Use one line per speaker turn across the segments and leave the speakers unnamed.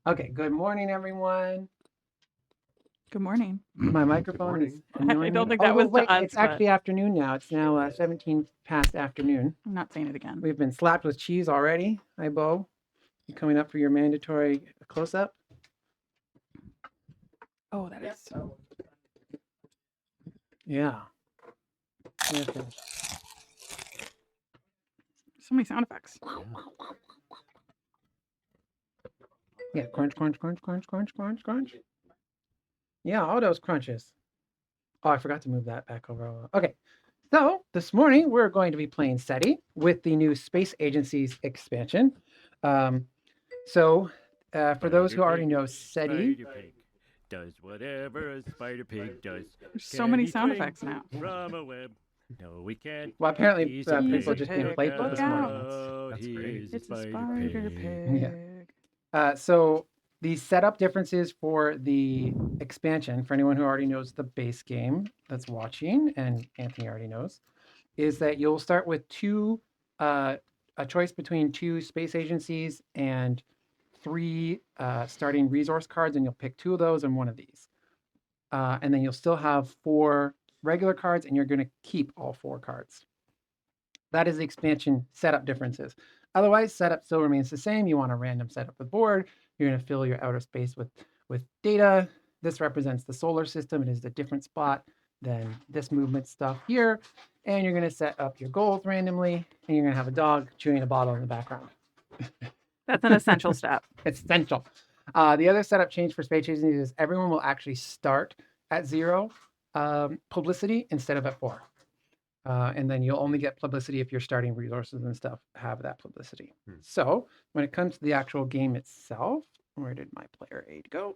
Okay, good morning, everyone.
Good morning.
My microphone is annoying
I don't
me.
think
Oh,
that
well,
was
wait,
to us,
it's
but
actually afternoon now. It's now 17 past afternoon.
I'm not saying it again.
We've been slapped with cheese already. Hi, Bo. You coming up for your mandatory close-up?
Oh, that is
Yeah. Okay.
so many sound effects.
Yeah, crunch, crunch, crunch, crunch, crunch, crunch, crunch. Yeah, all those crunches. Oh, I forgot to move that back over. Okay, so this morning we're going to be playing SETI with the new Space Agency's expansion. Um, for those who already know SETI,
Spider pig does whatever a spider pig does.
There's so many
He
sound
swing
effects now.
from a web? No, we can't.
well, apparently
He's a
people
pig.
just being
Pig,
playful
look
this
out.
morning.
That's great.
It's a spider pig.
Yeah. So the setup differences for the expansion, for anyone who already knows the base game that's watching, and Anthony already knows, is that you'll start with a choice between two space agencies and three starting resource cards, and you'll pick two of those and one of these. And then you'll still have four regular cards, and you're going to keep all four cards. That is the expansion setup differences. Otherwise, setup still remains the same. You want a random setup with board. You're going to fill your outer space with data. This represents the solar system. It is a different spot than this movement stuff here. And you're going to set up your goals randomly, and you're going to have a dog chewing a bottle in the background.
That's an essential step.
It's essential. The other setup change for space agencies is everyone will actually start at 0 publicity instead of at 4. And then you'll only get publicity if your starting resources and stuff have that publicity. So when it comes to the actual game itself, where did my player aid go?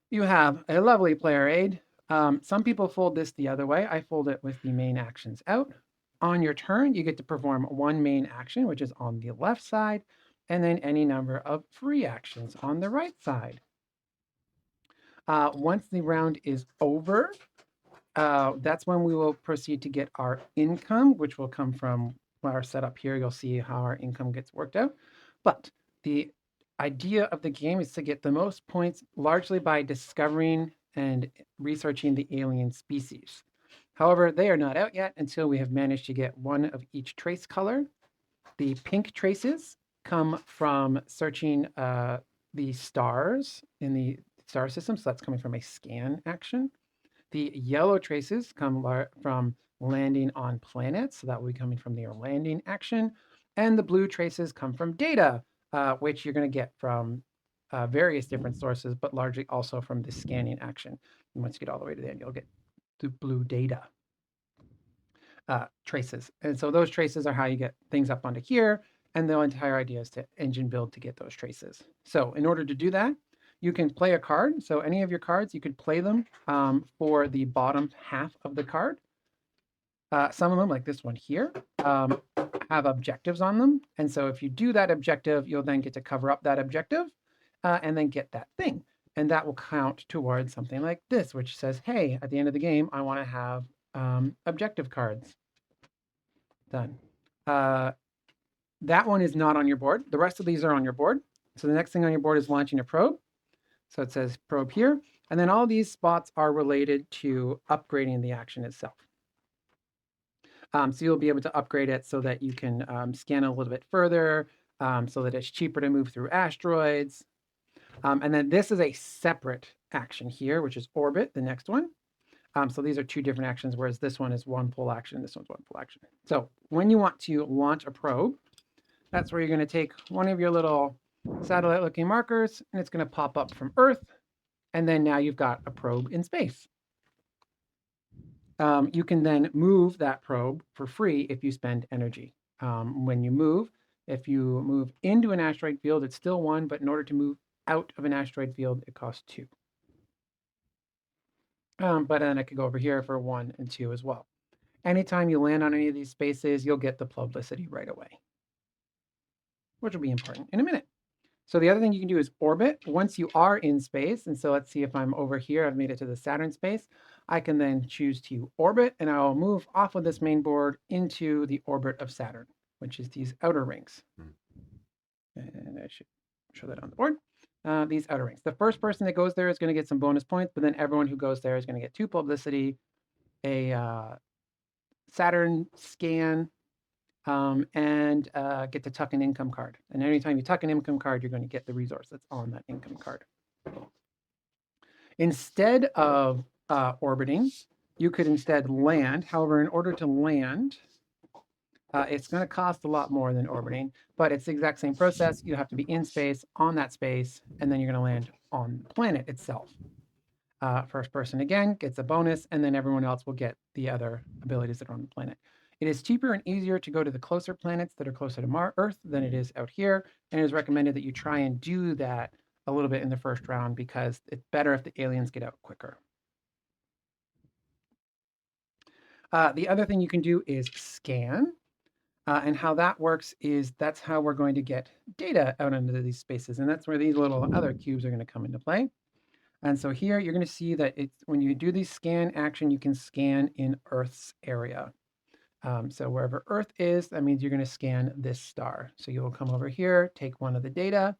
You have a lovely player aid. Some people fold this the other way. I fold it with the main actions out. On your turn, you get to perform one main action, which is on the left side, and then any number of free actions on the right side. Once the round is over, that's when we will proceed to get our income, which will come from our setup here. You'll see how our income gets worked out. But the idea of the game is to get the most points largely by discovering and researching the alien species. However, they are not out yet until we have managed to get one of each trace color. The pink traces come from searching the stars in the star system, so that's coming from a scan action. The yellow traces come from landing on planets, so that will be coming from the landing action. And the blue traces come from data, which you're going to get from various different sources, but largely also from the scanning action. And once you get all the way to the end, you'll get the blue data traces. And so those traces are how you get things up onto here. And the entire idea is to engine build to get those traces. So in order to do that, you can play a card. So any of your cards, you could play them for the bottom half of the card. Some of them, like this one here, have objectives on them. And so if you do that objective, you'll then get to cover up that objective and then get that thing. And that will count towards something like this, which says, hey, at the end of the game, I want to have objective cards. Done. That one is not on your board. The rest of these are on your board. So the next thing on your board is launching a probe. So it says probe here. And then all these spots are related to upgrading the action itself. So you'll be able to upgrade it so that you can scan a little bit further, so that it's cheaper to move through asteroids. And then this is a separate action here, which is orbit, the next one. So these are two different actions, whereas this one is one full action, this one's one full action. So when you want to launch a probe, that's where you're going to take one of your little satellite-looking markers, and it's going to pop up from Earth, and then now you've got a probe in space. You can then move that probe for free if you spend energy. When you move, if you move into an asteroid field, it's still 1, but in order to move out of an asteroid field, it costs 2. But then I could go over here for 1 and 2 as well. Anytime you land on any of these spaces, you'll get the publicity right away, which will be important in a minute. So the other thing you can do is orbit. Once you are in space, and so let's see if I'm over here, I've made it to the Saturn space, I can then choose to orbit, and I'll move off of this main board into the orbit of Saturn, which is these outer rings. And I should show that on the board. These outer rings. The first person that goes there is going to get some bonus points, but then everyone who goes there is going to get 2 publicity, a Saturn scan, and get to tuck an income card. And anytime you tuck an income card, you're going to get the resource that's on that income card. Instead of orbiting, you could instead land. However, in order to land, it's going to cost a lot more than orbiting, but it's the exact same process. You have to be in space, on that space, and then you're going to land on the planet itself. First person again gets a bonus, and then everyone else will get the other abilities that are on the planet. It is cheaper and easier to go to the closer planets that are closer to Earth than it is out here, and it is recommended that you try and do that a little bit in the first round because it's better if the aliens get out quicker. The other thing you can do is scan. And how that works is that's how we're going to get data out into these spaces. And that's where these little other cubes are going to come into play. And so here you're going to see that it's when you do the scan action, you can scan in Earth's area. So wherever Earth is, that means you're going to scan this star. So you will come over here, take one of the data,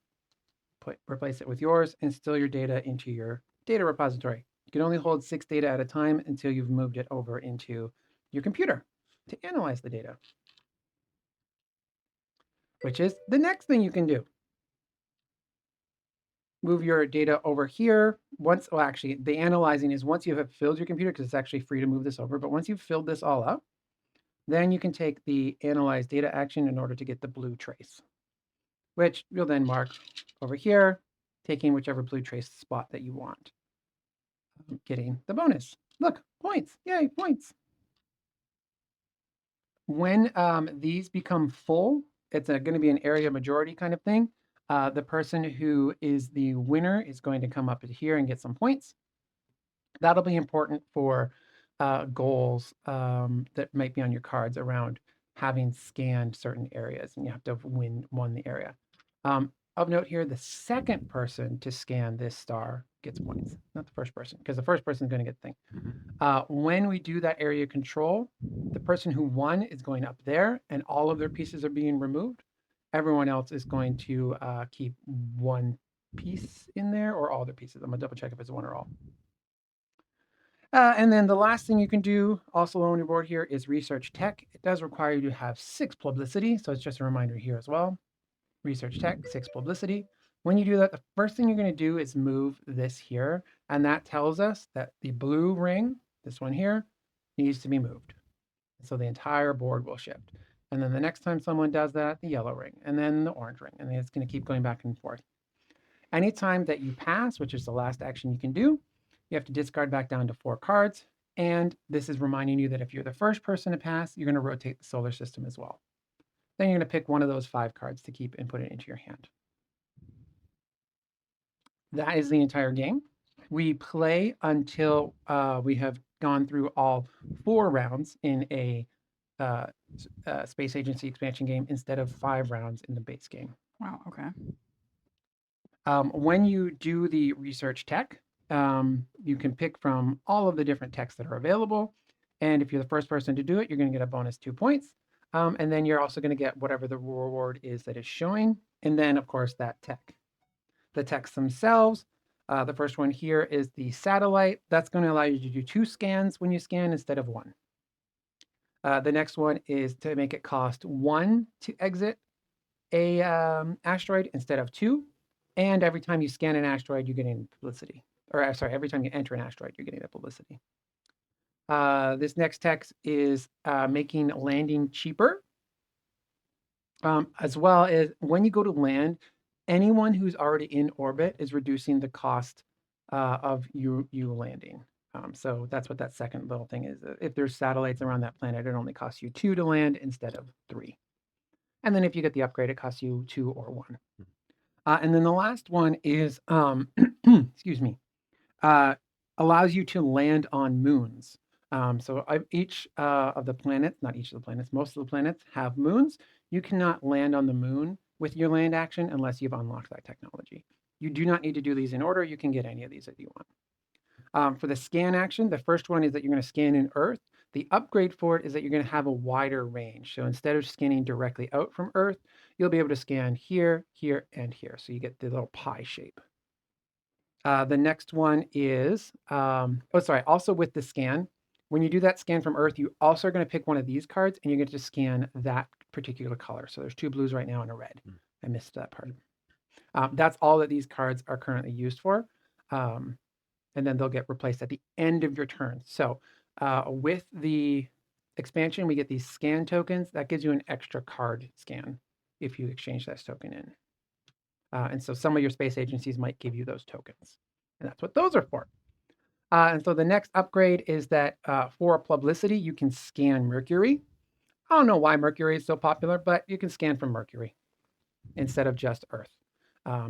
replace it with yours, and instill your data into your data repository. You can only hold 6 data at a time until you've moved it over into your computer to analyze the data, which is the next thing you can do. Move your data over here. Well, actually, the analyzing is once you have filled your computer, because it's actually free to move this over, but once you've filled this all up, then you can take the analyze data action in order to get the blue trace, which you'll then mark over here, taking whichever blue trace spot that you want. Getting the bonus. Look, points. Yay, points. When these become full, it's going to be an area majority kind of thing. The person who is the winner is going to come up here and get some points. That'll be important for goals that might be on your cards around having scanned certain areas, and you have to have won the area. Of note here, the second person to scan this star gets points, not the first person, because the first person is going to get the thing. When we do that area control, the person who won is going up there, and all of their pieces are being removed. Everyone else is going to keep one piece in there, or all their pieces. I'm going to double check if it's one or all. And then the last thing you can do, also on your board here, is research tech. It does require you to have 6 publicity, so it's just a reminder here as well. Research tech, 6 publicity. When you do that, the first thing you're going to do is move this here, and that tells us that the blue ring, this one here, needs to be moved. So the entire board will shift. And then the next time someone does that, the yellow ring, and then the orange ring, and then it's going to keep going back and forth. Anytime that you pass, which is the last action you can do, you have to discard back down to 4 cards. And this is reminding you that if you're the first person to pass, you're going to rotate the solar system as well. Then you're going to pick one of those 5 cards to keep and put it into your hand. That is the entire game. We play until we have gone through all 4 rounds in a Space Agency expansion game instead of 5 rounds in the base game.
Wow, okay.
When you do the research tech, you can pick from all of the different techs that are available. And if you're the first person to do it, you're going to get a bonus 2 points. And then you're also going to get whatever the reward is that is showing. And then, of course, that tech. The techs themselves, the first one here is the satellite. That's going to allow you to do 2 scans when you scan instead of 1. The next one is to make it cost 1 to exit a asteroid instead of 2. And every time you scan an asteroid, you're getting publicity. Or sorry, every time you enter an asteroid, you're getting a publicity. This next text is making landing cheaper, as well as when you go to land, anyone who's already in orbit is reducing the cost of you landing. So that's what that second little thing is. If there's satellites around that planet, it only costs you 2 to land instead of 3. And then if you get the upgrade, it costs you 2 or 1. And then the last one is, excuse me, allows you to land on moons. So each of the planets, not each of the planets, most of the planets have moons. You cannot land on the moon with your land action unless you've unlocked that technology. You do not need to do these in order. You can get any of these if you want. For the scan action, the first one is that you're going to scan in Earth. The upgrade for it is that you're going to have a wider range. So instead of scanning directly out from Earth, you'll be able to scan here, here, and here. So you get the little pie shape. The next one is, also with the scan, when you do that scan from Earth, you also are going to pick one of these cards and you get to scan that particular color. So there's 2 blues right now and a red. I missed that part. That's all that these cards are currently used for. And then they'll get replaced at the end of your turn. So with the expansion, we get these scan tokens. That gives you an extra card scan if you exchange that token in. And so some of your space agencies might give you those tokens. And that's what those are for. And so the next upgrade is that for Publicity, you can scan Mercury. I don't know why Mercury is so popular, but you can scan from Mercury instead of just Earth.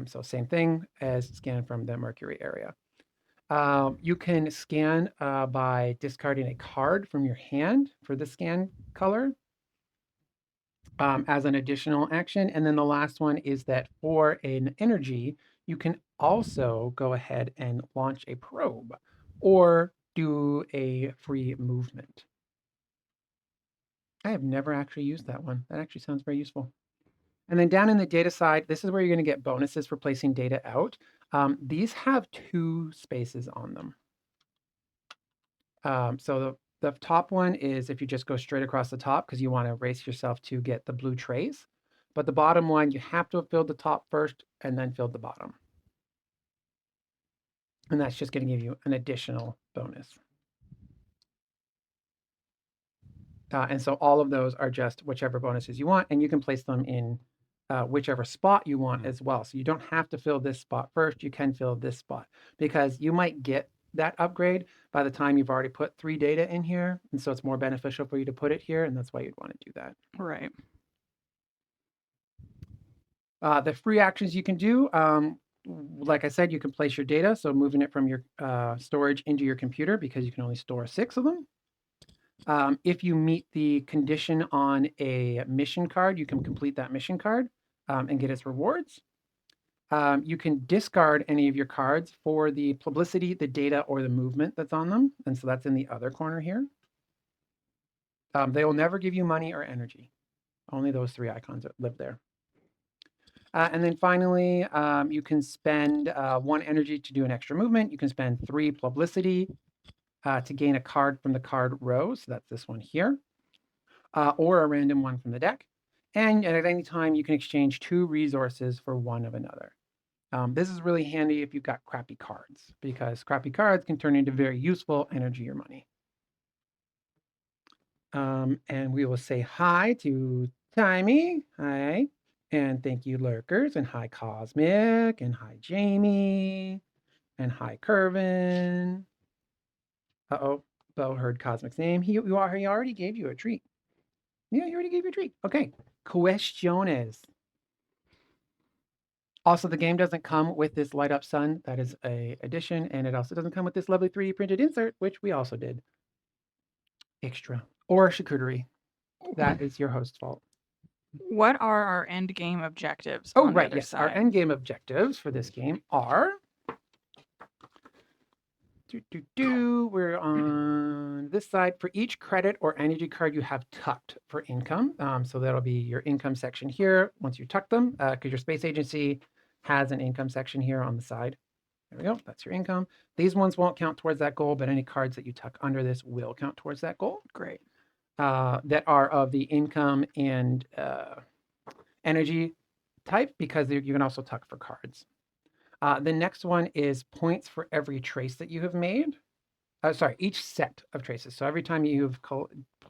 So same thing as scan from the Mercury area. You can scan by discarding a card from your hand for the scan color as an additional action. And then the last one is that for an energy, you can also go ahead and launch a probe or do a free movement. I have never actually used that one. That actually sounds very useful. And then down in the data side, this is where you're going to get bonuses for placing data out. These have 2 spaces on them. So the top one is if you just go straight across the top because you want to race yourself to get the blue trays. But the bottom one, you have to have filled the top first and then filled the bottom. And that's just going to give you an additional bonus. And so all of those are just whichever bonuses you want, and you can place them in whichever spot you want as well. So you don't have to fill this spot first. You can fill this spot because you might get that upgrade by the time you've already put 3 data in here. And so it's more beneficial for you to put it here, and that's why you'd want to do that.
Right.
The free actions you can do, like I said, you can place your data. So moving it from your storage into your computer because you can only store 6 of them. If you meet the condition on a mission card, you can complete that mission card and get its rewards. You can discard any of your cards for the publicity, the data, or the movement that's on them. And so that's in the other corner here. They will never give you money or energy. Only those 3 icons that live there. And then finally, you can spend 1 energy to do an extra movement. You can spend 3 publicity to gain a card from the card row. So that's this one here. Or a random one from the deck. And at any time, you can exchange 2 resources for one of another. This is really handy if you've got crappy cards, because crappy cards can turn into very useful energy or money. And we will say hi to Timey. Hi. And thank you, Lurkers. And hi, Cosmic. And hi, Jamie. And hi, Curvin. Uh-oh. Bo heard Cosmic's name. He already gave you a treat. Yeah, he already gave you a treat. Okay. Cuestiones. Also, the game doesn't come with this light up sun. That is a addition. And it also doesn't come with this lovely 3D printed insert, which we also did. Extra. Or charcuterie. That is your host's fault.
What are our end game objectives?
Oh,
on the
right.
other
Yes.
side?
Our end game objectives for this game are. We're on this side. For each credit or energy card you have tucked for income. So that'll be your income section here once you tuck them, because your space agency has an income section here on the side. There we go. That's your income. These ones won't count towards that goal, but any cards that you tuck under this will count towards that goal.
Great.
That are of the income and energy type, because you can also tuck for cards. The next one is points for every trace that you have made. Each set of traces. So every time you've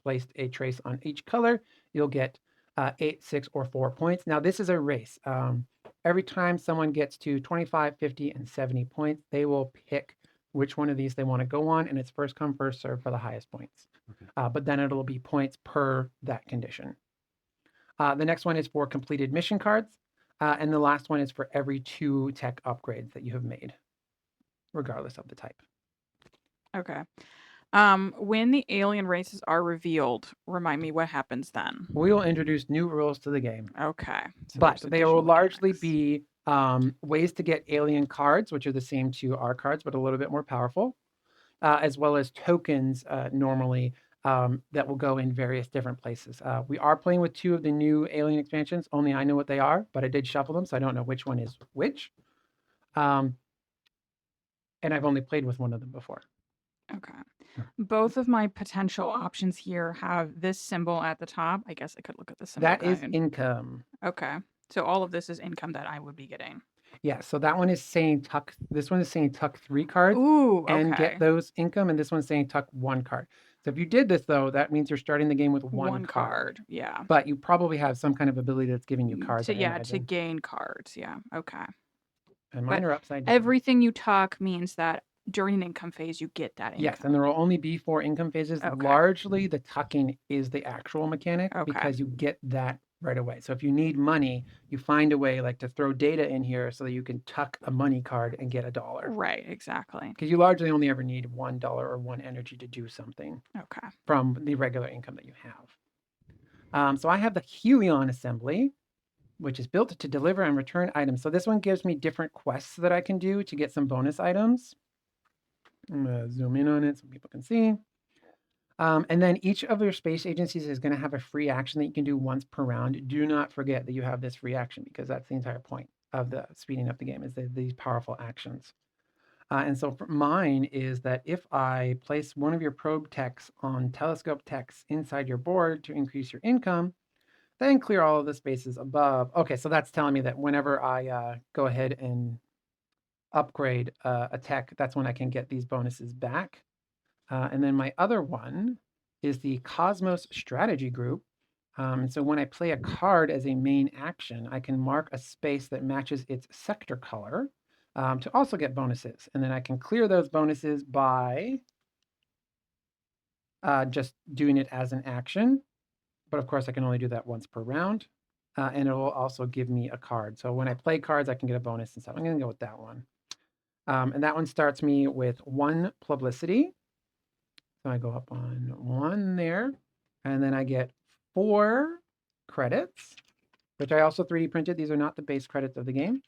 placed a trace on each color, you'll get 8, 6, or 4 points. Now, this is a race. Every time someone gets to 25, 50, and 70 points, they will pick which one of these they want to go on, and it's first come, first serve for the highest points. Okay. But then it'll be points per that condition. The next one is for completed mission cards. And the last one is for every 2 tech upgrades that you have made, regardless of the type.
Okay. When the alien races are revealed, remind me what happens then.
We will introduce new rules to the game.
Okay.
So but they will largely be ways to get alien cards, which are the same to our cards, but a little bit more powerful, as well as tokens normally that will go in various different places. We are playing with 2 of the new Alien expansions. Only I know what they are, but I did shuffle them, so I don't know which one is which. And I've only played with one of them before.
Okay. Both of my potential options here have this symbol at the top. I guess I could look at the symbol
That is
guide.
income.
Okay. So all of this is income that I would be getting.
Yeah, so that one is saying tuck. This one is saying tuck 3 cards
Ooh,
and
okay.
get those income, and this one's saying tuck 1 card. So if you did this though, that means you're starting the game with one card.
Yeah.
But you probably have some kind of ability that's giving you cards.
To,
I
yeah, to
imagine.
gain cards. Yeah. Okay.
And mine
But
are upside down.
everything you tuck means that during an income phase, you get that income.
Yes, and there will only be 4 income phases.
Okay.
Largely, the tucking is the actual mechanic
Okay.
because you get that right away. So if you need money, you find a way like to throw data in here so that you can tuck a money card and get $1.
Right, exactly.
Because you largely only ever need $1 or 1 energy to do something
Okay.
from the regular income that you have. So I have the Helion assembly, which is built to deliver and return items. So this one gives me different quests that I can do to get some bonus items. I'm going to zoom in on it so people can see. And then each of your space agencies is going to have a free action that you can do once per round. Do not forget that you have this free action because that's the entire point of the speeding up the game is these powerful actions. And so for mine is that if I place one of your probe techs on telescope techs inside your board to increase your income, then clear all of the spaces above. Okay, so that's telling me that whenever I go ahead and upgrade a tech, that's when I can get these bonuses back. And then my other one is the Cosmos Strategy Group. And so when I play a card as a main action, I can mark a space that matches its sector color to also get bonuses. And then I can clear those bonuses by just doing it as an action. But of course, I can only do that once per round. And it will also give me a card. So when I play cards, I can get a bonus and stuff. I'm going to go with that one. And that one starts me with 1 publicity. So I go up on 1 there, and then I get 4 credits, which I also 3D printed. These are not the base credits of the game.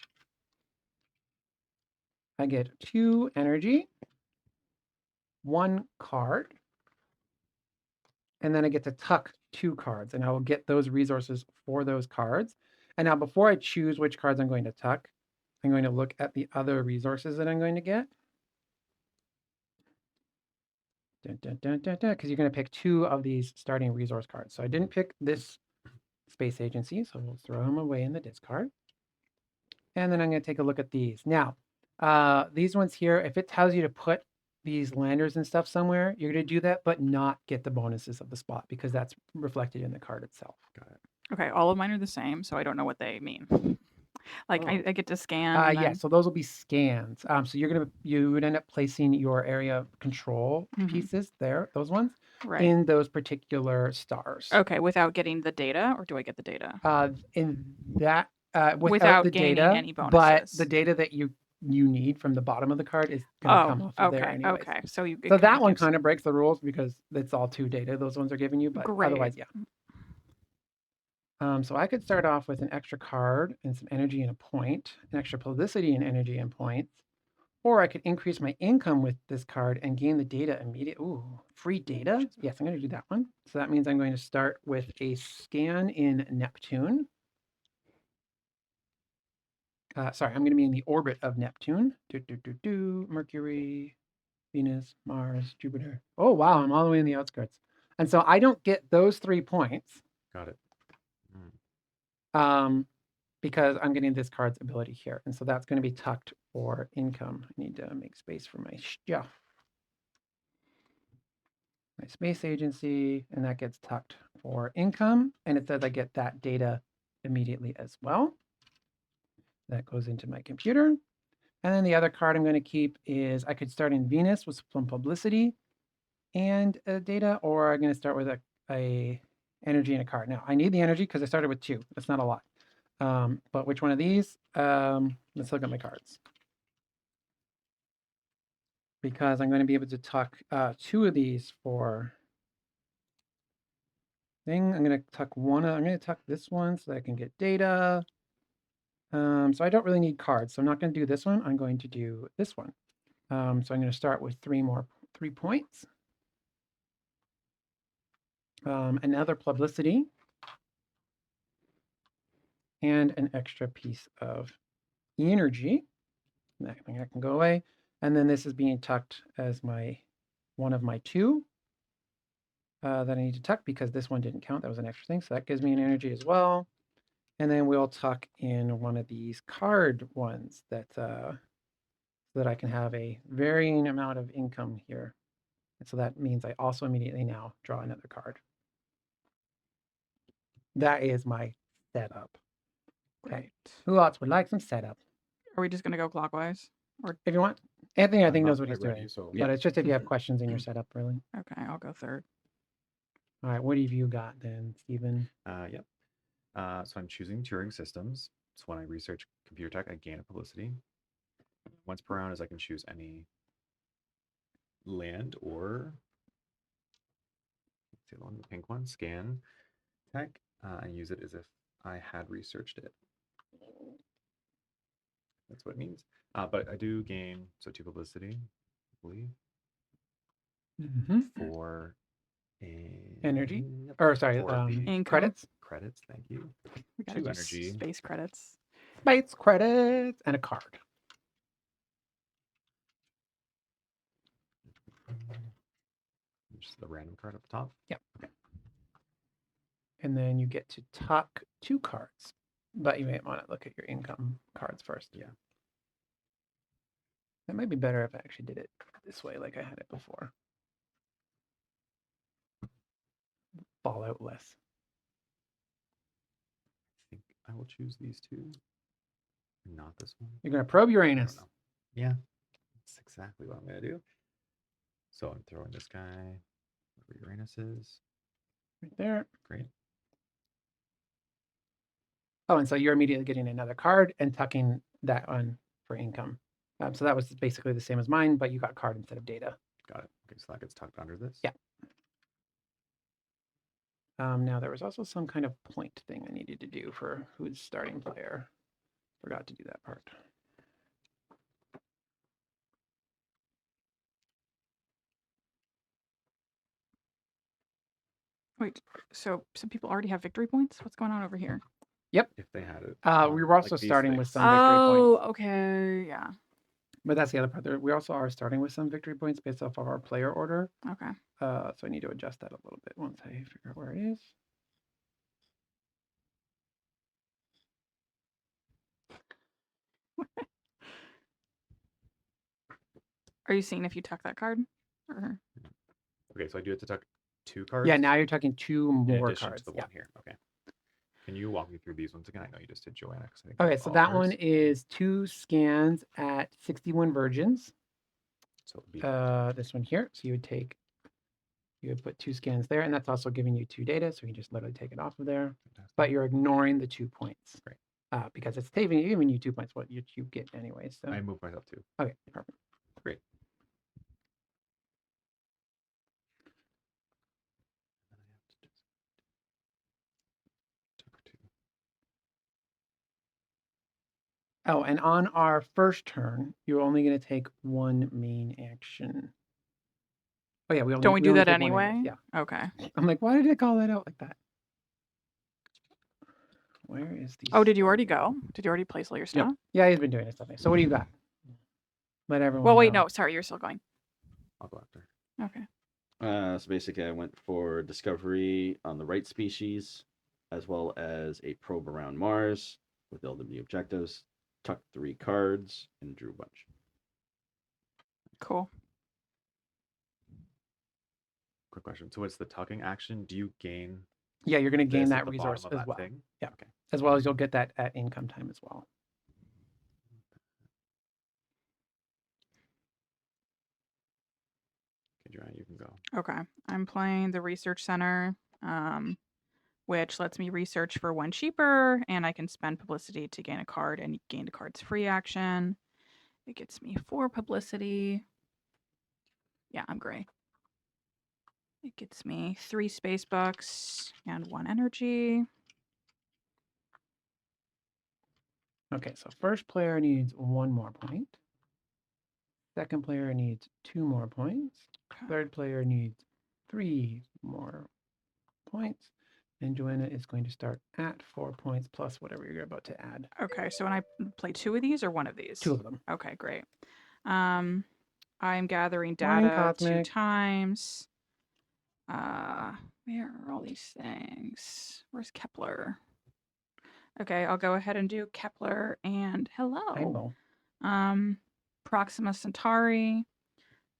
I get 2 energy, 1 card, and then I get to tuck 2 cards, and I will get those resources for those cards. And now before I choose which cards I'm going to tuck, I'm going to look at the other resources that I'm going to get. Because you're going to pick 2 of these starting resource cards. So I didn't pick this space agency, so we'll throw them away in the discard. And then I'm going to take a look at these. Now, these ones here, if it tells you to put these landers and stuff somewhere, you're going to do that, but not get the bonuses of the spot because that's reflected in the card itself.
Got it.
Okay, all of mine are the same, so I don't know what they mean. Like I get to scan. And
Yeah,
then...
so those will be scans. So you would end up placing your area of control pieces there, those ones,
right
in those particular stars.
Okay, without getting the data, or do I get the data?
In that
without
the
gaining
data,
any bonuses.
but the data that you need from the bottom of the card is going to come off of there anyways.
Okay, so
that one kind of breaks the rules because it's all 2 data those ones are giving you, but otherwise, yeah. So I could start off with an extra card and some energy and a point, an extra publicity and energy and points, or I could increase my income with this card and gain the data immediately. Ooh, free data? Yes, I'm going to do that one. So that means I'm going to start with a scan in Neptune. Sorry, I'm going to be in the orbit of Neptune. Mercury, Venus, Mars, Jupiter. Oh, wow, I'm all the way in the outskirts. And so I don't get those 3 points.
Got it.
Because I'm getting this card's ability here. And so that's going to be tucked for income. I need to make space for my stuff. My space agency, and that gets tucked for income. And it says I get that data immediately as well. That goes into my computer. And then the other card I'm going to keep is I could start in Venus with some publicity and data, or I'm going to start with a energy and a card. Now, I need the energy because I started with 2. That's not a lot. But which one of these? Let's look at my cards. Because I'm going to be able to tuck 2 of these for thing. I'm going to tuck one. I'm going to tuck this one so that I can get data. So I don't really need cards. So I'm not going to do this one. I'm going to do this one. So I'm going to start with 3 points. another publicity, and an extra piece of energy. That can go away. And then this is being tucked as one of my 2 that I need to tuck because this one didn't count. That was an extra thing. So that gives me an energy as well. And then we'll tuck in one of these card ones so that I can have a varying amount of income here. And so that means I also immediately now draw another card. That is my setup. Okay.
Great.
Who else would like some setup?
Are we just gonna go clockwise? Or
If you want. Anthony, I
I'm
think
not
knows what he's
quite ready,
doing.
so
But it's just if you have questions in your setup, really.
okay, I'll go third.
All right, what have you got then, Stephen?
Yep. So I'm choosing Turing systems. So when I research computer tech, I gain a publicity. Once per round is I can choose any land or let's see the one, the pink one, scan tech, and use it as if I had researched it. That's what it means. But I do gain 2 publicity, I believe, for
Energy?
yep,
Or sorry,
for the
Income.
credits?
credits. Thank you.
We gotta
2
do
energy.
space credits.
Space credits and a card.
Just the random card up top.
Yep.
Okay.
And then you get to tuck 2 cards. But you may want to look at your income cards first.
Yeah.
That might be better if I actually did it this way like I had it before. Fall out less.
I think I will choose these 2. Not this one.
You're going to probe
I don't
Uranus.
know. Yeah, that's exactly what I'm going to do. So I'm throwing this guy where Uranus is.
Right there.
Great.
Oh, and so you're immediately getting another card and tucking that on for income. So that was basically the same as mine, but you got card instead of data.
Got it. Okay, so that gets tucked under this.
Yeah. Now there was also some kind of point thing I needed to do for who's starting player. Forgot to do that part.
Wait, so some people already have victory points? What's going on over here?
If they had it.
We were also
like these
starting with
things.
some victory
Oh,
points.
okay, yeah.
But that's the other part. We also are starting with some victory points based off of our player order.
Okay.
So I need to adjust that a little bit once I figure out where it is.
Are you seeing if you tuck that card? Or...
Okay, so I do have to tuck 2 cards.
Yeah, now you're tucking 2
in
more
addition
cards.
to the
Yeah.
one here. Okay. Can you walk me through these ones again? I know you just did Joanna. I think
Okay,
that's
so
all
that
hers.
one is 2 scans at 61 virgins.
So it would be
This one here. So you would put 2 scans there, and that's also giving you 2 data. So you can just literally take it off of there.
fantastic.
But you're ignoring the 2 points.
Great.
Because it's giving you 2 points, what you get anyway. So
I moved myself too.
okay, perfect.
Great. Tuck 2.
Oh, and on our first turn, you're only going to take 1 main action. Oh yeah,
Don't we do
only
that
take 1
anyway?
Yeah.
Okay.
I'm like, why did it call that out like that? Where is the?
Oh, did you already go? Did you already place all your
Yep.
stuff?
Yeah, he's been doing his stuff. So what do you got? Let everyone.
Well, wait,
know.
no, sorry, you're still going.
I'll go after.
Okay.
So basically, I went for discovery on the right species, as well as a probe around Mars with LW objectives. Tucked 3 cards and drew a bunch.
Cool.
Quick question. So it's the tucking action. Do you gain
Yeah, you're going to gain
this
that
at the bottom
resource
of
as
that
well.
thing?
Yeah.
Okay.
As well as you'll get that at income time as well.
Okay, Joanna, you can go.
Okay. I'm playing the research center, which lets me research for 1 cheaper, and I can spend publicity to gain a card and gain a card's free action. It gets me 4 publicity. Yeah, I'm gray. It gets me 3 space bucks and 1 energy.
Okay, so first player needs 1 more point. Second player needs 2 more points.
Okay.
Third player needs 3 more points. And Joanna is going to start at 4 points plus whatever you're about to add.
Okay, so when I play 2 of these or 1 of these?
2 of them.
Okay, great. I'm gathering
Morning,
data 2
Cosmic.
times. Where are all these things? Where's Kepler? Okay, I'll go ahead and do Kepler and hello.
Rainbow.
Proxima Centauri.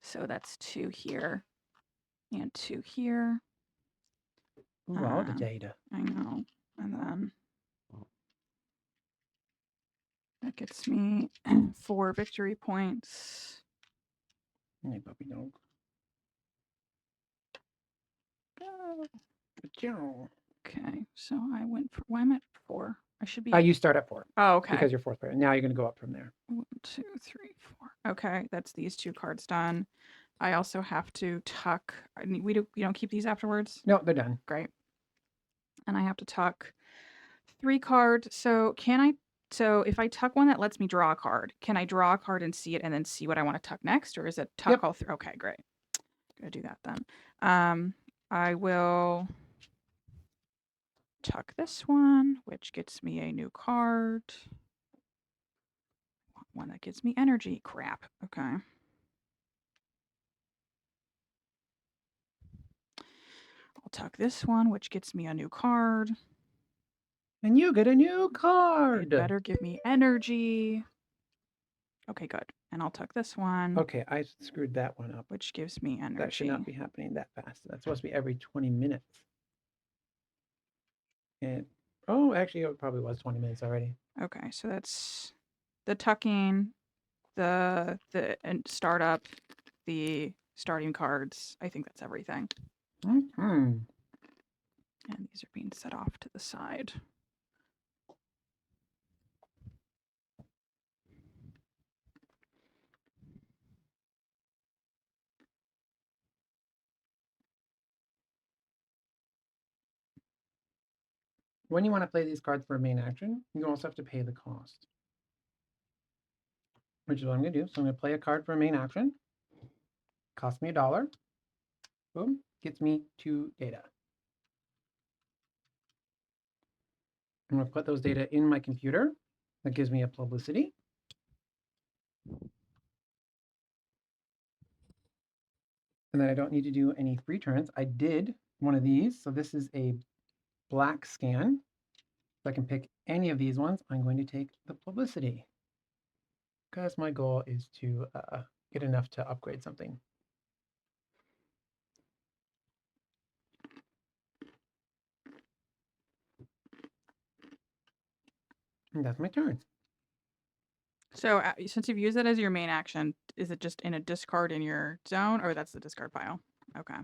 So that's 2 here and 2 here.
Ooh, all the data.
I know. And then that gets me 4 victory points.
Hey, puppy dog.
Go.
Ciao.
Okay, so I went for. Why am I at 4? I should be.
You start at 4
Oh, okay.
because you're 4th player. Now you're going to go up from there.
1, 2, 3, 4. Okay, that's these 2 cards done. I also have to tuck. We don't keep these afterwards.
No, they're done.
Great. And I have to tuck 3 cards. So can I? So if I tuck one that lets me draw a card, can I draw a card and see it and then see what I want to tuck next, or is it tuck
Yep.
all 3? Okay, great. Gonna do that then. I will tuck this one, which gets me a new card. One that gives me energy. Crap. Okay. I'll tuck this one, which gets me a new card.
And you get a new
It
card.
better give me energy. Okay, good. And I'll tuck this one,
Okay, I screwed that one up.
which gives me energy.
That should not be happening that fast. That's supposed to be every 20 minutes. And actually, it probably was 20 minutes already.
Okay, so that's the tucking, the and startup, the starting cards. I think that's everything.
Mm-hmm.
And these are being set off to the side.
When you want to play these cards for a main action, you also have to pay the cost. Which is what I'm going to do. So I'm going to play a card for a main action. Cost me $1. Boom. Gets me 2 data. I'm going to put those data in my computer. That gives me a publicity. And then I don't need to do any free turns. I did one of these. So this is a black scan. If I can pick any of these ones, I'm going to take the publicity. Because my goal is to get enough to upgrade something. And that's my turn.
So since you've used it as your main action, is it just in a discard in your zone, or that's the discard pile? Okay.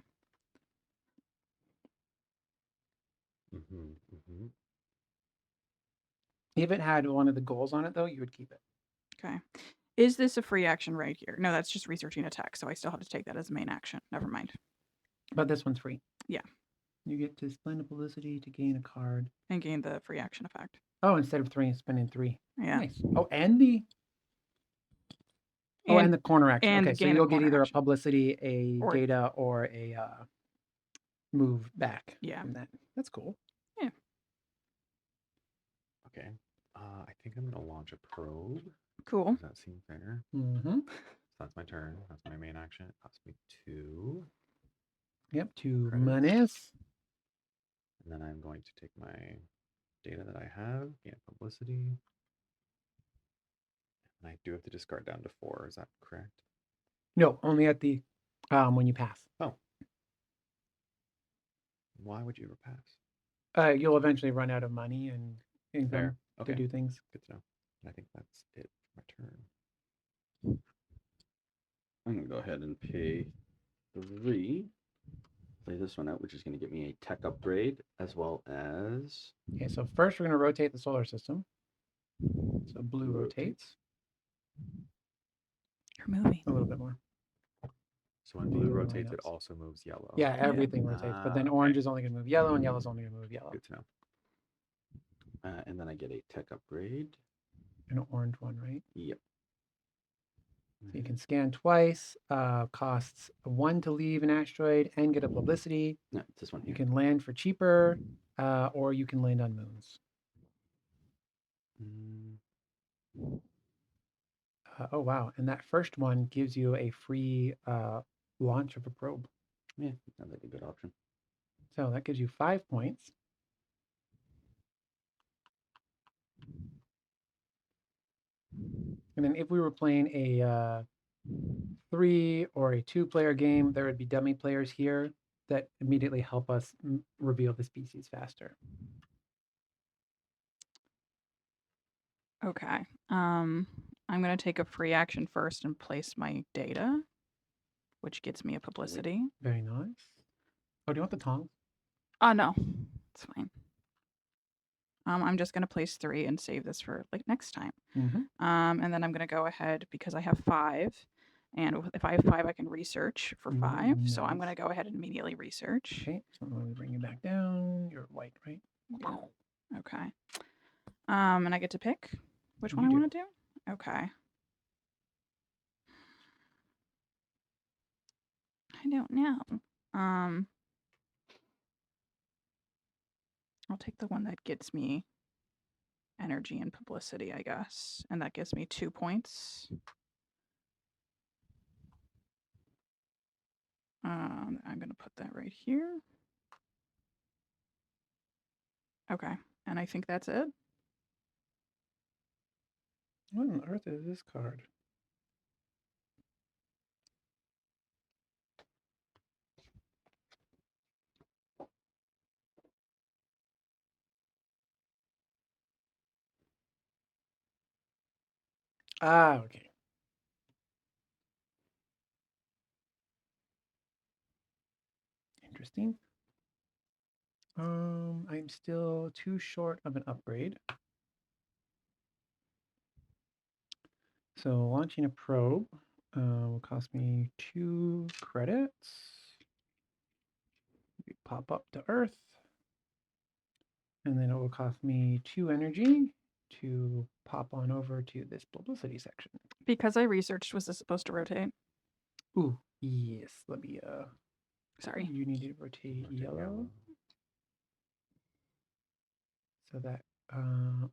If it had one of the goals on it, though, you would keep it.
Okay. Is this a free action right here? No, that's just researching a text, so I still have to take that as a main action. Never mind.
But this one's free.
Yeah.
You get to spend a publicity to gain a card.
And gain the free action effect.
Oh, instead of 3, spending 3.
Yeah.
Nice. Oh, and the... and the corner action.
and
Okay, so
gain a
you'll get
corner
either
action.
a publicity, a
Or-
data, or a move back.
Yeah.
From that. That's cool.
Okay. I think I'm going to launch a probe.
Cool.
Does that seem fair?
Mm-hmm.
So that's my turn. That's my main action. It costs me 2.
Yep, 2
Credits.
monies.
And then I'm going to take my data that I have, gain publicity. And I do have to discard down to 4. Is that correct?
No, only at the when you pass.
Oh. Why would you ever pass?
You'll eventually run out of money and income
Fair. Okay.
to do things.
Good to know. I think that's it for my turn.
I'm going to go ahead and pay 3. Play this one out, which is going to get me a tech upgrade as well as...
Okay, so first we're going to rotate the solar system. So blue rotates
You're moving.
a little bit more.
So when
Blue
blue rotates, it
lineups.
also moves yellow.
Yeah, everything rotates, but then
okay.
orange is only going to move yellow, and yellow is only going to move yellow.
Good to know.
and then I get a tech upgrade.
An orange one, right?
Yep.
So you can scan twice, costs 1 to leave an asteroid and get a publicity.
No, it's this one
You
here.
can land for cheaper, or you can land on moons.
Mm,
Oh, wow. And that first one gives you a free launch of a probe.
yeah, sounds like a good option.
So that gives you 5 points. And then if we were playing a 3 or a 2-player game, there would be dummy players here that immediately help us reveal the species faster.
Okay. I'm gonna take a free action first and place my data, which gets me a publicity.
Very nice. Oh, do you want the tongs?
Oh no, it's fine. I'm just gonna place 3 and save this for like next time.
Mm-hmm.
And then I'm gonna go ahead because I have 5, and if I have 5, I can research for 5. So I'm gonna
Nice.
go ahead and immediately research.
Okay, so let me bring you back down. You're white, right?
Yeah. Okay. And I get to pick which one
You
I
do.
want to do. Okay. I don't know. I'll take the one that gets me energy and publicity, I guess, and that gives me 2 points. I'm gonna put that right here. Okay, and I think that's it.
What on earth is this card? Ah, okay. Interesting. I'm still too short of an upgrade. So launching a probe will cost me 2 credits. We pop up to Earth. And then it will cost me 2 energy to pop on over to this publicity section.
Because I researched, was this supposed to rotate?
Ooh, yes. Let me
Sorry.
you need to rotate yellow. So that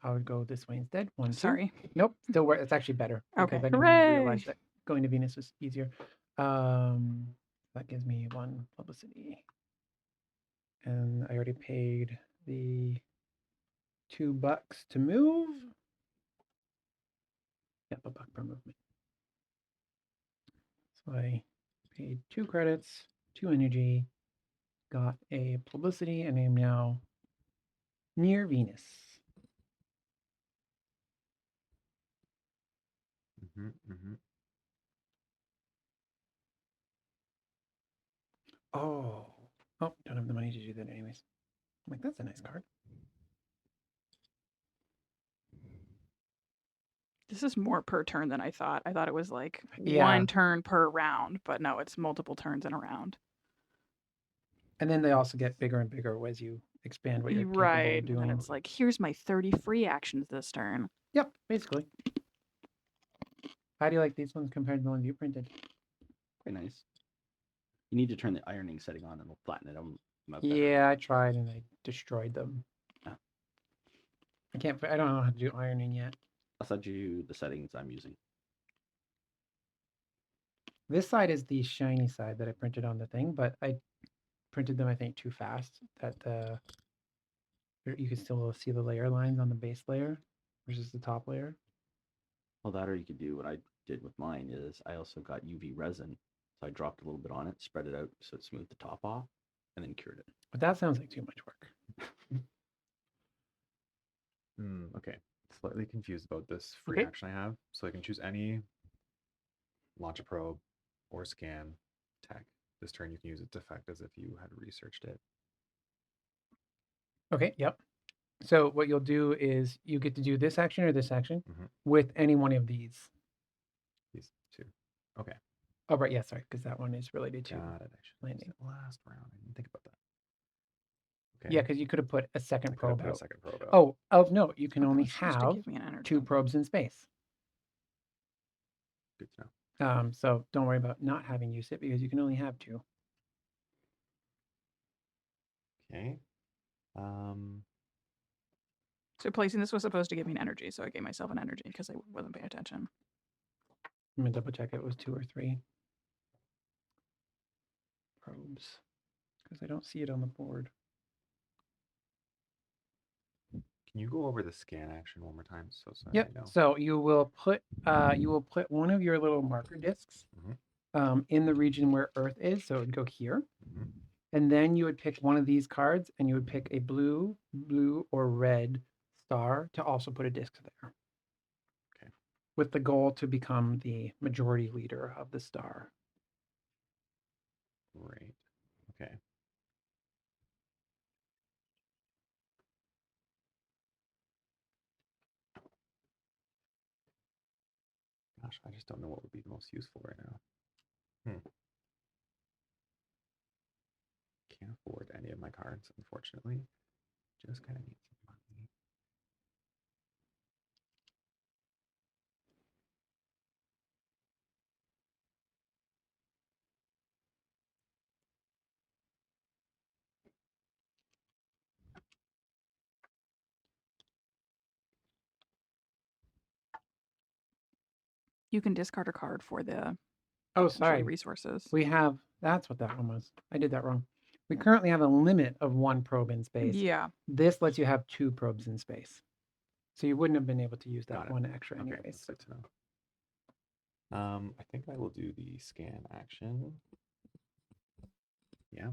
I would go this way instead. 1, 2.
Sorry.
Nope, still work. It's actually better.
Okay,
Because I didn't
hooray!
realize that going to Venus was easier. That gives me 1 publicity. And I already paid the $2 to move. Yep, $1 per movement. So I paid 2 credits, 2 energy, got a publicity, and I am now near Venus.
Mm-hmm, mm-hmm.
Oh, don't have the money to do that anyways. I'm like, that's a nice card.
This is more per turn than I thought. I thought it was like
Yeah.
1 turn per round, but no, it's multiple turns in a round.
And then they also get bigger and bigger as you expand what you're capable
Right.
of doing.
And then it's like, here's my 30 free actions this turn.
Yep, basically. How do you like these ones compared to the ones you printed?
Quite nice. You need to turn the ironing setting on and it'll flatten it out better.
Yeah, I tried and I destroyed them.
Ah.
I don't know how to do ironing yet.
I'll send you the settings I'm using.
This side is the shiny side that I printed on the thing, but I printed them, I think, too fast that you can still see the layer lines on the base layer versus the top layer.
Well, that or you could do what I did with mine is I also got UV resin. So I dropped a little bit on it, spread it out so it smoothed the top off, and then cured it.
But that sounds like too much work.
Okay. Slightly confused about this free
Okay.
action I have. So I can choose any launch a probe or scan tech. This turn you can use its effect as if you had researched it.
Okay, yep. So what you'll do is you get to do this action or this action
Mhm.
with any one of these.
These 2. Okay.
Oh, right, yeah, sorry, because that one is related to
Got it. I should
landing.
use it last round. I didn't think about that.
Yeah, because you could have put a second
I could have
probe
put a
out.
second probe out.
Oh, no, you can
Oh, that
only
was supposed to
have
give me an energy.
2 probes in space.
Good to know.
So don't worry about not having used it because you can only have 2.
Okay.
So placing this was supposed to give me an energy, so I gave myself an energy because I wasn't paying attention.
Let me double check it was 2 or 3 probes because I don't see it on the board.
Can you go over the scan action one more time? So sorry.
Yep.
I know.
So you will put one of your little marker discs in the region where Earth is. So it would go here.
Mhm.
And then you would pick one of these cards and you would pick a blue, or red star to also put a disc there.
Okay.
With the goal to become the majority leader of the star.
Great. Okay. Gosh, I just don't know what would be the most useful right now. Can't afford any of my cards, unfortunately. Just kind of need some money.
You can discard a card for the
Oh,
essentially
sorry.
resources.
We have, that's what that one was. I did that wrong. We currently have a limit of 1 probe in space.
Yeah.
This lets you have 2 probes in space. So you wouldn't have been able to use that
Got it.
one extra
Okay,
anyways.
that's good to know. I think I will do the scan action. Yeah.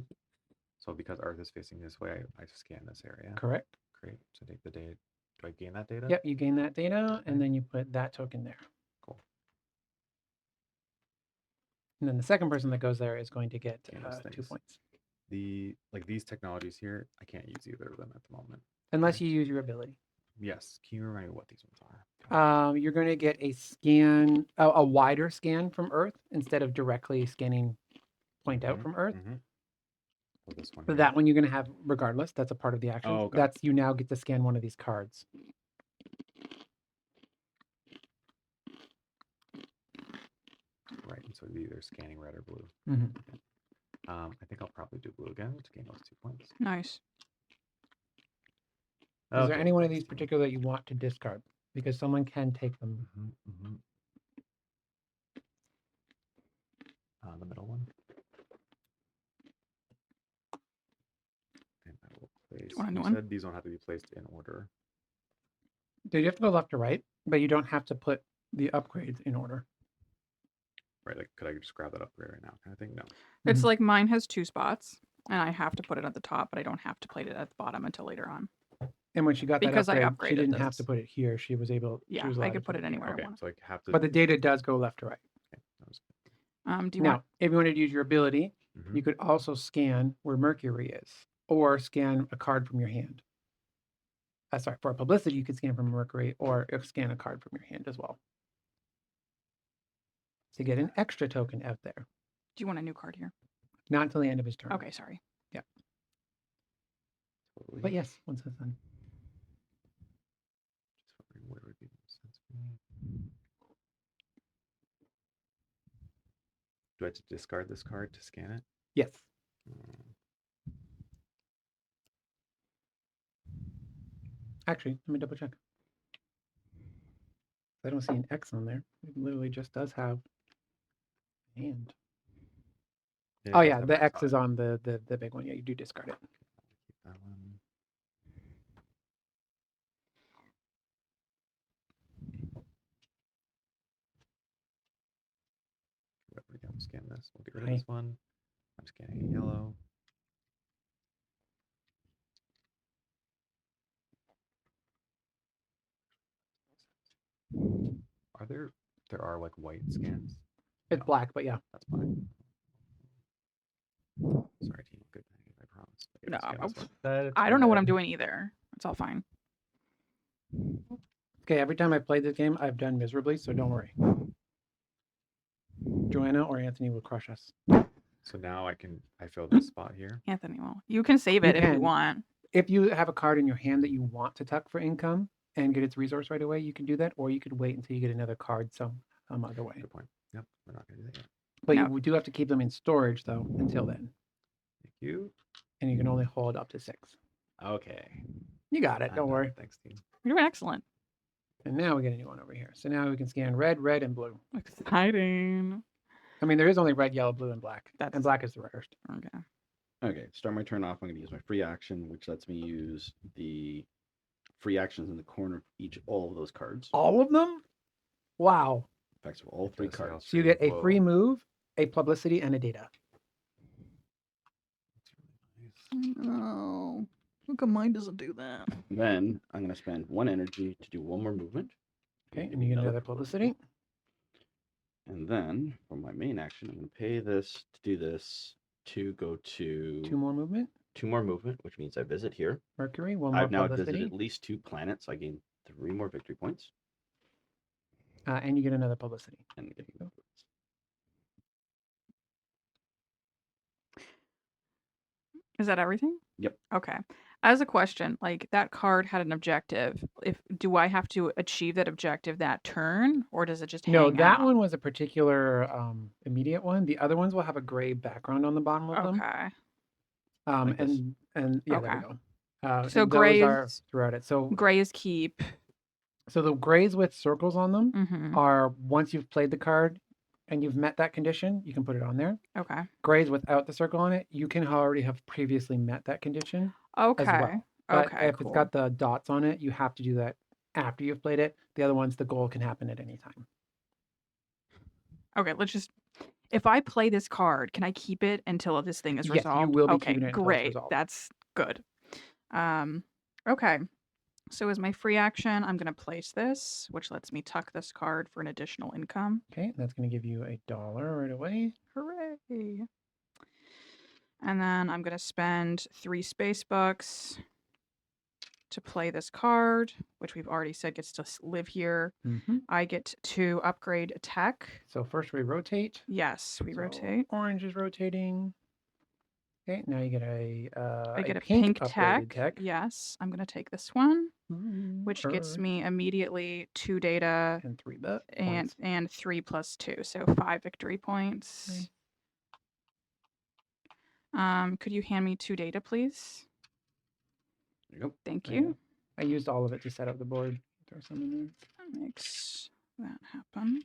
So because Earth is facing this way, I scan this area.
Correct.
Great. So take the data. Do I gain that data?
Yep, you gain that data
Okay.
and then you put that token there.
Cool.
And then the second person that goes there is going to get
Gain those
2
things.
points.
These technologies here, I can't use either of them at the moment.
Unless
Correct?
you use your ability.
Yes. Can you remind me what these ones are?
You're going to get a scan, a wider scan from Earth instead of directly scanning point out from Earth.
So this one.
But
here.
that one you're going to have regardless. That's a part of the action.
Oh, okay.
That's you now get to scan one of these cards.
Right. And so it'd be either scanning red or blue.
Mhm.
I think I'll probably do blue again to gain those 2 points.
Nice.
Is there any one of these
brettspiel.
particular that you want to discard? Because someone can take them.
The middle one. And I will place.
want a new
You
one?
said these don't have to be placed in order.
You have to go left to right, but you don't have to put the upgrades in order.
Right. Like, could I just grab that upgrade right now? Kind of thing? No.
It's
Mhm.
like mine has 2 spots, and I have to put it at the top, but I don't have to place it at the bottom until later on.
And when she got
Because I
that upgrade, she
upgraded
didn't have to
this.
put it here. She was able.
Yeah,
she was
I
allowed
could
to
put it
here.
anywhere I
Okay.
want.
So I have to.
But the data does go left to right.
Okay, that was good.
Do you
Now,
want?
if you wanted to use your ability,
Mhm.
you could also scan where Mercury is, or scan a card from your hand. Sorry, for publicity, you could scan from Mercury, or scan a card from your hand as well. To get an extra token out there.
Do you want a new card here?
Not until the end of his turn.
Okay, sorry.
Totally.
But yes, once it's done.
Just wondering where would be the most sense for me. Do I have to discard this card to scan it?
Yes. Actually, let me double check. I don't see an X on there. It literally just does have a hand.
It
Oh
does
yeah,
have
the
an
X is
on
on the big one. Yeah, you do discard it.
Keep that one. We'll scan this. We'll get rid of this one. I'm scanning a yellow. There are like white scans?
It's
No,
black, but yeah.
that's fine. Sorry, team. Good thing, I promise. But yeah,
No,
scan this one.
I don't know what I'm doing either. It's all fine.
Okay, every time I played this game, I've done miserably, so don't worry. Joanna or Anthony will crush us.
So now I fill this spot here.
Anthony will. You can save
You
it if you
can.
want.
If you have a card in your hand that you want to tuck for income and get its resource right away, you can do that, or you could wait until you get another card some other way.
Good point. Yep. We're
But
No.
you do have to keep them in storage though until then,
Thank you.
and you can only hold up to 6.
Okay.
You got it.
I'm
Don't
done.
worry.
Thanks, team.
You're doing excellent.
And now we get a new one over here. So now we can scan red, red, and blue.
Exciting.
I mean, there is only red, yellow, blue, and black.
That's-
And black is the rarest.
Okay.
Okay, start my turn off. I'm going to use my free action, which lets me use the free actions in the corner of all of those cards.
All of them? Wow.
Effects of all
It
3
does say all
cards.
So you get a
Whoa.
free move, a publicity, and a data.
That's really nice.
Oh, how come mine doesn't do that?
Then I'm going to spend 1 energy to do 1 more movement.
Okay,
Give
and
me
you get another publicity.
And then for my main action, I'm going to pay this to do this to go to
2 more movement.
2 more movement, which means I visit here.
Mercury, 1 more
I've now
publicity.
visited at least 2 planets. I gain 3 more victory points.
And you get another publicity.
And get
Is that everything?
Yep.
Okay. As a question, like that card had an objective. Do I have to achieve that objective that turn, or does it just
No,
hang
that
out?
one was a particular immediate one. The other ones will have a gray background on the bottom of them.
Okay.
Like this.
And yeah, there we
Okay.
go.
So
and
gray
those are
is-
throughout it. So
Gray is keep.
the grays with circles on them
Mm-hmm.
are once you've played the card and you've met that condition, you can put it on there.
Okay.
Grays without the circle on it, you can already have previously met that condition
Okay.
as well. But
Okay.
if
Cool.
it's got the dots on it, you have to do that after you've played it. The other ones, the goal can happen at any time.
Okay. Let's just. If I play this card, can I keep it until this thing is
Yes, you
resolved?
will be
okay.
keeping it until it's
Great.
resolved.
That's good. Okay. So as my free action, I'm going to place this, which lets me tuck this card for an additional income.
Okay, that's going to give you $1 right away.
Hooray. And then I'm going to spend 3 space bucks to play this card, which we've already said gets to live here.
Mm-hmm.
I get to upgrade tech.
So first we rotate.
Yes, we
So
rotate.
Orange is rotating. Okay, now you get
I get a
pink
pink
upgraded
tech. Yes, I'm going to take this one,
Ooh,
which gets
er,
me immediately 2 data
and 3 points.
and 3 plus 2, so 5 victory points. Could you hand me 2 data, please?
There you go.
Thank
There you
you.
I used all of it to set up the board. Throw some in there.
That makes that happen.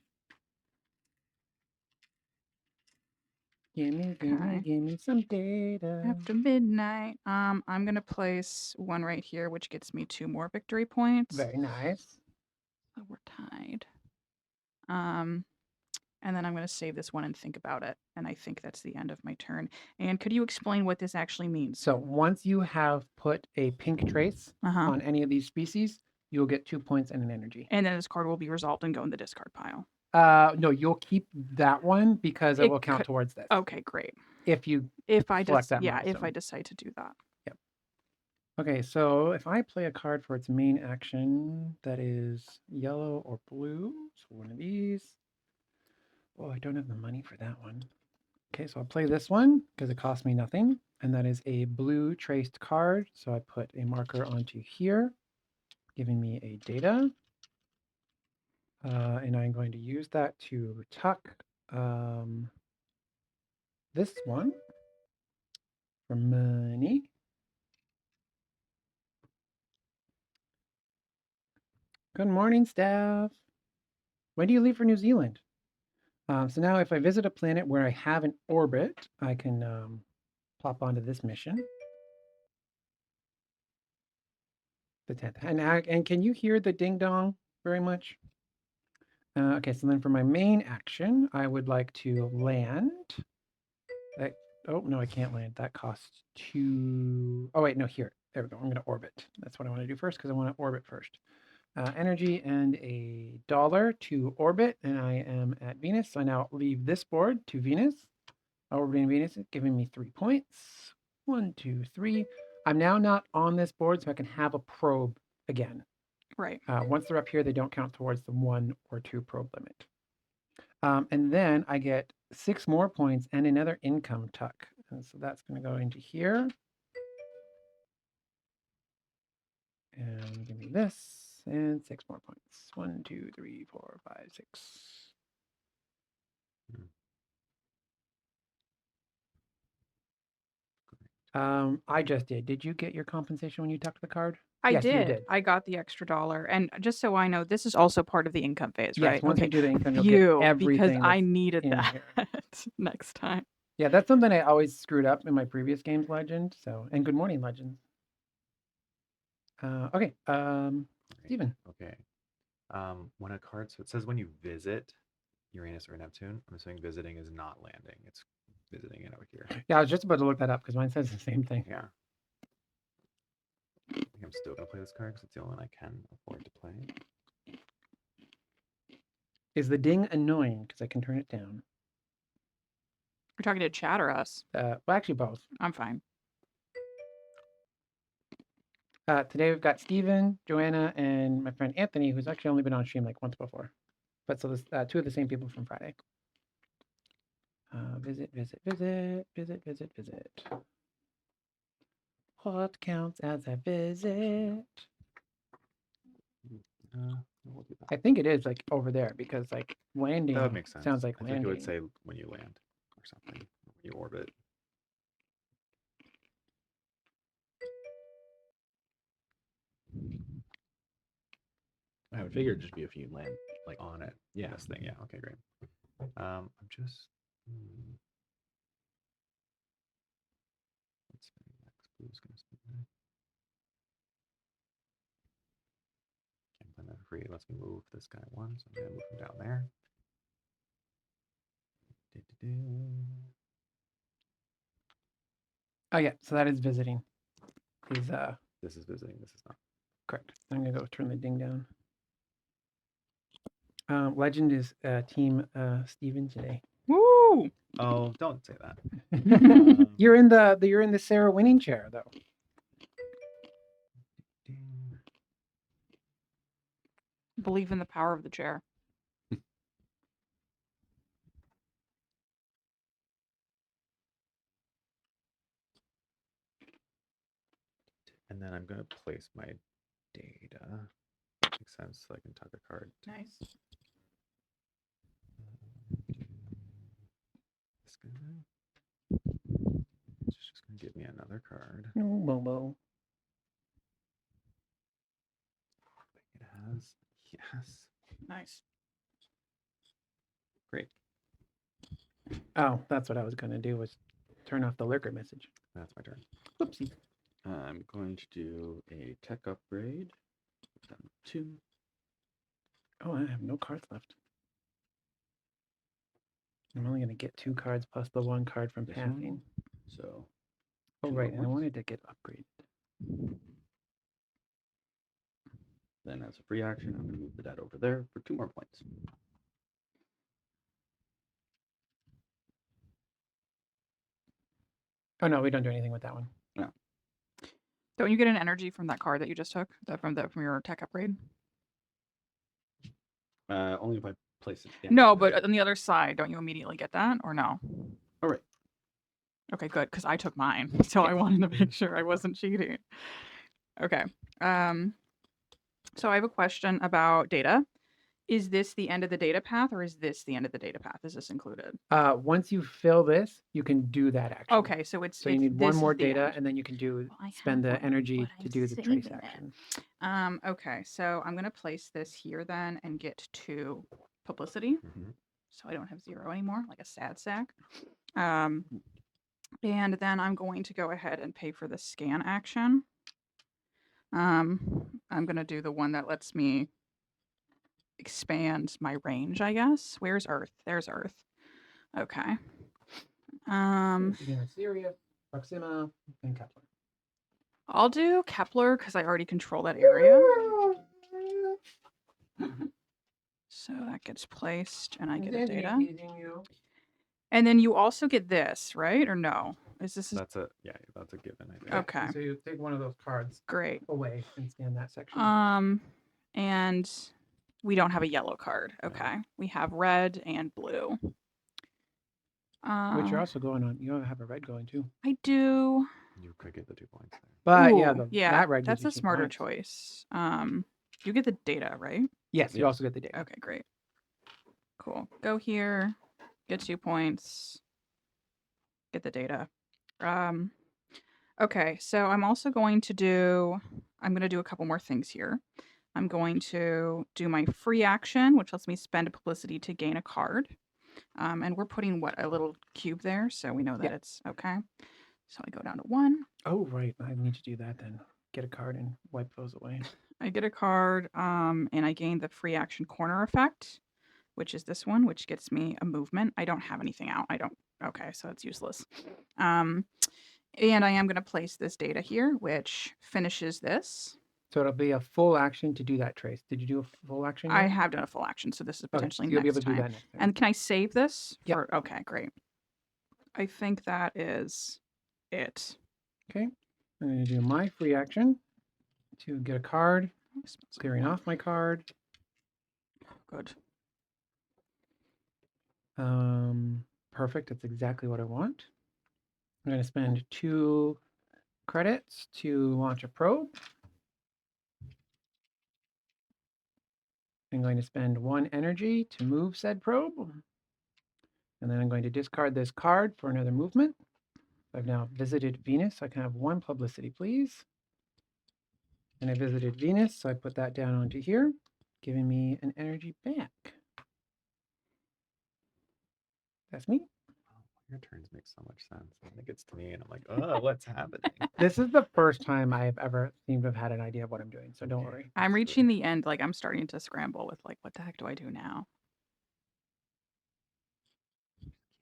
Okay.
Give me some data.
After midnight. I'm gonna place 1 right here, which gets me 2 more victory points.
Very nice.
So we're tied. And then I'm gonna save this one and think about it. And I think that's the end of my turn. And could you explain what this actually means?
So once you have put a pink trace
Uh-huh.
on any of these species, you'll get 2 points and an energy.
And then this card will be resolved and go in the discard pile.
No, you'll keep that one because it
It
will count
could-
towards this.
Okay, great.
If you
If I
select
just
that
if
milestone.
I decide to do that.
Okay, so if I play a card for its main action that is yellow or blue, so one of these. Oh, I don't have the money for that one. Okay, so I'll play this one because it costs me nothing, and that is a blue traced card. So I put a marker onto here, giving me a data. And I'm going to use that to tuck this one for money. Good morning, staff. When do you leave for New Zealand? So now if I visit a planet where I have an orbit, I can plop onto this mission. The 10th. And can you hear the ding dong very much? Okay, so then for my main action, I would like to land. Oh, no, I can't land. That costs 2. Oh, wait, no, here. There we go. I'm going to orbit. That's what I want to do first because I want to orbit first. Energy and $1 to orbit, and I am at Venus. So I now leave this board to Venus. Orbiting Venus is giving me 3 points. 1, 2, 3. I'm now not on this board, so I can have a probe again.
Right.
Once they're up here, they don't count towards the 1 or 2 probe limit. And then I get 6 more points and another income tuck. And so that's going to go into here. And give me this. And 6 more points. 1, 2, 3, 4, 5, 6. I just did. Did you get your compensation when you tucked the card?
I
Yes, you
did.
did.
I got the extra $1. And just so I know, this is also part of the income phase,
Yes,
right?
once
Okay.
you do the income, you'll get
Phew, because
everything
I
that's
needed
in
that
here.
next time.
Yeah, that's something I always screwed up in my previous games, Legend. So, and good morning, Legend. Okay, Steven.
Okay. When a card, so it says when you visit Uranus or Neptune, I'm assuming visiting is not landing. It's visiting it over here.
Yeah, I was just about to look that up because mine says the same thing.
Yeah. I think I'm still gonna play this card because it's the only one I can afford to play.
Is the ding annoying? Because I can turn it down.
You're talking to chat or us?
Well, actually both.
I'm fine.
Today we've got Steven, Joanna, and my friend Anthony, who's actually only been on stream like once before. But so this two of the same people from Friday. Visit. What counts as a visit?
We'll do that.
I think it is like over there because like landing
That would make sense.
sounds like
I
landing.
think it would say when you land or something, when you orbit.
I would figure it'd just be a few land.
Like on it.
Yeah.
This thing. Yeah. Okay, great. I'm just. Let's spin next. Blue's gonna spin next. Can't play that free. It lets me move this guy one, so I'm gonna move him down there.
Oh yeah, so that is visiting. He's
This is visiting. This is not.
correct. I'm gonna go turn the ding down. Legend is team Steven today.
Woo!
Oh, don't say that.
You're in the Sarah winning chair though.
Believe in the power of the chair.
And then I'm gonna place my data. Makes sense. So I can tuck a card.
Nice.
This guy. It's just gonna give me another card.
No, Momo.
It has. Yes.
Nice.
Great.
Oh, that's what I was gonna do was turn off the lurker message.
That's my turn.
Whoopsie.
I'm going to do a tech upgrade. Done 2.
Oh, I have no cards left. I'm only gonna get 2 cards plus the 1 card from
This one?
pathing.
So
Oh
2
right, and I
onwards.
wanted to get upgraded.
Then as a free action, I'm going to move the dad over there for 2 more points.
Oh no, we don't do anything with that one.
Don't you get an energy from that card that you just took? From your tech upgrade?
Only if I place it in.
No, but on the other side, don't you immediately get that or no?
All right.
Okay, good, because I took mine, so I wanted to make sure I wasn't cheating. Okay. So I have a question about data. Is this the end of the data path, or is this the end of the data path? Is this included?
Once you fill this, you can do that action.
Okay, so it's
So you need one
this is
more
the
data,
end.
and then you can do
Well, I
spend
have
the
one,
energy
but
to
I'm
do the trace
saving it.
action.
Okay, so I'm gonna place this here then and get to publicity.
Mhm.
So I don't have 0 anymore, like a sad sack. And then I'm going to go ahead and pay for the scan action. I'm gonna do the one that lets me expand my range, I guess. Where's Earth? There's Earth. Okay.
Syria, Proxima, and Kepler.
I'll do Kepler because I already control that area. So that gets placed and I get a data. And then you also get this, right? Or no? Is this
That's a that's a given. I think.
Okay.
So you take one of those cards
great?
away and scan that section.
And we don't have a yellow card.
No.
Okay. We have red and blue.
Which you're also going on. You have a red going too.
I do.
You could get the 2 points there.
But
Ooh,
yeah, that red gives
that's
you
a
2
smarter
points.
choice. You get the data, right?
Yes, you
Yes.
also get the data.
Okay, great. Cool. Go here, get 2 points, get the data. Okay, so I'm also going to do a couple more things here. I'm going to do my free action, which lets me spend a publicity to gain a card. And we're putting a little cube there, so we know that it's okay. So I go down to 1.
Oh, right. I need to do that then. Get a card and wipe those away.
I get a card, and I gain the free action corner effect, which is this one, which gets me a movement. I don't have anything out. Okay, so it's useless. And I am going to place this data here, which finishes this.
So it'll be a full action to do that trace. Did you do a full action?
I
yet?
have done a full action, so this is
Okay,
potentially
so you'll be
next
able to
time.
do that next time.
And can I save this?
Yep.
Okay, great. I think that is it.
Okay. I'm going to do my free action to get a card, clearing off my card.
Good.
Perfect. That's exactly what I want. I'm going to spend 2 credits to launch a probe. I'm going to spend 1 energy to move said probe. And then I'm going to discard this card for another movement. I've now visited Venus. I can have 1 publicity, please. And I visited Venus, so I put that down onto here, giving me an energy back. That's me.
Your turns make so much sense. And it gets to me, and I'm like, oh, what's happening?
This is the first time I've ever seemed to have had an idea of what I'm doing, so don't
Okay.
worry.
I'm reaching the end. Like, I'm starting to scramble with, like, what the heck do I do now?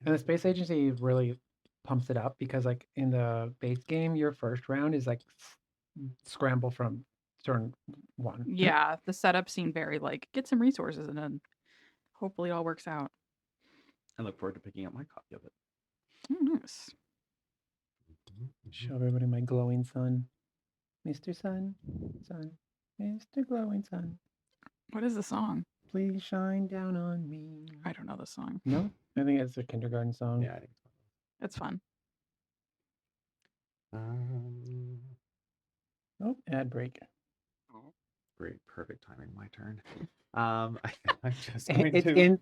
And the space agency really pumps it up because, like, in the base game, your first round is like scramble from turn 1.
Yeah, the setup seemed very, like, get some resources and then hopefully it all works out.
I look forward to picking up my copy of it.
Oh, nice.
Show everybody my glowing sun. Mr. Sun, Mr. Glowing Sun,
What is the song?
please shine down on me.
I don't know the song.
No? I think it's a kindergarten song.
Yeah, I think
It's fun.
Oh, ad break.
great, perfect timing. My turn. I'm just going
It's
to.
in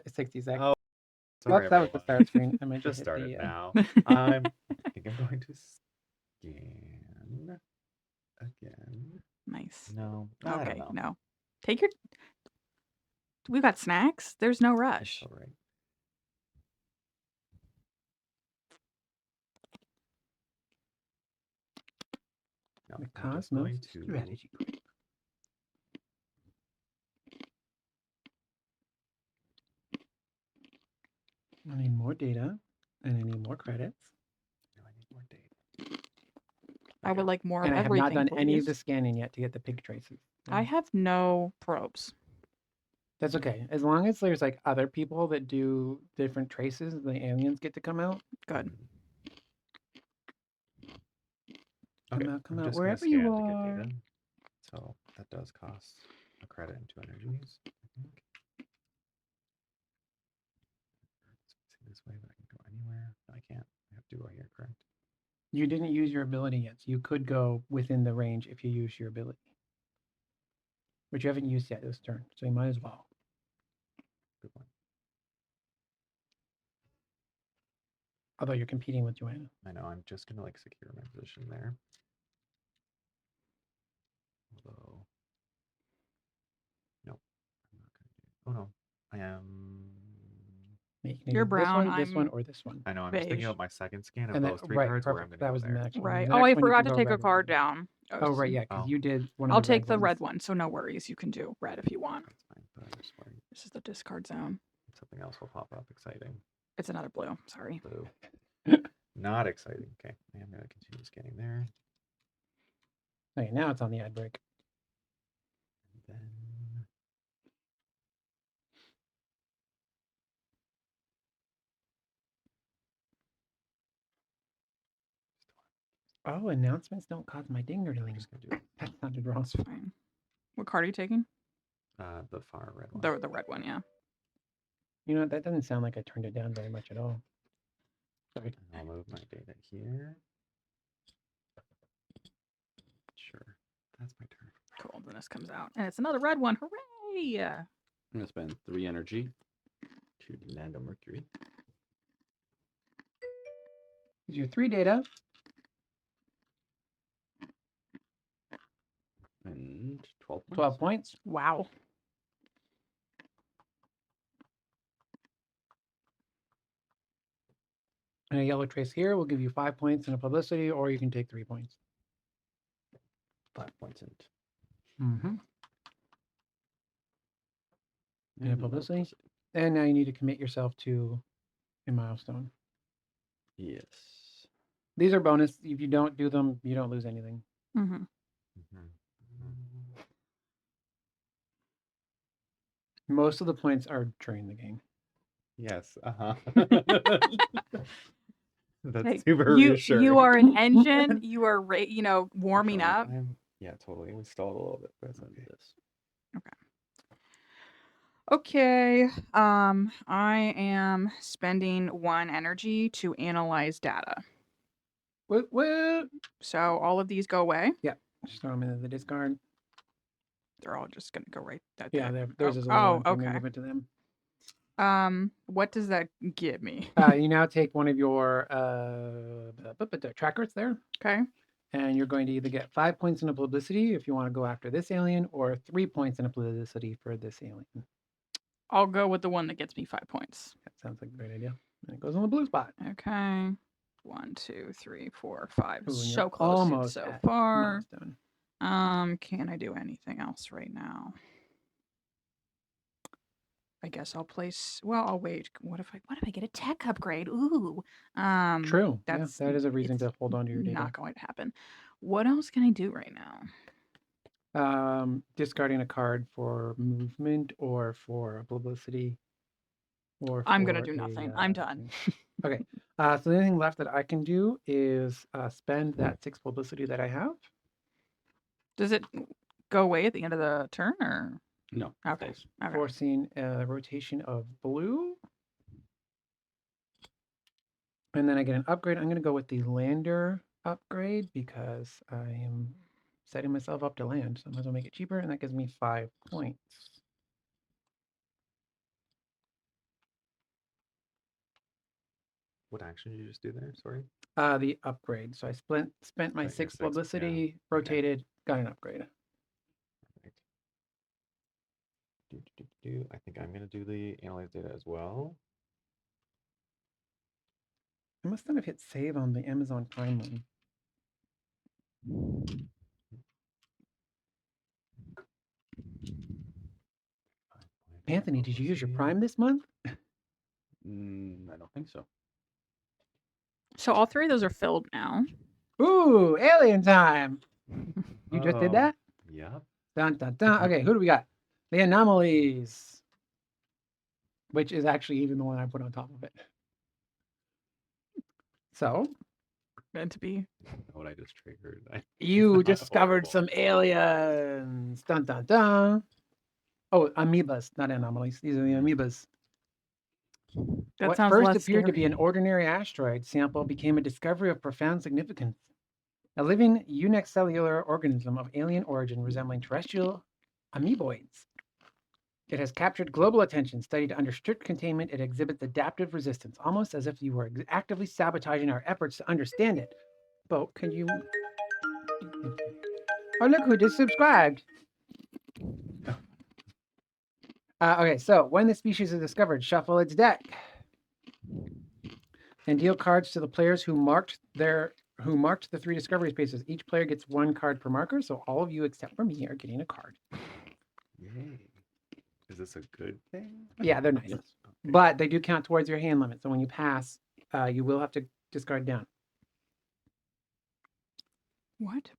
60 seconds.
Oh,
Oops,
sorry,
that was the
everyone.
start screen. I meant to
Just
hit
started
the,
now. I think I'm going to scan again.
Nice.
No, I
Okay,
don't know.
no. Take your. We've got snacks. There's no
That's
rush.
all right. No,
The
I'm just
Cosmos
going to.
strategy group. I need more data, and I need more credits.
No, I need more data.
I would like more of
And I have
everything.
not done any of
please.
the scanning yet to get the pig traces.
I have no probes.
That's okay. As long as there's like other people that do different traces, the aliens get to come out.
Good.
Okay,
Come
I'm
out
just gonna
wherever you
scan to
are.
get data. So that does cost a credit and 2 energies, I think. It's facing this way, but I can go anywhere. No, I can't. I have to go here, correct?
You didn't use your ability yet, so you could go within the range if you use your ability. Which you haven't used yet this turn, so you might as well.
Good one.
Although you're competing with Joanna.
I know. I'm just gonna like secure my position there. Although, no, I'm not gonna do. Oh no, I am.
You can
You're
either this
brown,
one, this one,
I'm
or this one.
I know. I'm just thinking
beige.
of my second scan of
And then,
those 3
right,
cards where I'm
perfect.
gonna
That
go
was the
there.
next one.
Right.
The
Oh,
next
I
one you
forgot
can
to
go
take a
red or
card
blue.
down.
Oh, right, yeah, because
Oh.
you did one of
I'll
the
take
red
the
ones.
red one, so no worries. You can do red if you want.
That's fine. But I'm just worried
This is the discard zone.
something else will pop up. Exciting.
It's another blue. Sorry.
Blue. Not exciting. Okay, I am gonna continue scanning there.
Okay, now it's on the ad break.
And then
Oh, announcements don't cause my dinger to
I'm
lean.
just gonna do
That sounded wrong.
It's fine. What card are you taking?
the far red one.
The red one, yeah.
You know, that doesn't sound like I turned it down very much at all. Sorry.
And I'll move my data here. Sure, that's my turn.
Cool. Then this comes out. And it's another red one. Hooray!
I'm gonna spend 3 energy to land on Mercury.
Here's your 3 data. 12 points.
Wow.
And a yellow trace here will give you 5 points in a publicity, or you can take 3 points.
5 points in.
Mm-hmm. And a
no
publicity. And now you need to commit yourself to a milestone.
Yes.
These are bonus. If you don't do them, you don't lose anything.
Mm-hmm.
Most of the points are during the game.
Yes. Uh-huh. That's
Hey,
super
you
reassuring.
are an engine. You are warming
Sorry,
up.
yeah, totally. We stalled a little bit, but it's okay.
Yes.
Okay. I am spending 1 energy to analyze data.
What?
So all of these go away.
Just throw them into the discard.
They're all just gonna go right there.
Yeah, theirs is a
Oh,
little
okay.
move it to them.
What does that give me?
You now take one of your trackers there,
Okay.
and you're going to either get 5 points in a publicity if you want to go after this alien, or 3 points in a publicity for this alien.
I'll go with the one that gets me 5 points.
That sounds like a great idea. And it goes on the blue spot.
Okay. 1, 2, 3, 4, 5.
Ooh, and
So
you're
close
almost
so
at
far.
milestone.
Can I do anything else right now? I guess I'll place. Well, I'll wait. What if I get a tech upgrade? Ooh.
True. Yeah,
That's
that is a reason
it's
to hold on to your data.
not going to happen. What else can I do right now?
Discarding a card for movement or for a publicity. Or
I'm gonna
for
do
a,
nothing. I'm done.
Okay. So the only thing left that I can do is spend that 6 publicity that I have.
Does it go away at the end of the turn, or
No.
okay?
Stays.
Okay.
Forcing a rotation of blue. And then I get an upgrade. I'm going to go with the lander upgrade because I am setting myself up to land. So I might as well make it cheaper, and that gives me 5 points.
What action did you just do there? Sorry.
The upgrade. So I spent my
Spent your
6
6, yeah.
publicity,
Okay.
rotated, got an upgrade.
Right. I think I'm going to do the analyze data as well.
I must not have hit save on the Amazon Prime one. Anthony, did you use your Prime this month?
I don't think so.
So all 3 of those are filled now.
Ooh, alien time! You just did
Oh,
that?
Yep.
Dun, dun, dun. Okay, who do we got? The anomalies. Which is actually even the one I put on top of it. So,
Meant to be.
What I just triggered.
you
Not
discovered
horrible.
some aliens. Dun, dun, dun. Oh, amoebas, not anomalies. These are the amoebas.
That
What
sounds
first
less
appeared to be an
scary.
ordinary asteroid sample became a discovery of profound significance. A living unicellular organism of alien origin resembling terrestrial amoeboids. It has captured global attention. Studied under strict containment, it exhibits adaptive resistance, almost as if you were actively sabotaging our efforts to understand it. Bo, can you... Oh, look who just subscribed. Okay, so when the species is discovered, shuffle its deck and deal cards to the players who marked the 3 discovery spaces. Each player gets 1 card per marker, so all of you except for me are getting a card.
Yay. Is this a good thing?
Yeah, they're nice.
Yes.
Okay.
But they do count towards your hand limit. So when you pass, you will have to discard down.
What?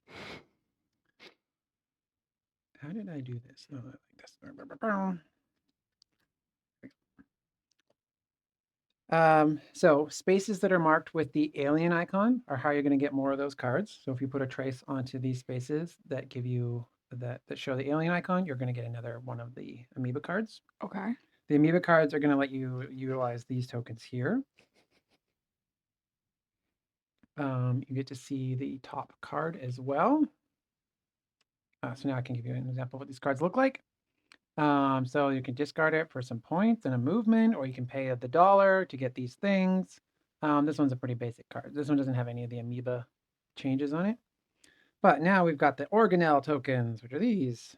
How did I do this? Oh, like this. So spaces that are marked with the alien icon are how you're going to get more of those cards. So if you put a trace onto these spaces that give you that show the alien icon, you're going to get another one of the amoeba cards.
Okay.
The amoeba cards are going to let you utilize these tokens here. You get to see the top card as well. So now I can give you an example of what these cards look like. So you can discard it for some points and a movement, or you can pay the $1 to get these things. This one's a pretty basic card. This one doesn't have any of the amoeba changes on it. But now we've got the organelle tokens, which are these.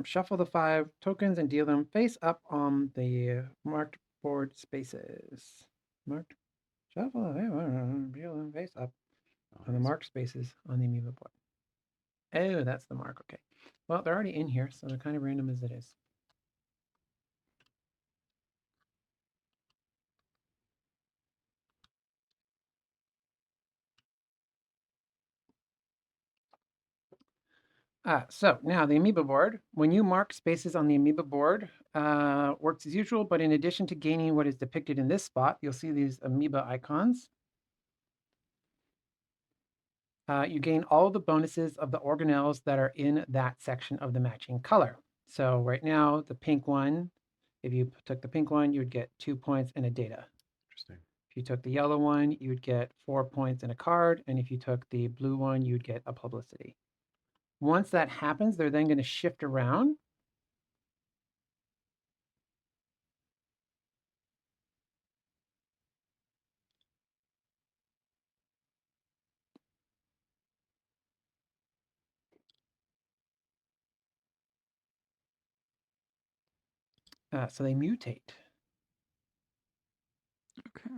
Shuffle the 5 tokens and deal them face up on the marked board spaces. Marked. Shuffle. Deal them face up on the marked spaces on the amoeba board. Oh, that's the mark. Okay. Well, they're already in here, so they're kind of random as it is. So now the amoeba board, when you mark spaces on the amoeba board, works as usual, but in addition to gaining what is depicted in this spot, you'll see these amoeba icons. You gain all the bonuses of the organelles that are in that section of the matching color. So right now, the pink one, if you took the pink one, you would get 2 points and a data.
Interesting.
If you took the yellow one, you would get 4 points and a card. And if you took the blue one, you would get a publicity. Once that happens, they're then going to shift around. So they mutate.
Okay.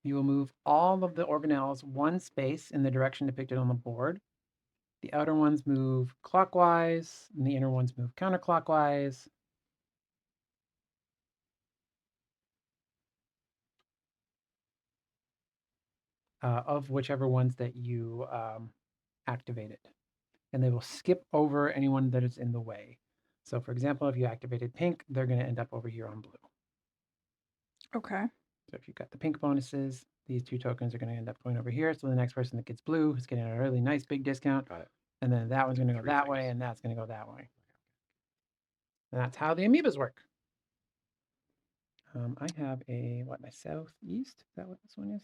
You will move all of the organelles 1 space in the direction depicted on the board. The outer ones move clockwise, and the inner ones move counterclockwise. Of whichever ones that you activated. And they will skip over anyone that is in the way. So for example, if you activated pink, they're going to end up over here on blue.
Okay.
So if you've got the pink bonuses, these 2 tokens are going to end up going over here. So the next person that gets blue is getting a really nice big discount.
Got it.
And then that one's going to go
3
that way,
things.
and that's going to go that way. And that's how the amoebas work. I have my southeast? Is that what this one is?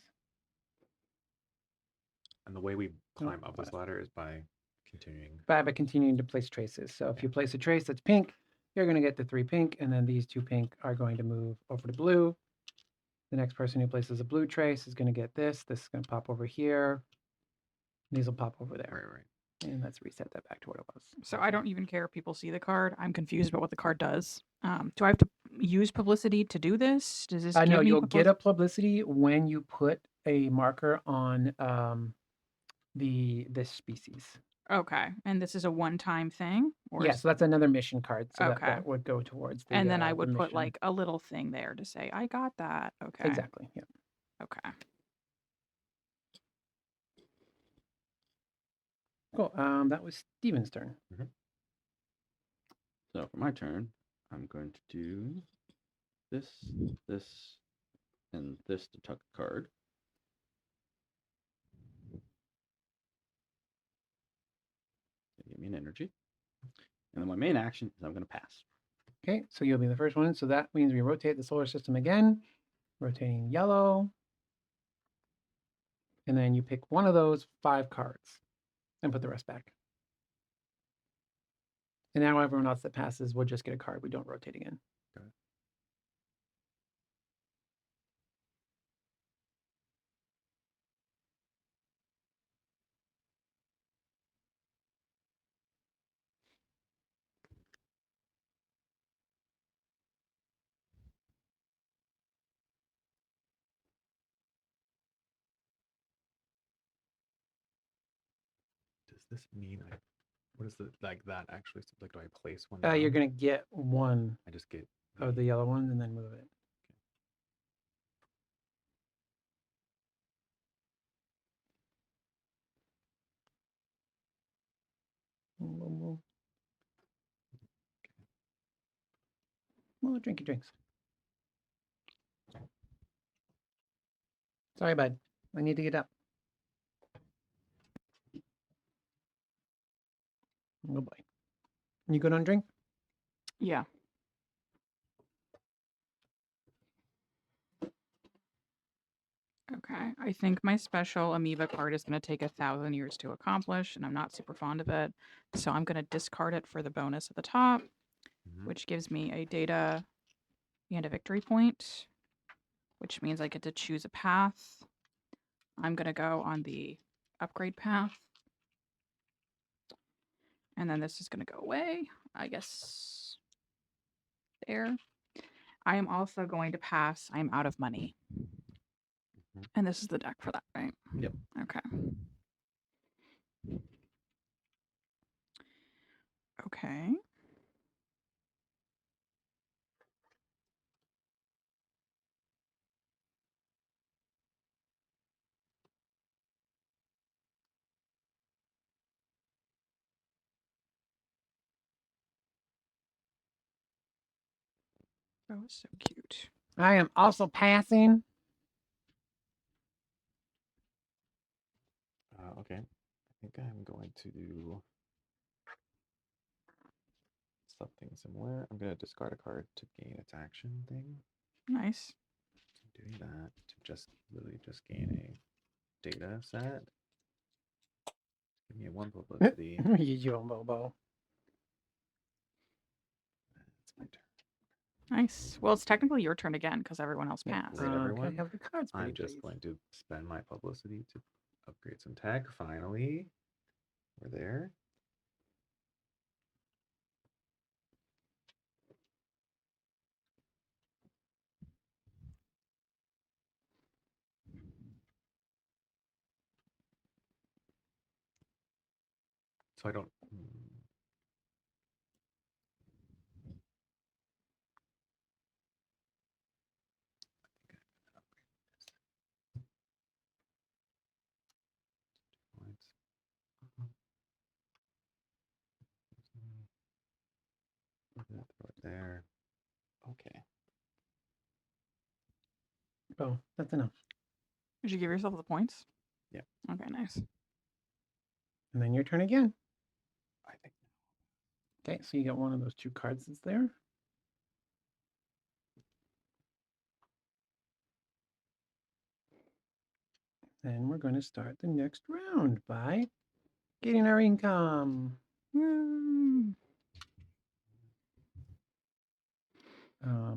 And the way we climb up this
west.
ladder is by continuing.
By continuing to place traces. So if you place a trace that's pink, you're going to get the 3 pink, and then these 2 pink are going to move over to blue. The next person who places a blue trace is going to get this. This is going to pop over here. These will pop over there.
Right.
And let's reset that back to what it was.
So I don't even care if people see the card. I'm confused about what the card does. Do I have to use publicity to do this? Does this
I know
give me
you'll get
publicity?
a publicity when you put a marker on this species.
Okay. And this is a one-time thing? Or
Yeah, so that's another mission card. So
Okay.
that would go towards the
and then I
the
would put
mission.
like a little thing there to say, I got that. Okay.
Exactly. Yeah.
Okay.
Cool. That was Steven's turn.
So for my turn, I'm going to do this, and this to tuck a card. Give me an energy. And then my main action is I'm going to pass.
Okay, so you'll be the first one. So that means we rotate the solar system again, rotating yellow. And then you pick one of those 5 cards and put the rest back. And now everyone else that passes will just get a card. We don't rotate again.
Got it. Does this mean what is the that actually like? Do I place one?
You're
down?
going to get one
I just get
of the yellow ones and then move it. Well, drinky drinks. Sorry, bud. I need to get up. Oh boy. You good on drink?
Yeah. Okay. I think my special amoeba card is going to take 1,000 years to accomplish, and I'm not super fond of it. So I'm going to discard it for the bonus at the top, which gives me a data and a victory point, which means I get to choose a path. I'm going to go on the upgrade path. And then this is going to go away. I guess there. I am also going to pass. I'm out of money.
Mhm.
And this is the deck for that, right?
Yep.
Okay. Okay. Oh, so cute.
I am also passing.
Okay. I think I'm going to do something similar. I'm going to discard a card to gain its action thing.
Nice.
So doing that to just literally just gain a data set. Give me a 1 publicity.
You Bobo.
That's my turn.
Nice. Well, it's technically your turn again because everyone else
Yeah,
passed.
Great, everyone.
Can I have the cards,
I'm
pretty
just
please?
going to spend my publicity to upgrade some tech. Finally, we're there. So I don't. Points. Throw it there. Okay.
Oh, that's enough.
Did you give yourself the points?
Yeah.
Okay, nice.
And then your turn again.
I think.
Okay, so you get one of those 2 cards that's there. Then we're going to start the next round by getting our income.
Woo.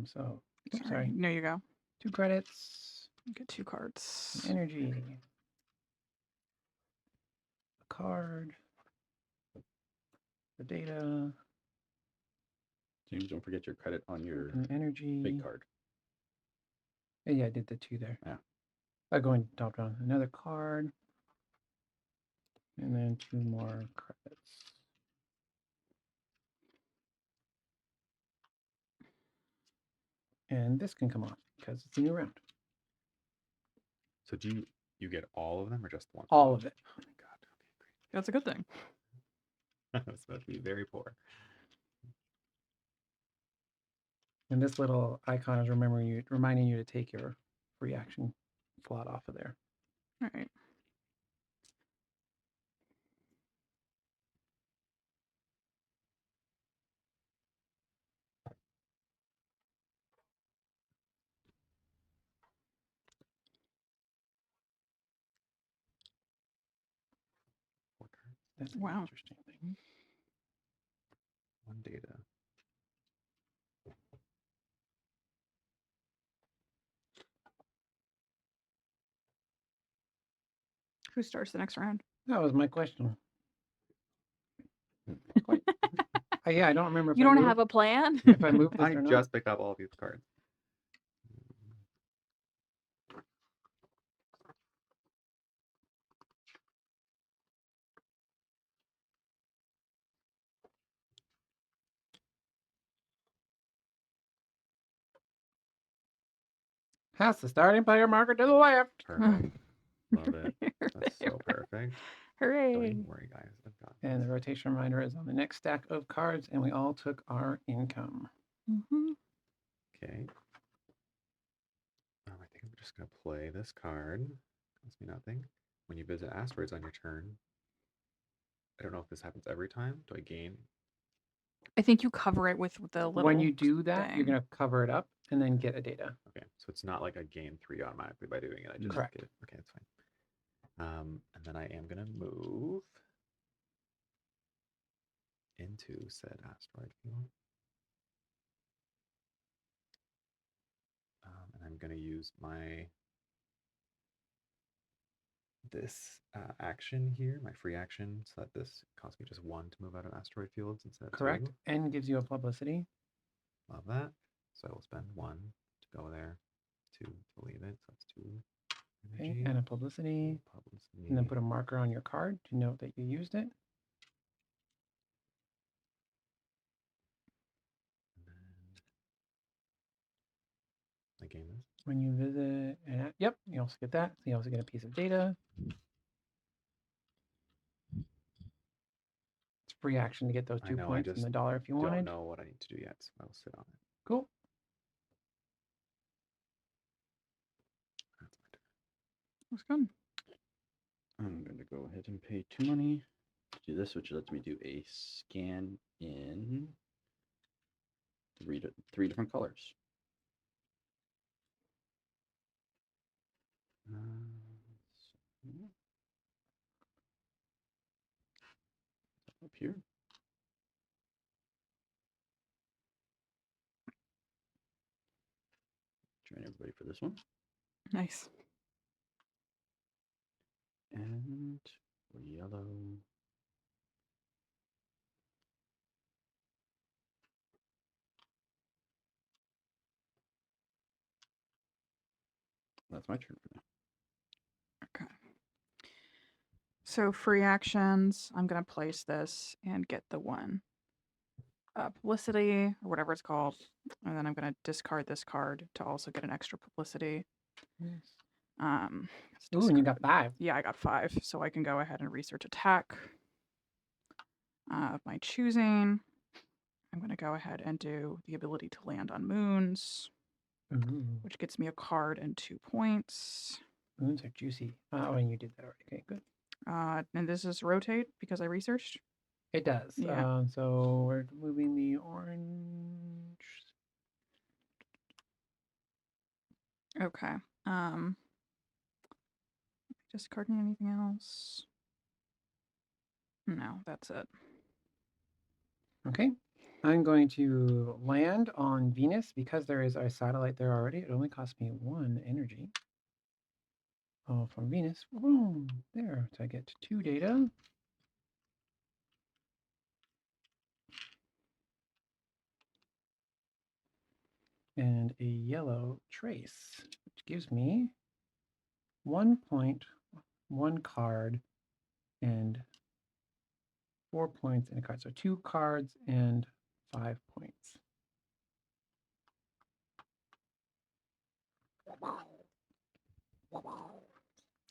So oops,
Sorry. No, you go.
2 credits,
Get 2 cards.
energy, a card, the data,
James, don't forget your credit on your
and energy.
big card.
Yeah, I did the 2 there.
Yeah.
Going top down. Another card. And then 2 more credits. And this can come off because it's a new round.
So do you get all of them or just one?
All of it.
Oh my god. Okay,
That's a good thing.
great. It's supposed to be very poor.
And this little icon is reminding you to take your free action slot off of there.
All right.
That's an
Wow.
interesting thing.
1 data.
Who starts the next round?
That was my question. Yeah, I don't remember if
You
I
don't
moved,
have a plan?
if I moved this
I
or not.
just picked up all these cards.
Pass the starting player marker to the left.
Perfect. Love it. That's so perfect. Don't
Hooray.
even worry, guys. I've got
And the
this.
rotation reminder is on the next stack of cards, and we all took our income.
Mm-hmm.
Okay. I think I'm just going to play this card. Costs me nothing. When you visit asteroids on your turn, I don't know if this happens every time. Do I gain?
I think you cover it with the little.
When you do that, you're
thing.
going to cover it up and then get a data.
Okay, so it's not like I gain 3 automatically by doing it. I just
Correct.
get it. Okay, that's fine. And then I am going to move into said asteroid field. And I'm going to use my this action here, my free action, so that this costs me just 1 to move out of asteroid fields instead of
Correct.
2.
And gives you a publicity.
Love that. So I will spend 1 to go there, 2 to leave it. So that's 2
Okay.
energy.
And a publicity.
Publicity.
And then put a marker on your card to note that you used it.
And then I game this.
When you visit, and yep, you also get that. So you also get a piece of data. It's free action to get those
I
2
know, I
points and
just
the dollar if you
Don't
wanted.
know what I need to do yet, so I will sit on it.
Cool.
That's my turn.
That's good.
I'm going to go ahead and pay 2 money to do this, which lets me do a scan in 3 different colors. So, up here. Join everybody for this one.
Nice.
And for yellow. That's my turn for now.
Okay. So free actions, I'm going to place this and get the one publicity or whatever it's called. And then I'm going to discard this card to also get an extra publicity.
Nice.
Let's
Ooh, and you
discard-
got 5.
Yeah, I got 5. So I can go ahead and research attack of my choosing. I'm going to go ahead and do the ability to land on moons,
Ooh,
which gets me a card and 2 points.
moons are juicy. Oh, and you did that already. Okay, good.
And this is rotate because I researched.
It does.
Yeah.
So we're moving the orange.
Okay. Discarding anything else? No, that's it.
Okay. I'm going to land on Venus because there is a satellite there already. It only cost me 1 energy. Oh, from Venus. Boom. There. So I get 2 data. And a yellow trace, which gives me 1 point, 1 card, and 4 points in a card. So 2 cards and 5 points.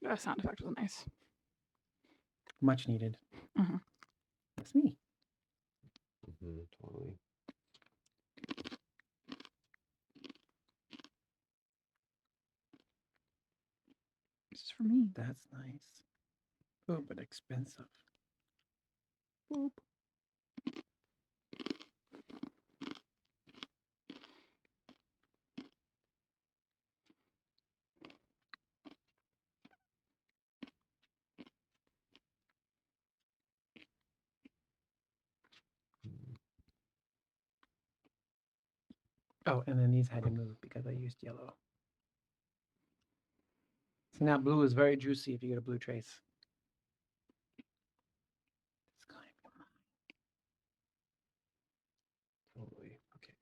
That sound effect was nice.
Much needed.
Mhm.
That's me.
Totally.
This is for me.
That's nice. Oh, but expensive.
Boop.
Oh, and then these had to move because I used yellow. So now blue is very juicy if you get a blue trace. It's going to be mine.
Totally. Okay.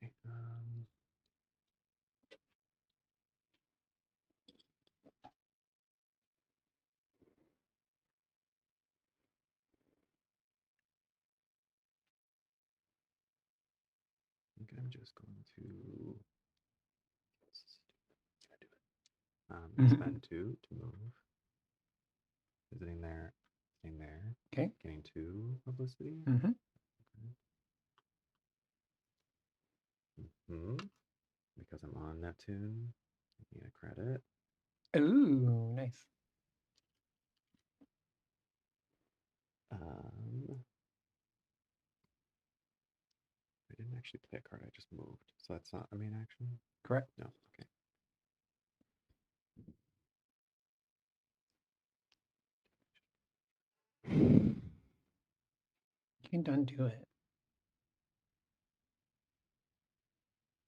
I think I'm just going to spend 2 to move. Visiting there, staying there.
Okay.
Getting 2 publicity.
Mm-hmm.
Because I'm on Neptune, I need a credit.
Ooh, nice.
I didn't actually play a card, I just moved. So that's not a main action?
Correct.
No, okay.
You can undo it.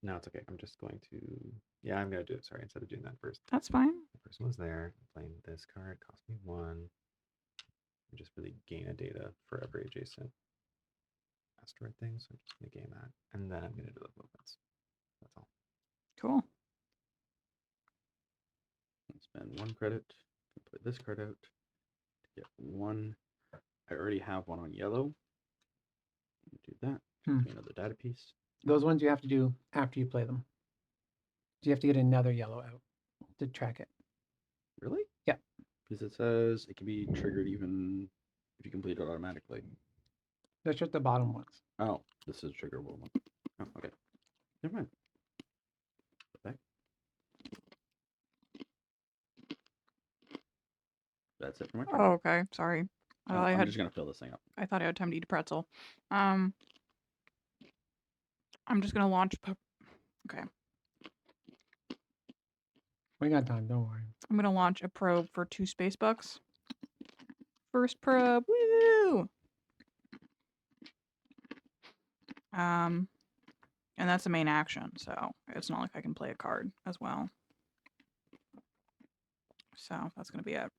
No, it's okay. I'm just going to... Yeah, I'm going to do it. Sorry, instead of doing that first.
That's fine.
person was there. Playing this card cost me 1. You just really gain a data for every adjacent asteroid thing. So I'm just going to game that. And then I'm going to do the movements. That's all.
Cool.
Spend 1 credit. Put this card out. Get 1. I already have 1 on yellow. Do that. Gives me another data piece.
Those ones you have to do after you play them. So you have to get another yellow out to track it.
Really?
Yeah.
Because it says it can be triggered even if you complete it automatically.
That's just the bottom ones.
Oh, this is a triggerable one. Oh, okay. Never mind. Put back. That's it for my turn.
Oh, okay. Sorry. I thought I
I'm
had.
just gonna fill this thing up.
I thought I had time to eat a pretzel. I'm just gonna launch. Okay.
We got time. Don't worry.
I'm gonna launch a probe for 2 space bucks. First probe. Woo! And that's the main action, so it's not like I can play a card as well. So that's gonna be it.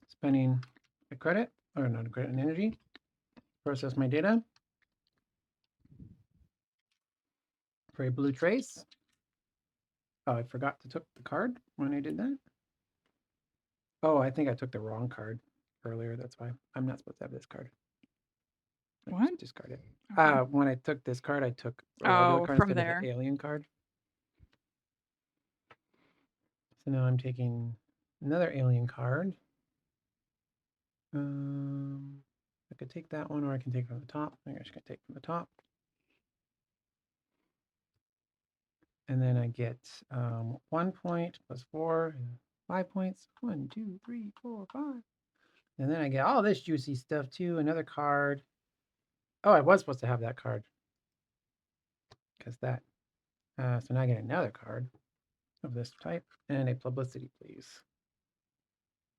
Spending a credit, or not a credit, an energy. Process my data. For a blue trace. Oh, I forgot to took the card when I did that. Oh, I think I took the wrong card earlier. That's why I'm not supposed to have this card. I just
What?
discard it.
Okay.
When I took this card, I took a
Oh,
regular card
from
instead
there.
of the alien card. So now I'm taking another alien card. I could take that one, or I can take from the top. I'm just gonna take from the top. And then I get 1 point plus 4 and 5 points. 1, 2, 3, 4, 5. And then I get all this juicy stuff too. Another card. Oh, I was supposed to have that card. Because that. So now I get another card of this type. And a publicity, please.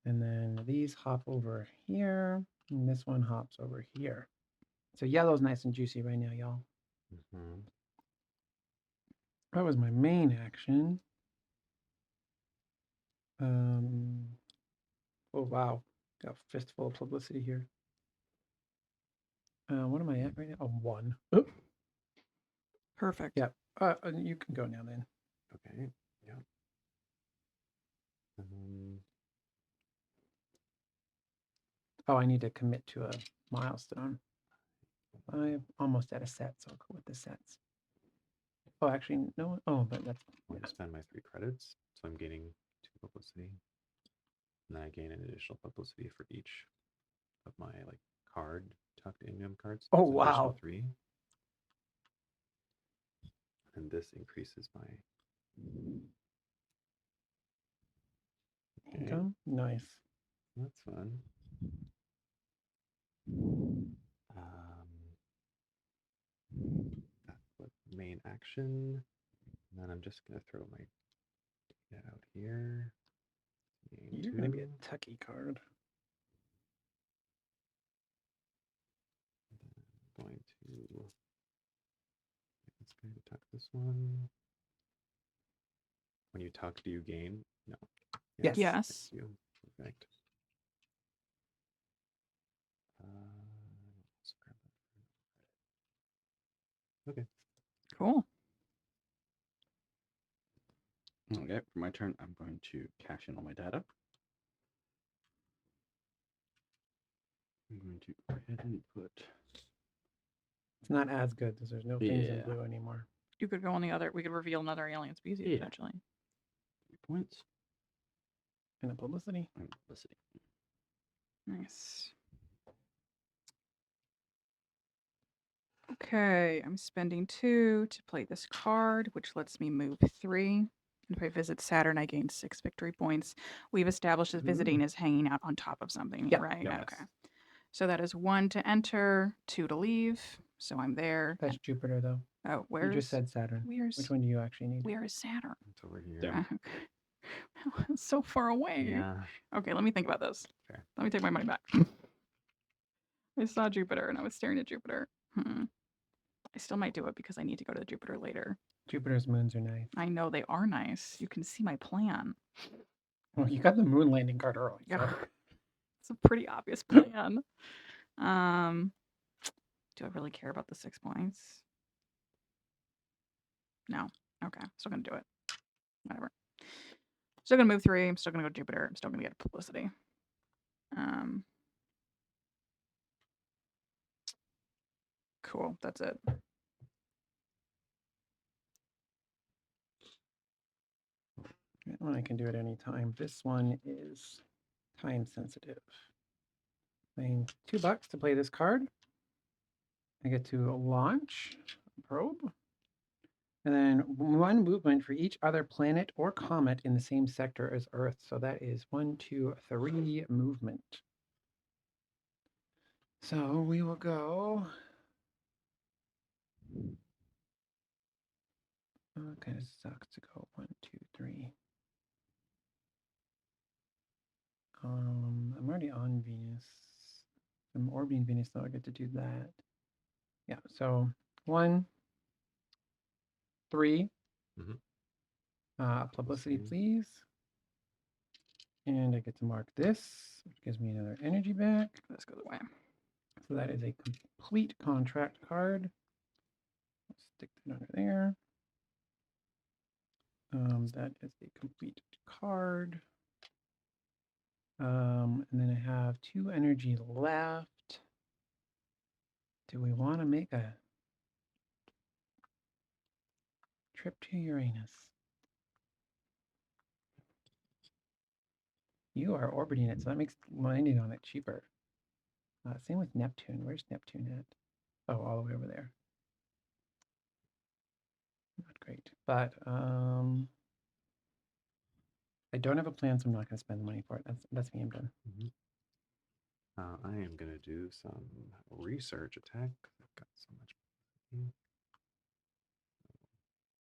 And then these hop over here. And this one hops over here. So yellow's nice and juicy right now, y'all.
Mm-hmm.
That was my main action. Oh, wow. Got a fistful of publicity here. What am I at right now? Oh, 1. Oh,
Perfect.
yeah. You can go now then.
Okay. Yeah.
Oh, I need to commit to a milestone. I'm almost at a set, so I'll go with the sets. Oh, actually, no. Oh, but that's.
I'm going to spend my 3 credits, so I'm gaining 2 publicity. And then I gain an additional publicity for each of my card tucked in cards.
Oh,
So an additional
wow.
3. And this increases my
Income? Nice.
That's fun. That's what main action. And then I'm just gonna throw my data out here. Gain
You're going to be
2.
a tucky card.
I'm going to let's go to tuck this one. When you tuck, do you gain? No.
Yes.
Yes.
Thank you. Perfect. Let's grab that. Okay.
Cool.
Okay, for my turn, I'm going to cash in all my data. I'm going to go ahead and put.
It's not as good because there's no things in
Yeah.
blue anymore.
You could go on the other. We could reveal another alien species
Yeah.
potentially.
3 points.
And a publicity.
And publicity.
Nice. Okay, I'm spending 2 to play this card, which lets me move 3. And if I visit Saturn, I gain 6 victory points. We've established that visiting is hanging out on top of something,
Yep.
right?
Yes.
Okay. So that is 1 to enter, 2 to leave. So I'm there.
That's Jupiter, though.
Oh,
You
where's
just said Saturn.
where's
Which one do you actually need?
where is Saturn?
It's over here.
There.
Okay. It's so far away.
Yeah.
Okay, let me think about this.
Fair.
Let me take my money back. I saw Jupiter and I was staring at Jupiter. I still might do it because I need to go to Jupiter later.
Jupiter's moons are nice.
I know they are nice. You can see my plan.
Well, you got the moon landing card early. So.
Yeah. It's a pretty obvious plan. Do I really care about the 6 points? No. Okay. Still gonna do it. Whatever. Still gonna move 3. I'm still gonna go to Jupiter. I'm still gonna get publicity. Cool. That's it.
That one I can do at any time. This one is time sensitive. Paying $2 to play this card. I get to launch probe. And then 1 movement for each other planet or comet in the same sector as Earth. So that is 1, 2, 3 movement. So we will go. Oh, it kind of sucks to go 1, 2, 3. I'm already on Venus. I'm orbiting Venus, so I get to do that. Yeah, so 1, 3. Publicity, please. And I get to mark this, which gives me another energy back.
This goes away.
So that is a complete contract card. Let's stick that under there. That is a complete card. And then I have 2 energy left. Do we want to make a trip to Uranus? You are orbiting it, so that makes landing on it cheaper. Same with Neptune. Where's Neptune at? Oh, all the way over there. Not great, but I don't have a plan, so I'm not going to spend the money for it. That's me. I'm done.
I am going to do some research attack. I've got so much.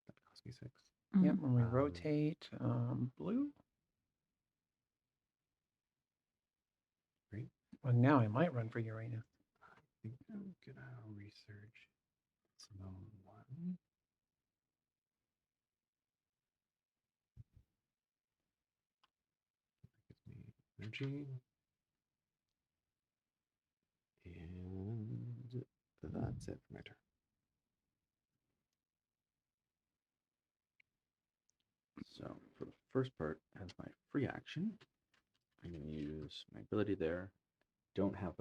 That cost me 6.
Yep, when we rotate blue.
Great.
Well, now I might run for Uranus.
I think I'm going to research zone 1. Gives me energy. And that's it for my turn.
So for the first part, as my free action, I'm going to use my ability there. Don't have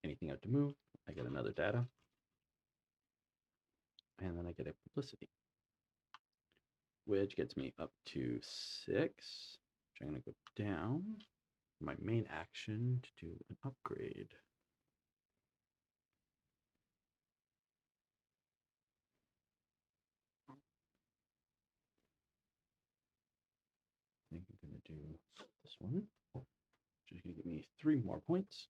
anything out to move. I get another data. And then I get a publicity, which gets me up to 6, which I'm going to go down for my main action to do an upgrade. I think I'm going to do this one, which is going to give me 3 more points.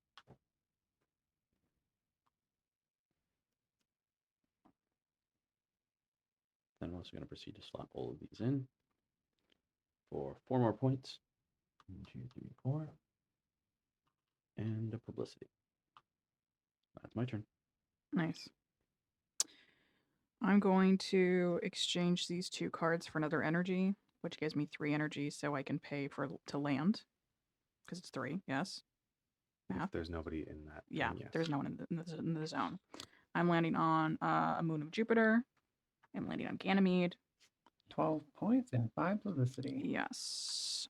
Then I'm also going to proceed to slot all of these in for 4 more points. 1, 2, 3, 4. And a publicity. That's my turn.
Nice. I'm going to exchange these 2 cards for another energy, which gives me 3 energy, so I can pay to land. Because it's 3, yes?
If
Math?
there's nobody in that.
Yeah,
yes.
there's no one in the zone. I'm landing on a moon of Jupiter. I'm landing on Ganymede.
12 points and 5 publicity.
Yes.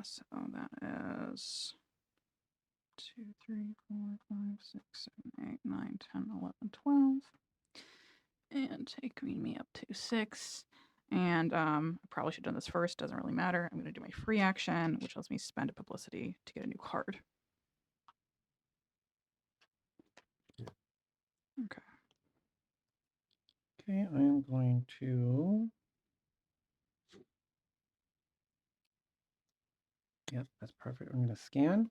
So that is 2, 3, 4, 5, 6, 7, 8, 9, 10, 11, 12. And taking me up to 6. And I probably should have done this first. Doesn't really matter. I'm going to do my free action, which lets me spend a publicity to get a new card.
Yeah.
Okay.
Okay, I am going to. Yep, that's perfect. I'm going to scan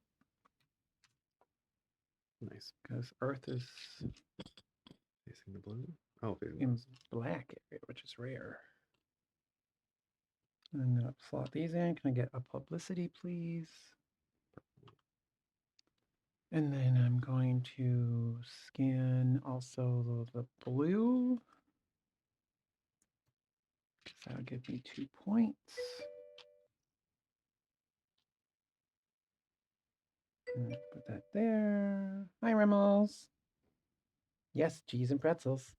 Nice.
because Earth is
Facing the blue. Oh, facing
in
the
black area, which is rare. And I'm going to slot these in. Can I get a publicity, please? And then I'm going to scan also the blue. That'll give me 2 points. And put that there. Hi, Remmels. Yes, cheese and pretzels.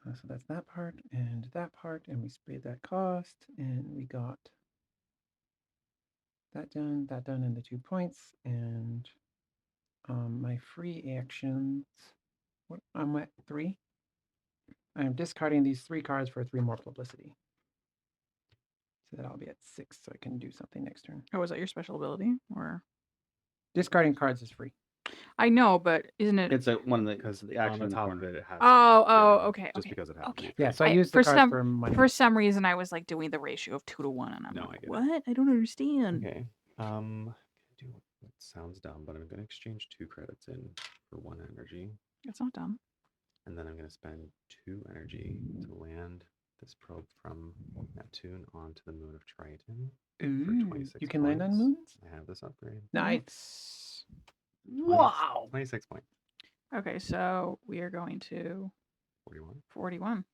So that's that part, and we sprayed that cost, and we got that done, and the 2 points, and my free actions. What I'm at 3. I'm discarding these 3 cards for 3 more publicity. So that I'll be at 6, so I can do something next turn.
Oh, is that your special ability? Or
Discarding cards is free.
I know, but isn't it?
It's one of the
Because
the
on
action
the
in the
top of
corner.
it, it has.
Okay.
Just
Okay.
because it happens.
Okay.
Yeah, so I
I-
used
for
the cards
some-
for money.
For some reason, I was like doing the ratio of 2 to 1, and I'm
No, I
like,
get it.
what? I don't understand.
Okay. Do what sounds dumb, but I'm gonna exchange 2 credits in for 1 energy,
It's not dumb.
and then I'm gonna spend 2 energy to land this probe from Neptune onto the moon of Triton.
Ooh,
26
you can land on
points.
moons?
I have this upgrade.
Nice.
20
Wow.
26 points.
Okay, so we are going to
41.
41.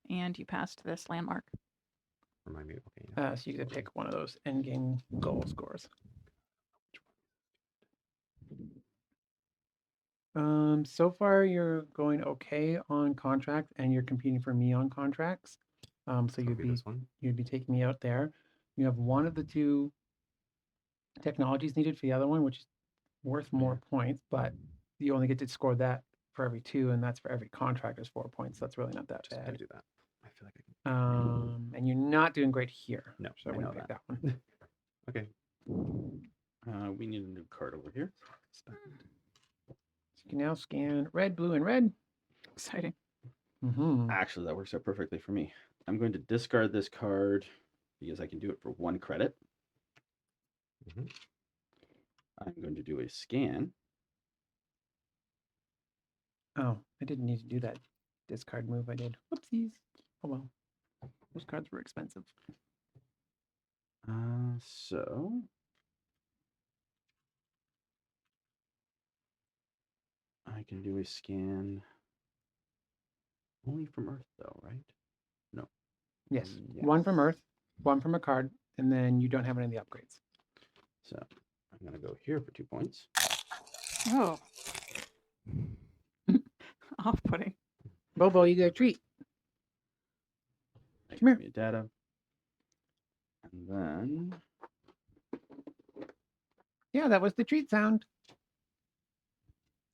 And you passed this landmark.
Remind me. Okay. Yeah.
So you get to pick one of those endgame goal scores. So far you're going okay on contract, and you're competing for me on contracts. So
It'll
you'd
be
be
this one.
taking me out there. You have one of the 2 technologies needed for the other one, which is worth more points, but you only get to score that for every 2, and that's for every contract is 4 points. So that's really not that
Just gonna
bad.
do that. I feel like I can.
And you're not doing great here.
No,
so I
I
wouldn't
know
pick that one.
Okay.
We need a new card over here.
Spend.
So you can now scan red, blue, and red.
Exciting.
Mm-hmm.
Actually, that works out perfectly for me. I'm going to discard this card because I can do it for 1 credit.
Mhm.
I'm going to do a scan.
Oh, I didn't need to do that discard move I did. Whoopsies. Oh well. Those cards were expensive.
So I can do a scan only from Earth, though, right? No.
Yes. One from
Yes.
Earth, one from a card, and then you don't have any of the upgrades.
So I'm going to go here for 2 points.
Oh. Off-putting.
Bobo, you get a treat.
That
Come
gives me a data. And then
Yeah, that was the treat sound.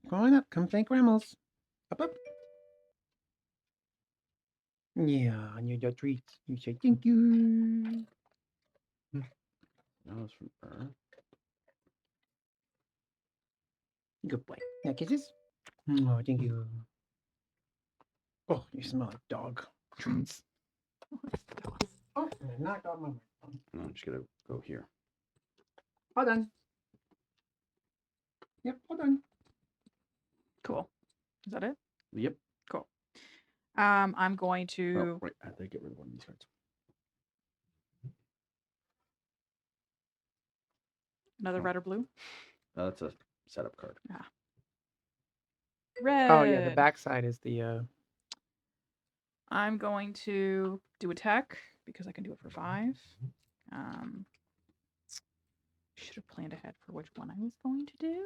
Come on up. Come thank Remmels. Up, up. Yeah, and you get treats. You say thank you.
that was from Earth.
Good boy. Now kisses. Oh, thank you. Oh, you smell like dog treats. Oh, and I knocked off my microphone.
And I'm just going to go here.
All done. Yep, all done.
Cool. Is that it?
Yep.
Cool. I'm going
Oh,
to.
right. I had to get rid of one of these cards.
Another red or blue?
That's a setup card.
Red.
Oh yeah, the backside is the
I'm going to do a tech because I can do it for 5. Should have planned ahead for which one I was going to do.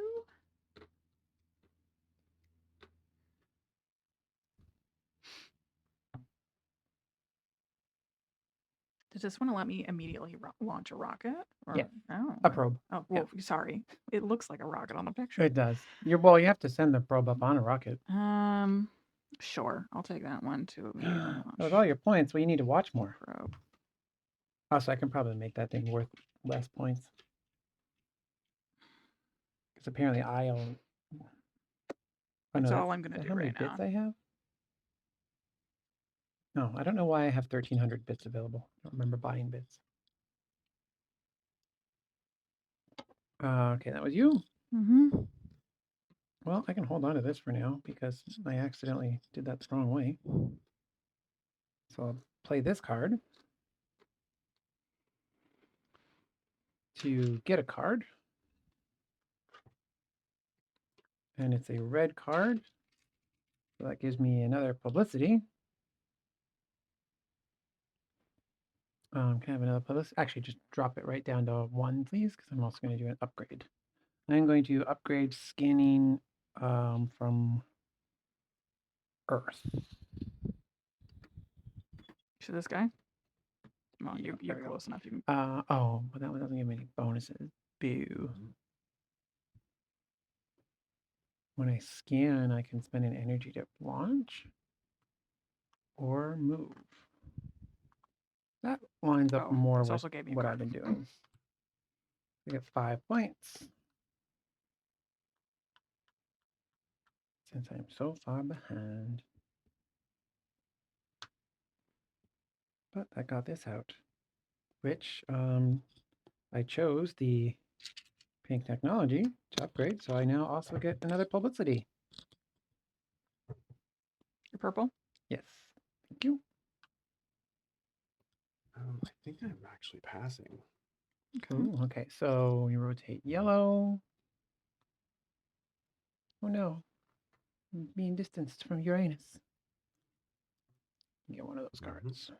Does this one let me immediately launch a rocket? Or...
Yeah,
Oh.
a probe.
Oh, well, sorry. It looks like a rocket on the picture.
It does. You have to send the probe up on a rocket.
Sure. I'll take that one too. immediately
With
launch
all your points, well, you need to watch more.
probe.
Also, I can probably make that thing worth less points. Because apparently I own. Oh,
That's
no,
all I'm gonna do
how many
right
bits
now.
I have? No, I don't know why I have 1,300 bits available. I don't remember buying bits. Okay, that was you.
Mm-hmm.
Well, I can hold on to this for now because I accidentally did that the wrong way. So I'll play this card to get a card. And it's a red card. So that gives me another publicity. Can I have another publicity? Actually, just drop it right down to 1, please, because I'm also going to do an upgrade. I'm going to upgrade scanning from Earth.
So this guy. Well,
Yeah,
you're
there we go.
close enough. You can.
Oh, but that one doesn't give me any bonuses. Boo. When I scan, I can spend an energy to launch or move. That lines up
Oh,
more
this
with
also gave me a
what
card.
I've been doing. I get 5 points. Since I'm so far behind. But I got this out, which I chose the pink technology to upgrade, so I now also get another publicity.
You're purple.
Yes, thank you.
I think I'm actually passing.
Okay.
Ooh, okay, so we rotate yellow. Oh no, I'm being distanced from Uranus. Get one of those cards.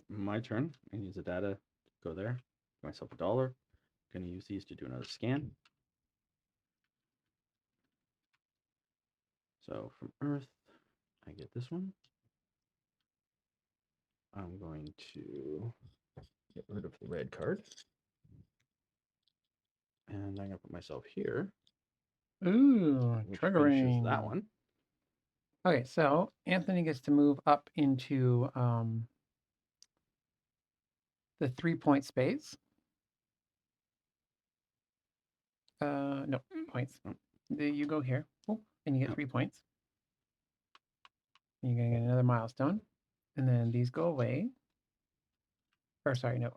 My turn. I use the data. Go there. Get myself $1. Gonna use these to do another scan. So from Earth, I get this one. I'm going to get rid of the red card. And I'm gonna put myself here,
Ooh,
which
triggering
finishes that one.
Okay, so Anthony gets to move up into the 3-point space. No, points. You go here, and you get 3 points. And you're gonna get another milestone, and then these go away. Or sorry, no.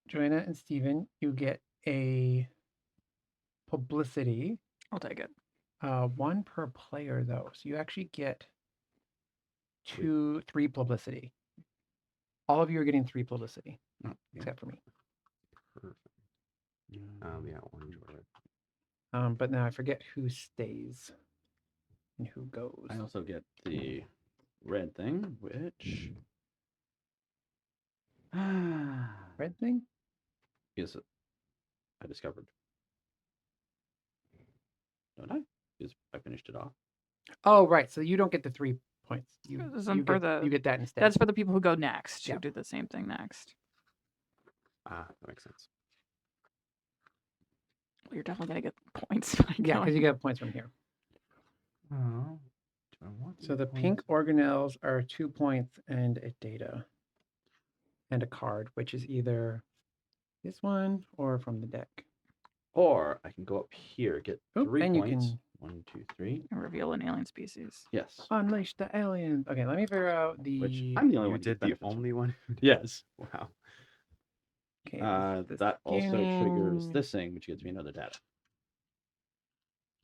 Joanna and Steven, you get a publicity.
I'll take it.
1 per player though, so you actually get 3 publicity. All of you are getting 3 publicity,
Oh, yeah.
except for me.
Perfect. Yeah, orange or red.
But now I forget who stays and who goes.
I also get the red thing, which
Red thing?
is I discovered. Don't I? Because I finished it off.
Oh, right. So you don't get the 3 points. You
This isn't for
you get that instead.
That's for the people who go next.
Yeah.
Who do the same thing next.
That makes sense.
Well, you're definitely gonna get points.
Yeah, because you get points from here.
Oh, do I want
So the
points?
pink organelles are 2 points and a data and a card, which is either this one or from the deck.
Or I can go up here, get
Oop,
3
and you
points.
can-
1, 2, 3.
And reveal an alien species.
Yes.
Unleash the aliens. Okay, let me figure out the.
Which I'm the only
You
one.
did the only one.
Yes.
Wow.
Okay,
That also triggers
scanning.
this thing, which gives me another data.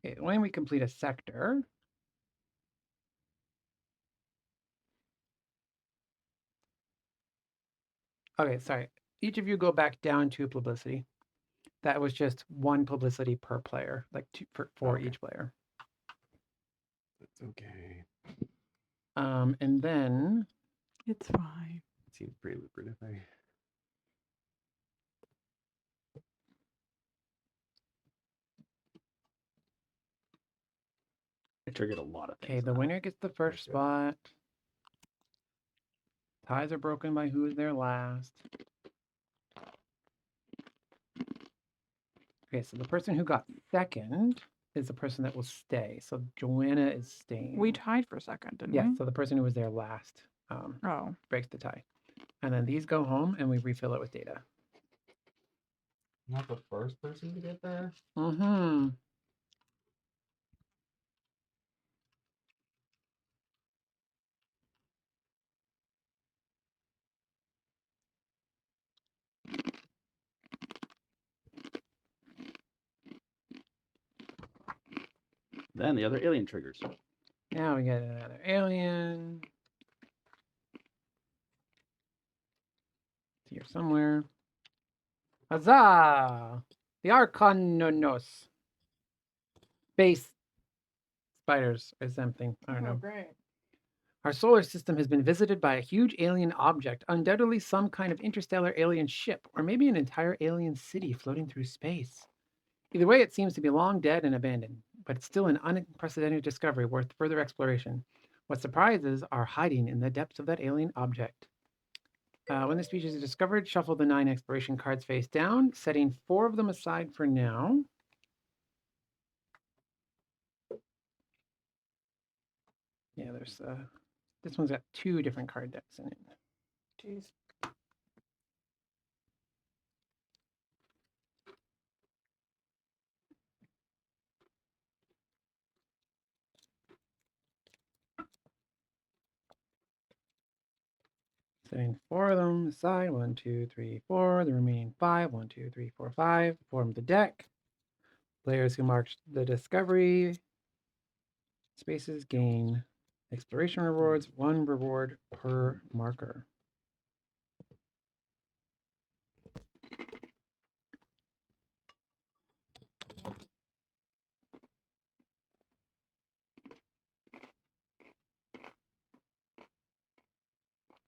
Okay, when we complete a sector. Okay, sorry. Each of you go back down to publicity. That was just 1 publicity per player, like 2 for
Okay.
each player.
That's okay.
And then
It's fine.
It seems pretty lucrative.
It triggered a lot of things.
okay, the
on that.
winner gets the first
good.
spot. Ties are broken by who is there last. Okay, so the person who got second is the person that will stay. So Joanna is staying.
We tied for a second, didn't
Yeah,
we?
so the person who was there last
Oh,
breaks the tie. And then these go home and we refill it with data.
Not the first person to get there.
Mm-hmm.
Then the other alien triggers.
Now we get another alien. It's here somewhere. Huzzah! The Arcanos. Space spiders or something. I don't know.
Great.
Our solar system has been visited by a huge alien object, undoubtedly some kind of interstellar alien ship, or maybe an entire alien city floating through space. Either way, it seems to be long dead and abandoned, but it's still an unprecedented discovery worth further exploration. What surprises are hiding in the depths of that alien object. When the species is discovered, shuffle the 9 exploration cards face down, setting 4 of them aside for now. Yeah, there's this one's got 2 different card decks in it.
Jeez.
Setting 4 of them aside. 1, 2, 3, 4. The remaining 5. 1, 2, 3, 4, 5. Form the deck. Players who marked the discovery spaces gain exploration rewards. 1 reward per marker.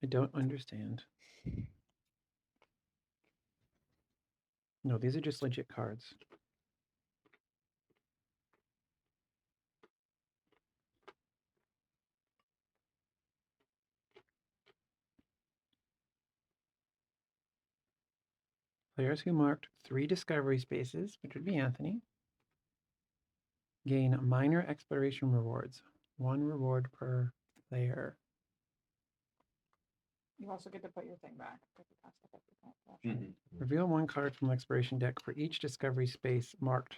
I don't understand. No, these are just legit cards. Players who marked 3 discovery spaces, which would be Anthony, gain minor exploration rewards. 1 reward per player.
You also get to put your thing back.
Reveal 1 card from the exploration deck for each discovery space marked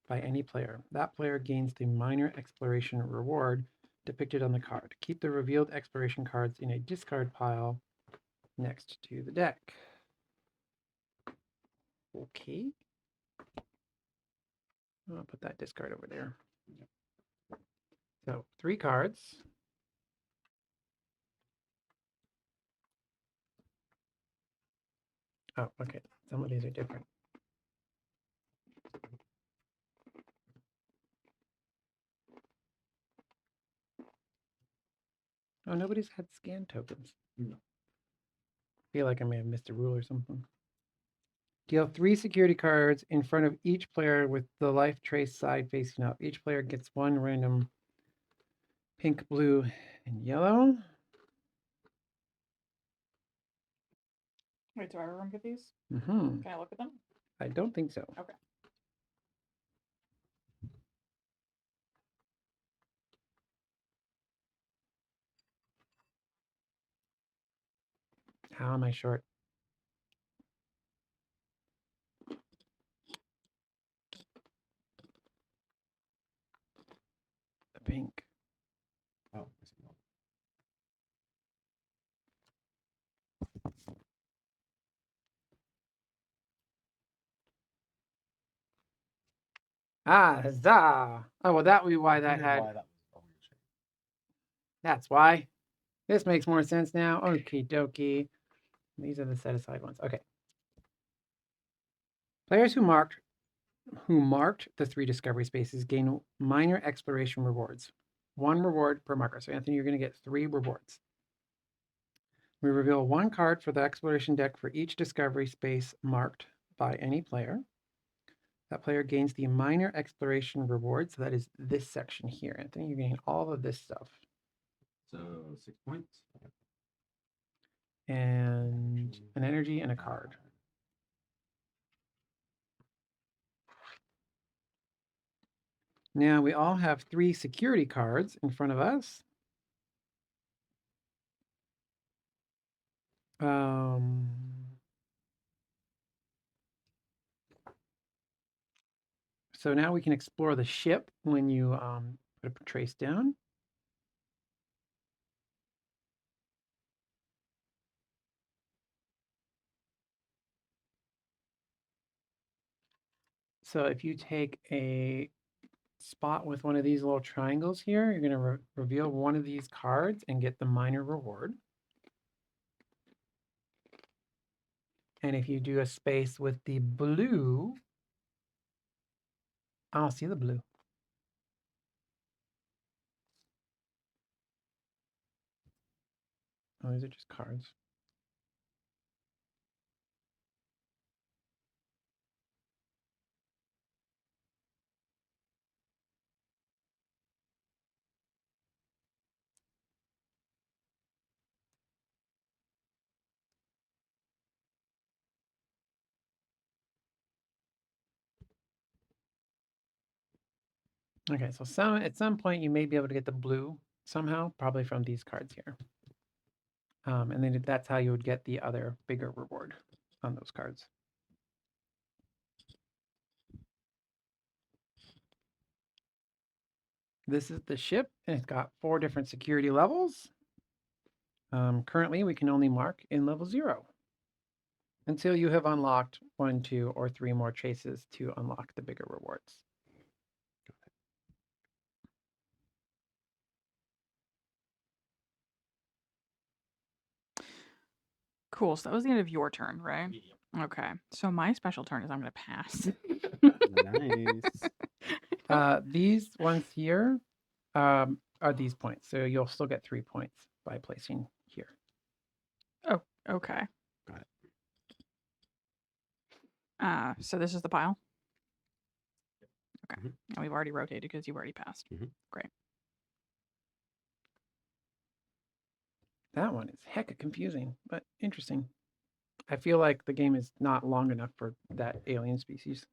by any player. That player gains the minor exploration reward depicted on the card. Keep the revealed exploration cards in a discard pile next to the deck. Okay. I'll put that discard over there. So 3 cards. Oh, okay. Some of these are different. Oh, nobody's had scan tokens.
No.
Feel like I may have missed a rule or something. Deal 3 security cards in front of each player with the life trace side facing up. Each player gets 1 random pink, blue, and yellow.
Wait, do everyone get these?
Mm-hmm.
Can I look at them?
I don't think so.
Okay.
How am I short? The pink.
Oh, I see. Well,
Ah, huzzah! Oh, well, that would be why
I
that
wondered
had.
why that was a weird shape.
That's why. This makes more sense now. Okie dokie. These are the set aside ones. Okay. Players who marked the 3 discovery spaces gain minor exploration rewards. 1 reward per marker. So Anthony, you're going to get 3 rewards. We reveal 1 card for the exploration deck for each discovery space marked by any player. That player gains the minor exploration reward. So that is this section here. Anthony, you're getting all of this stuff.
So 6 points.
And an energy and a card. Now we all have 3 security cards in front of us. So now we can explore the ship when you put a trace down. So if you take a spot with one of these little triangles here, you're going to reveal one of these cards and get the minor reward. And if you do a space with the blue, I'll see the blue. Oh, these are just cards. Okay, so at some point you may be able to get the blue somehow, probably from these cards here. And then that's how you would get the other bigger reward on those cards. This is the ship, and it's got 4 different security levels. Currently, we can only mark in level 0 until you have unlocked 1, 2, or 3 more chases to unlock the bigger rewards.
Cool. So that was the end of your turn, right? Okay. So my special turn is I'm going to pass.
Nice.
These ones here are these points, so you'll still get 3 points by placing here.
Oh, okay.
Got it.
So this is the pile? Okay.
Mhm.
And we've already rotated because you've already passed.
Mhm.
Great.
That one is hecka confusing, but interesting. I feel like the game is not long enough for that alien species.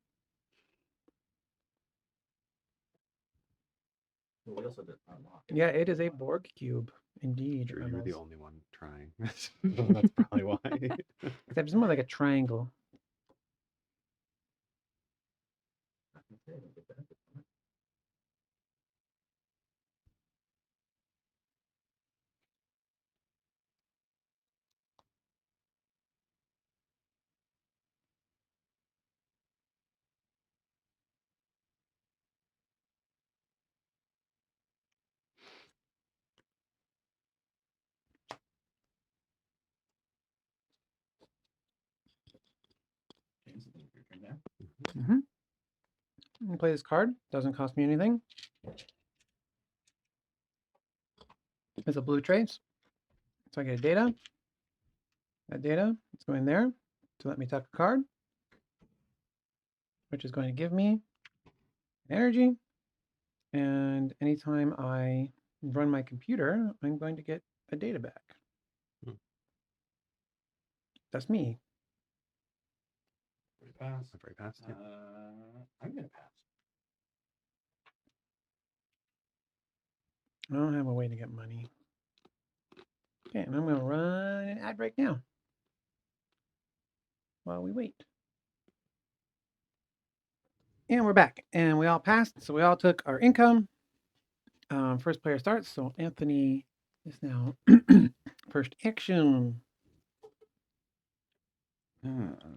We also did unlock.
Yeah, it is a Borg cube, indeed.
You're the
Rebels.
only one trying. That's probably why.
Except it's more like a triangle. Mm-hmm. You can play this card. Doesn't cost me anything. It's a blue trace. So I get a data. That data is going there to let me tuck a card, which is going to give me an energy. And anytime I run my computer, I'm going to get a data back.
Hmm.
That's me.
Pass.
I've already passed. Yeah.
I'm gonna pass.
I don't have a way to get money. Okay, and I'm going to run an ad break now while we wait. And we're back, and we all passed, so we all took our income. First player starts, so Anthony is now first action.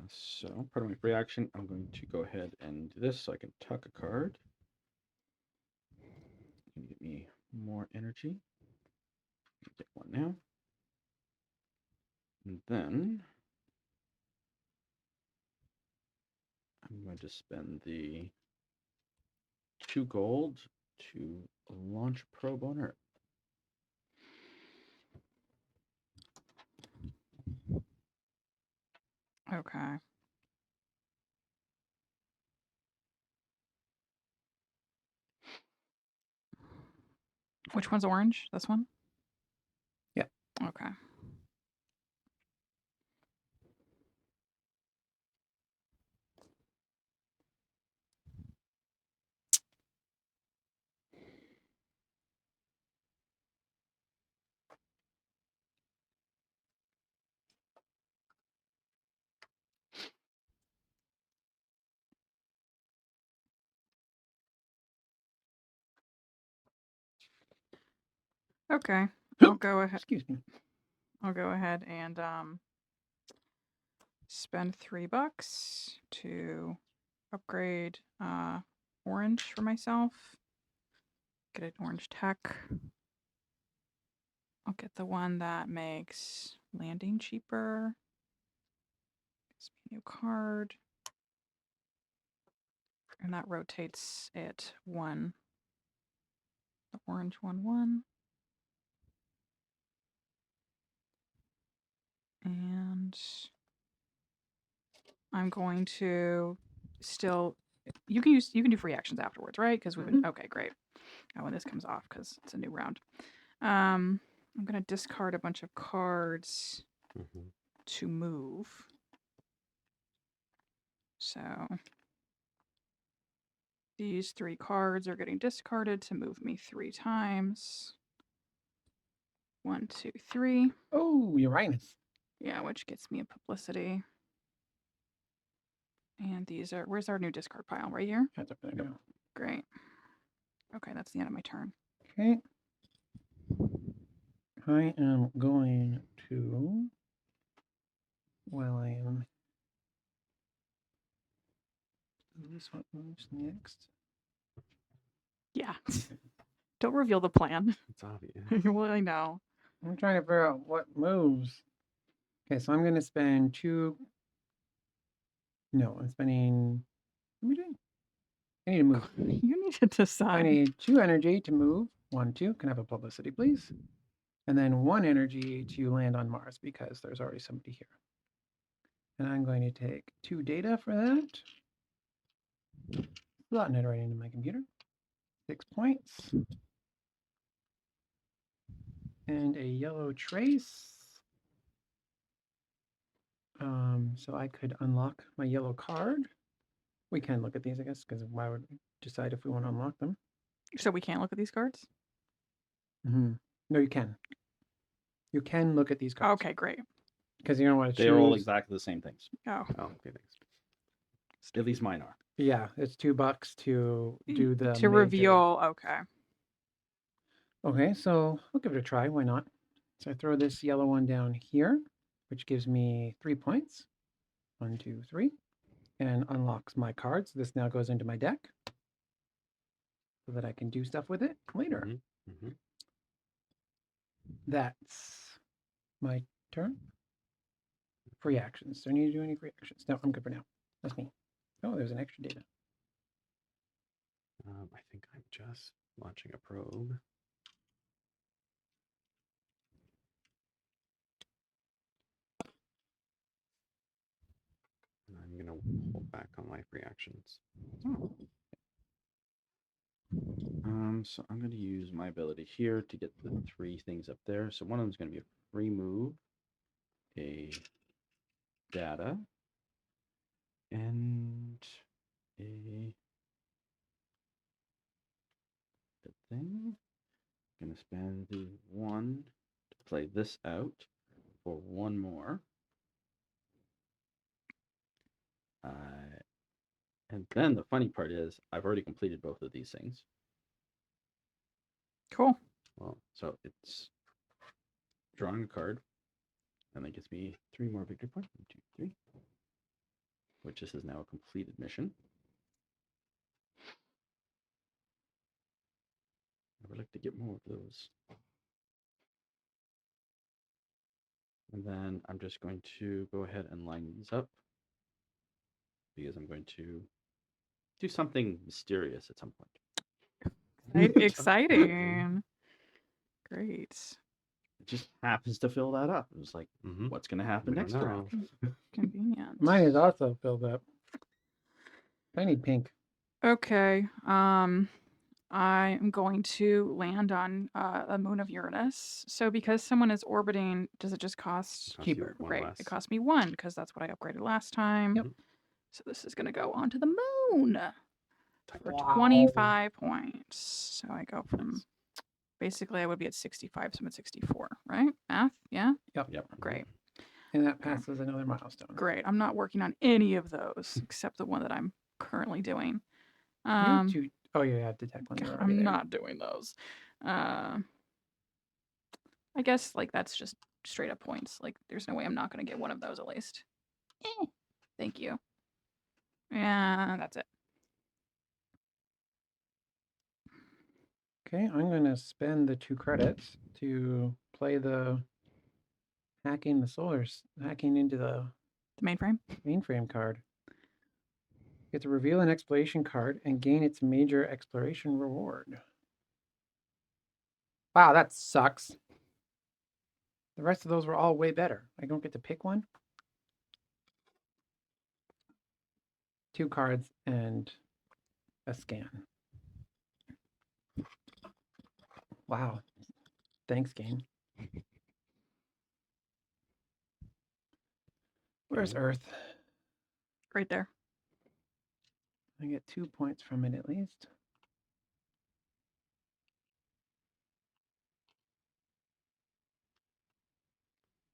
So part of my free action, I'm going to go ahead and do this so I can tuck a card. Can get me more energy. Get one now. And then I'm going to spend the 2 gold to launch probe on Earth.
Okay. Which one's orange? This one?
Yeah.
Okay. Okay. I'll go ahead.
Excuse me.
I'll go ahead and spend $3 to upgrade orange for myself. Get an orange tech. I'll get the one that makes landing cheaper. new card. And that rotates it 1. The orange 1. And I'm going to still, you can do free actions afterwards, right? Because we've been, okay, great. Oh, when this comes off, because it's a new round. I'm going to discard a bunch of cards to move. So these 3 cards are getting discarded to move me 3 times. 1, 2, 3.
Oh, Uranus.
Yeah, which gets me a publicity. And these are, where's our new discard pile? Right here?
That's up there now.
Great. Okay, that's the end of my turn.
Okay. I am going to, while I am, this one moves next.
Yeah. Don't reveal the plan.
It's obvious.
Well, I know.
I'm trying to figure out what moves. Okay, so I'm going to spend 2. No, I'm spending. What am I doing? I need to move.
You need to decide.
I need 2 energy to move. 1, 2. Can I have a publicity, please? And then 1 energy to land on Mars because there's already somebody here. And I'm going to take 2 data for that. Slotting it right into my computer. 6 points. And a yellow trace. So I could unlock my yellow card. We can look at these, I guess, because why would we decide if we want to unlock them?
So we can't look at these cards?
No, you can. You can look at these cards.
Okay, great.
Because you don't want to choose.
They're all exactly the same things.
Oh.
Oh, okay, thanks.
At least mine are.
Yeah, it's $2 to do the
to reveal. Okay.
Okay, so I'll give it a try. Why not? So I throw this yellow one down here, which gives me 3 points. 1, 2, 3, and unlocks my cards. This now goes into my deck so that I can do stuff with it later. That's my turn. Free actions. Do I need to do any free actions? No, I'm good for now. That's me. Oh, there's an extra data.
I think I'm just launching a probe. And I'm going to hold back on my free actions.
Oh.
So I'm going to use my ability here to get the 3 things up there. So one of them is going to be a free move, a data, and a good thing. I'm going to spend the 1 to play this out for 1 more. And then the funny part is I've already completed both of these things.
Cool.
Well, so it's drawing a card, and that gives me 3 more victory points. 1, 2, 3. Which this is now a completed mission. I would like to get more of those. And then I'm just going to go ahead and line these up because I'm going to do something mysterious at some point.
Exciting. Great.
It just happens to fill that up. It was like, what's going to happen next round?
Convenient.
Mine is also filled up. I need pink.
Okay. I am going to land on a moon of Uranus. So because someone is orbiting, does it just cost?
Costs you
Cheaper.
1
Right.
less.
It cost me 1 because that's what I upgraded last time.
Yep.
So this is going to go onto the moon for
Wow.
25 points. So I go from, basically I would be at 65, so I'm at 64, right? Math? Yeah?
Yep.
Great.
And that passes another milestone.
Great. I'm not working on any of those except the one that I'm currently doing.
You have 2. Oh, you have detect when you're already
I'm
there.
not doing those. I guess like that's just straight up points. Like there's no way I'm not going to get one of those at least. Thank you. Yeah, that's it.
Okay, I'm going to spend the 2 credits to play the hacking into the
The mainframe.
Mainframe card. You get to reveal an exploration card and gain its major exploration reward. Wow, that sucks. The rest of those were all way better. I don't get to pick one. 2 cards and a scan. Wow. Thanks, game. Where's
Okay.
Earth?
Right there.
I get 2 points from it at least.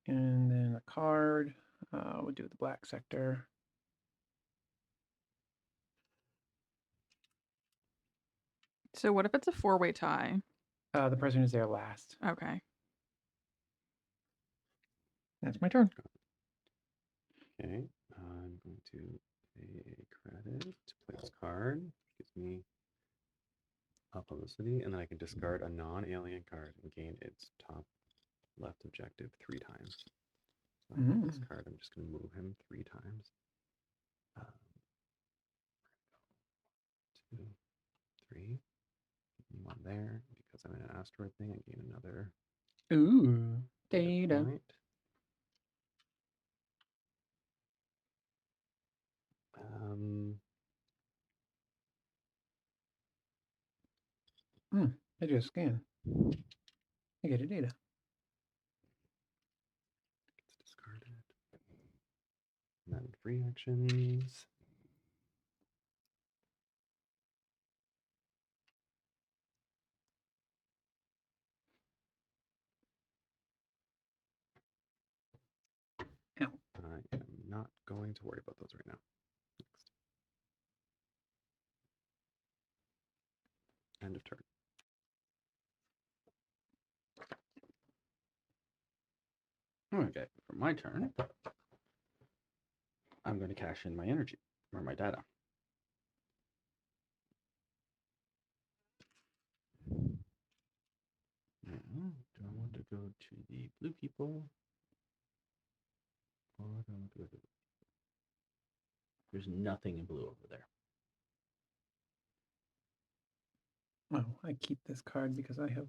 And then a card. We'll do the black sector.
So what if it's a 4-way tie?
The person who's there last.
Okay.
That's my turn.
Okay, I'm going to pay credit to play this card. Gives me a publicity, and then I can discard a non-alien card and gain its top left objective 3 times. So I have this card. I'm just going to move him 3 times. 2, 3. Give me 1 there. Because I'm in an asteroid thing, I gain another
Ooh, data.
point.
I do a scan. I get a data.
Gets discarded. And then free actions.
Ow.
I am not going to worry about those right now. Next. End of turn.
Okay, for my turn, I'm going to cash in my energy or my data. Now, do I want to go to the blue people? Or do I want to go to the... There's nothing in blue over there.
Oh, I keep this card because I have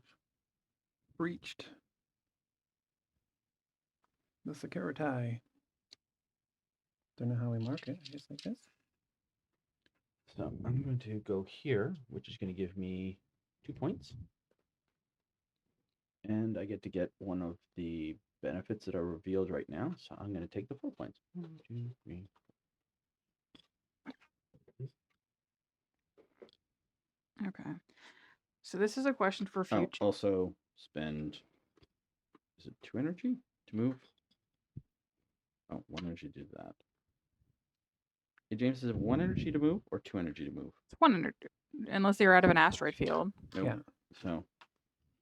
breached the Security. Don't know how we mark it. I guess like this.
So I'm going to go here, which is going to give me 2 points. And I get to get one of the benefits that are revealed right now. So I'm going to take the 4 points. 1, 2, 3.
Okay. So this is a question for
Oh,
future.
also spend, is it 2 energy to move? Oh, 1 energy to do that. Hey, James, is it 1 energy to move or 2 energy to move?
It's 100, unless you're out of an asteroid field.
Nope.
Yeah.
So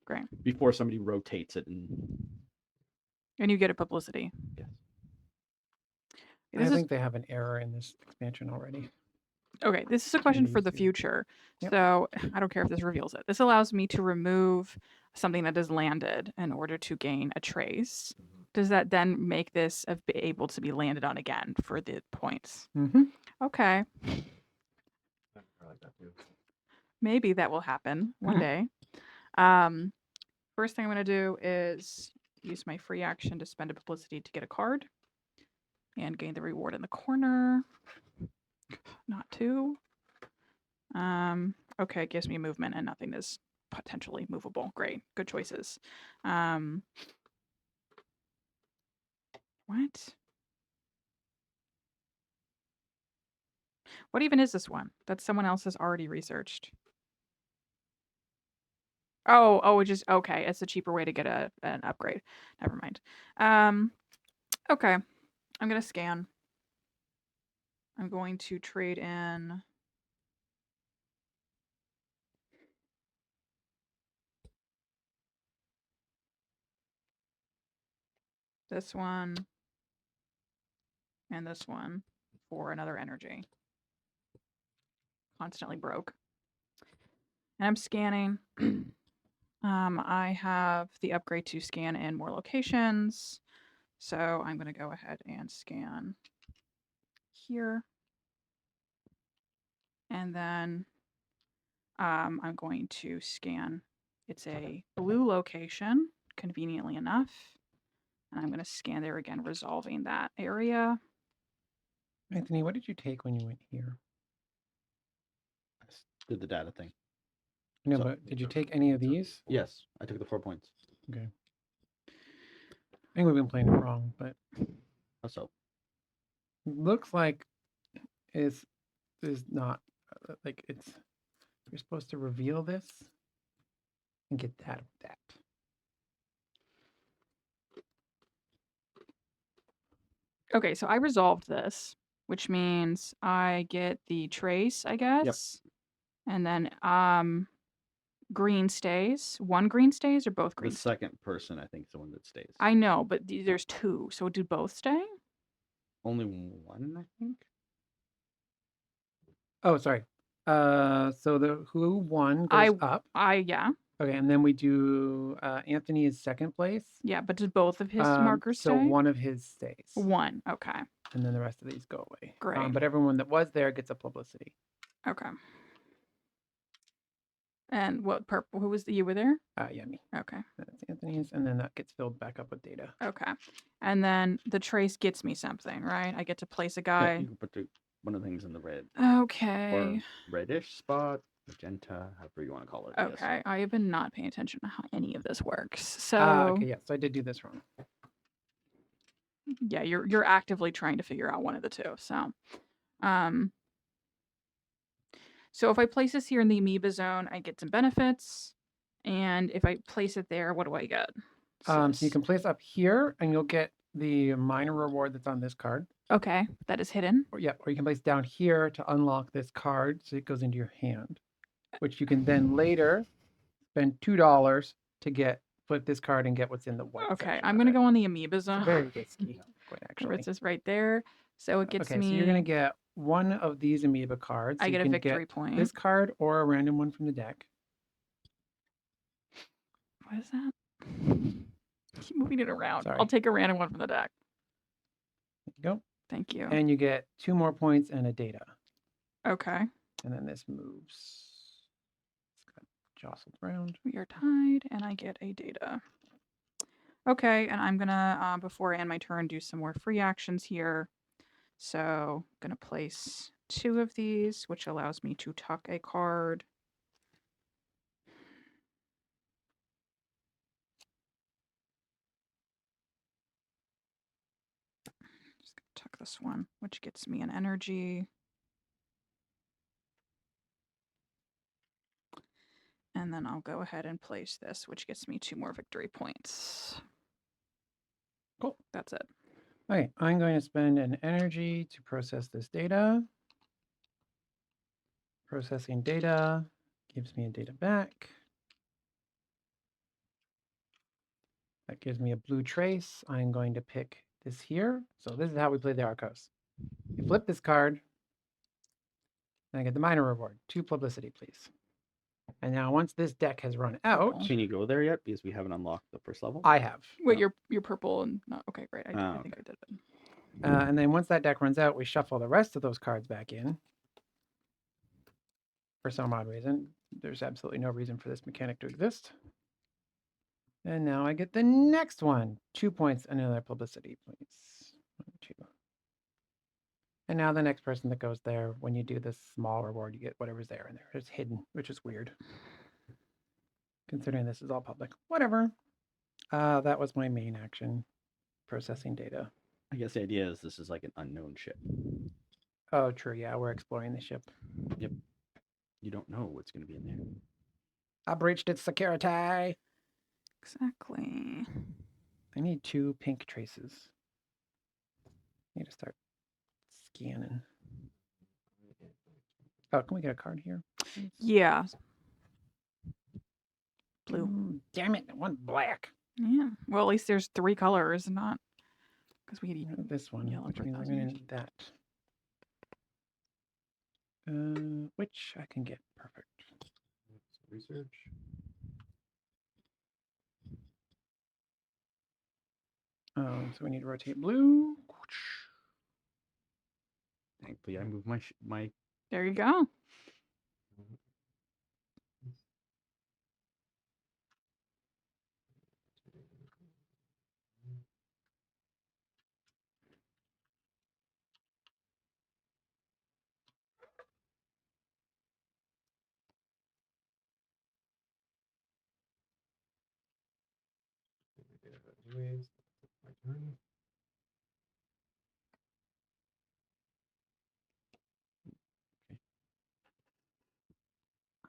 Great.
before somebody rotates it and
And you get a publicity.
yes.
I
This is
think they have an error in this expansion already.
okay. This is a question for the
Maybe.
future.
Yep.
So I don't care if this reveals it. This allows me to remove something that is landed in order to gain a trace. Does that then make this be able to be landed on again for the points?
Mm-hmm.
Okay.
I like that too.
Maybe that will happen one
Mhm.
day. First thing I'm going to do is use my free action to spend a publicity to get a card and gain the reward in the corner. Not 2. Okay, it gives me movement and nothing is potentially movable. Great. Good choices. What? What even is this one? That someone else has already researched. Oh, it just okay. It's a cheaper way to get an upgrade. Never mind. Okay. I'm gonna scan. I'm going to trade in this one and this one for another energy. Constantly broke. And I'm scanning. I have the upgrade to scan in more locations. So I'm going to go ahead and scan here. And then I'm going to scan. It's a blue location, conveniently enough. And I'm going to scan there again, resolving that area.
Anthony, what did you take when you went here?
I just did the data thing.
No,
So-
but did you take any of these?
Yes, I took the 4 points.
Okay. I think we've been playing it wrong, but
So
looks like is not like it's. You're supposed to reveal this and get that with that.
Okay, so I resolved this, which means I get the trace, I guess. And then green stays. One green stays or both
the
green stays?
second person, I think, is the one that stays.
I know, but there's two. So do both stay?
Only one, I think.
Oh, sorry. So the who won goes up.
Yeah.
Okay, and then we do Anthony is second place.
Yeah, but did both of his markers
So
stay?
one of his stays.
One. Okay.
And then the rest of these go away.
Great.
But everyone that was there gets a publicity.
Okay. And what purple? Who was you were there?
Yeah, me.
Okay.
That's Anthony's, and then that gets filled back up with data.
Okay. And then the trace gets me something, right? I get to place a
Yeah,
guy.
you can put one of the things in the red
Okay.
or reddish spot, magenta, however you want to call it. I guess.
Okay. I have been not paying attention to how any of this works. So
Okay, yeah. So I did do this wrong.
yeah, you're actively trying to figure out one of the two. So if I place this here in the amoeba zone, I get some benefits. And if I place it there, what do I get?
So you can place up here, and you'll get the minor reward that's on this card.
Okay, that is hidden.
Or you can place down here to unlock this card, so it goes into your hand, which you can then later spend $2 to flip this card and get what's in the white.
Okay,
section
I'm
of
gonna
it.
go on the amoeba zone.
Very risky, quite
Where
actually.
it says right there. So it gets
Okay,
me.
so you're gonna get one of these amoeba cards.
I
So
get
you
a
can
victory
get
point.
this card or a random one from the deck.
What is that? Keep moving it around.
Sorry.
I'll take a random one from the deck.
There you go.
Thank you.
And you get 2 more points and a data.
Okay.
And then this moves. It's got jostled around.
We are tied, and I get a data. Okay, and I'm gonna, before I end my turn, do some more free actions here. So, gonna place 2 of these, which allows me to tuck a card. Just gonna tuck this one, which gets me an energy. And then I'll go ahead and place this, which gets me 2 more victory points.
Cool.
That's it.
Okay, I'm going to spend an energy to process this data. Processing data gives me a data back. That gives me a blue trace. I'm going to pick this here. So this is how we play the Arcos. You flip this card, and I get the minor reward. 2 publicity, please. And now once this deck has run out,
Can you go there yet? Because we haven't unlocked the first level.
I have.
Wait, you're purple and no, okay, great. I think
okay.
I did it.
And then once that deck runs out, we shuffle the rest of those cards back in. For some odd reason. There's absolutely no reason for this mechanic to exist. And now I get the next one. 2 points and another publicity, please. 1, 2. And now the next person that goes there, when you do this small reward, you get whatever's there in there. It's hidden, which is weird. Considering this is all public. Whatever. That was my main action. Processing data.
I guess the idea is this is like an unknown ship.
Oh, true. Yeah, we're exploring the ship.
Yep. You don't know what's going to be in there.
I breached its security.
Exactly.
I need 2 pink traces. I need to start scanning. Oh, can we get a card here?
Yeah. Blue.
Damn it, I want black.
Yeah. Well, at least there's 3 colors, not because we had
I
eaten.
have this one,
yellow
which
for
means I'm
1,000
going to
years.
need that. Which I can get. Perfect.
Research.
So we need to rotate blue.
Thankfully, I moved my.
There you go.
Anyways, my turn.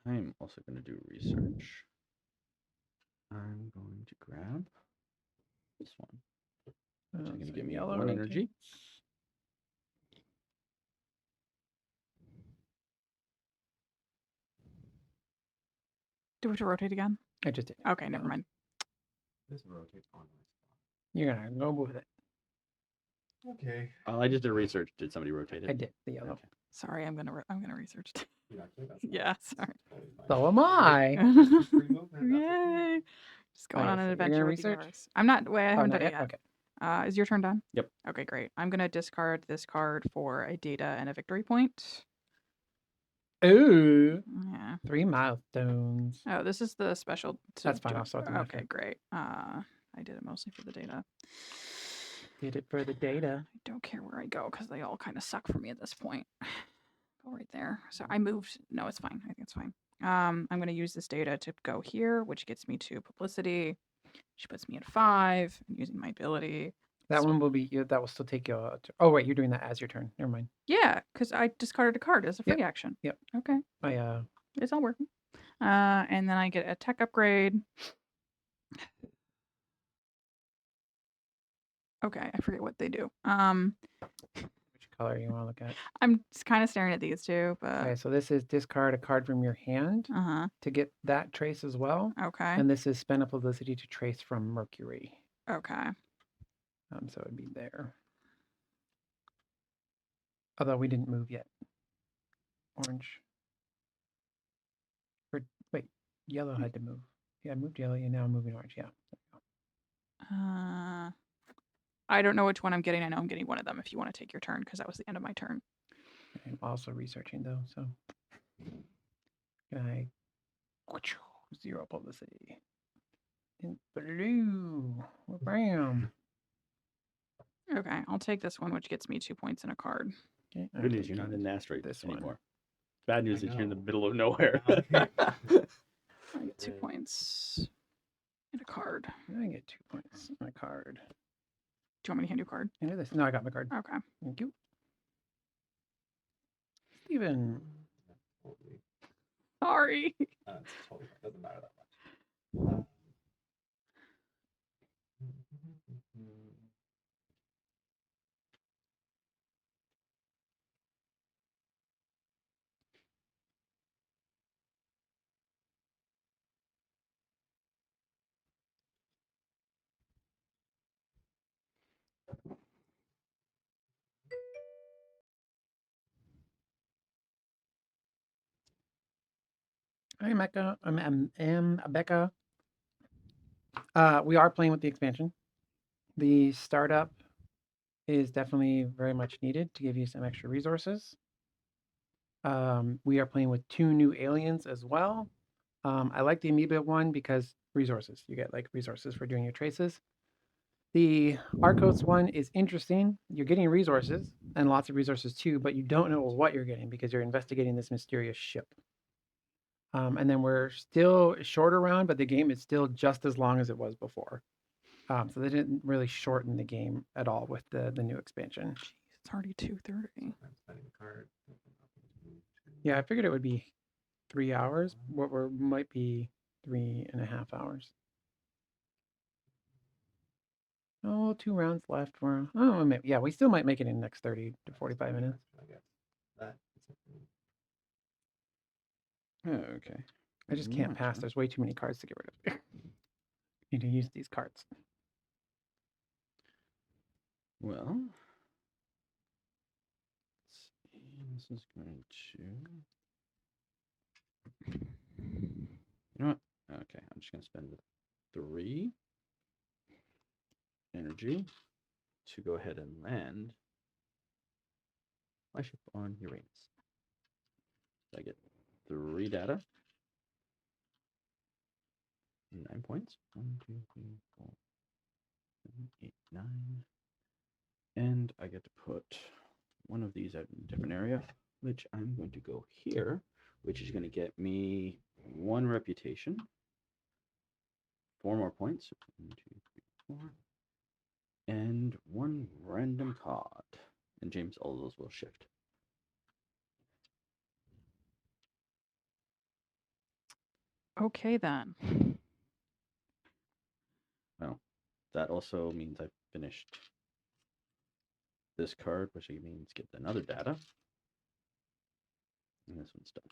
I'm also going to do research. I'm going to grab this one. Which is going to give me
yellow
1 energy.
rotates.
Do we have to rotate again?
I just did.
Okay, never mind.
This rotates on my
You're gonna go with it.
spot. Okay.
I just did research. Did somebody rotate it?
I did the yellow.
Okay.
Sorry, I'm gonna research.
You actually, that's
Yeah, sorry.
totally fine.
So am I.
Just free movement, that's okay.
Yay! Just going
Alright,
on an
so you're
adventure
gonna
with you
research?
guys. I'm not. Wait, I
Oh,
haven't
not
done it
yet?
yet.
Okay.
Is your turn done?
Yep.
Okay, great. I'm gonna discard this card for a data and a victory point.
Ooh,
Yeah.
3 milestones.
Oh, this is the special.
That's fine, also it doesn't
Okay,
matter.
great. I did it mostly for the data.
Did it for the data.
I don't care where I go because they all kind of suck for me at this point. Go right there. So I moved. No, it's fine. I think it's fine. I'm going to use this data to go here, which gets me to publicity. She puts me at 5. I'm using my ability.
That
So-
one will be. That will still take you. Oh wait, you're doing that as your turn. Never mind.
Yeah, because I discarded a card as a
Yep,
free action.
yep.
Okay,
I
it's all working. And then I get a tech upgrade. Okay, I forget what they do.
which color you want to look at?
I'm kind of staring at these two, but
Okay, so this is discard a card from your hand
uh-huh.
to get that trace as well,
Okay.
and this is spend a publicity to trace from Mercury.
Okay.
So it'd be there. Although we didn't move yet. Orange. Or wait, yellow had to move. Yeah, I moved yellow. You're now moving orange. Yeah.
I don't know which one I'm getting. I know I'm getting one of them if you want to take your turn because that was the end of my turn.
I'm also researching though, so can I 0 publicity in blue? Bam.
Okay, I'll take this one, which gets me 2 points in a card.
Okay,
Good news, you're not in an asteroid
this one.
anymore. Bad news
I
is you're in the
know.
middle of nowhere.
I get 2 points in a card.
I get 2 points on a card.
Do you want me to hand you a card?
Into this. No, I got my card.
Okay.
Thank you. Steven.
Totally.
Sorry.
It's totally fine. Doesn't matter that much.
Hi, Mecca. I'm Becca. We are playing with the expansion. The startup is definitely very much needed to give you some extra resources. We are playing with 2 new aliens as well. I like the amoeba one because resources. You get like resources for doing your traces. The Arcos one is interesting. You're getting resources and lots of resources too, but you don't know what you're getting because you're investigating this mysterious ship. And then we're still short around, but the game is still just as long as it was before. So they didn't really shorten the game at all with the new expansion.
Jeez, it's already 2:30.
I'm spending a card.
Yeah, I figured it would be 3 hours. What were might be 3.5 hours. Oh, 2 rounds left. Maybe, yeah, we still might make it in the next 30 to 45 minutes.
I guess that is it.
Oh, okay.
I just can't pass. There's way too many cards to get rid of. Need to use these cards.
Well, let's see. This is going to. You know what? Okay, I'm just going to spend 3 energy to go ahead and land my ship on Uranus. So I get 3 data. 9 points. 1, 2, 3, 4, 7, 8, 9. And I get to put one of these out in a different area, which I'm going to go here, which is going to get me 1 reputation, 4 more points. 1, 2, 3, 4. And 1 random card. And James, all of those will shift.
Okay, then.
Well, that also means I've finished this card, which means get another data. And this one's done.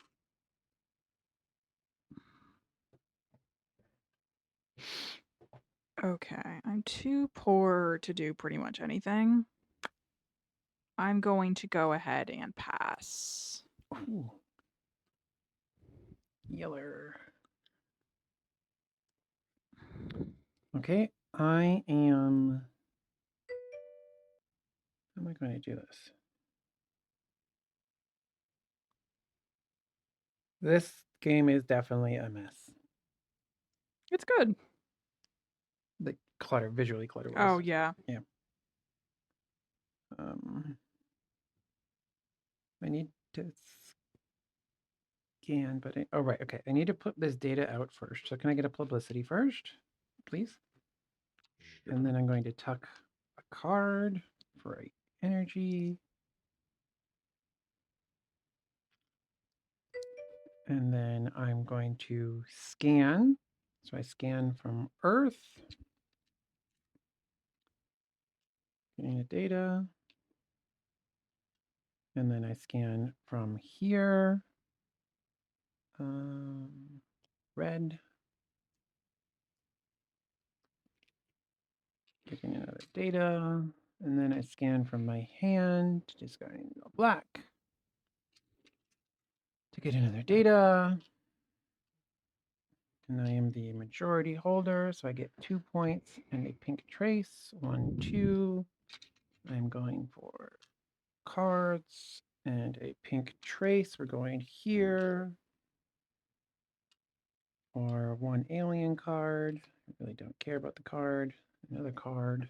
Okay, I'm too poor to do pretty much anything. I'm going to go ahead and pass.
Ooh. Yeller. Okay, I am. How am I going to do this? This game is definitely a mess.
It's good.
The clutter, visually clutter.
Oh, yeah.
I need to scan, but oh right, okay. I need to put this data out first. So can I get a publicity first, please? And then I'm going to tuck a card for a energy. And then I'm going to scan. So I scan from Earth. Getting the data. And then I scan from here. Red. Getting another data. And then I scan from my hand, discarding the black. To get another data. And I am the majority holder, so I get 2 points and a pink trace. 1, 2. I'm going for cards and a pink trace. We're going here. Or 1 alien card. I really don't care about the card. Another card.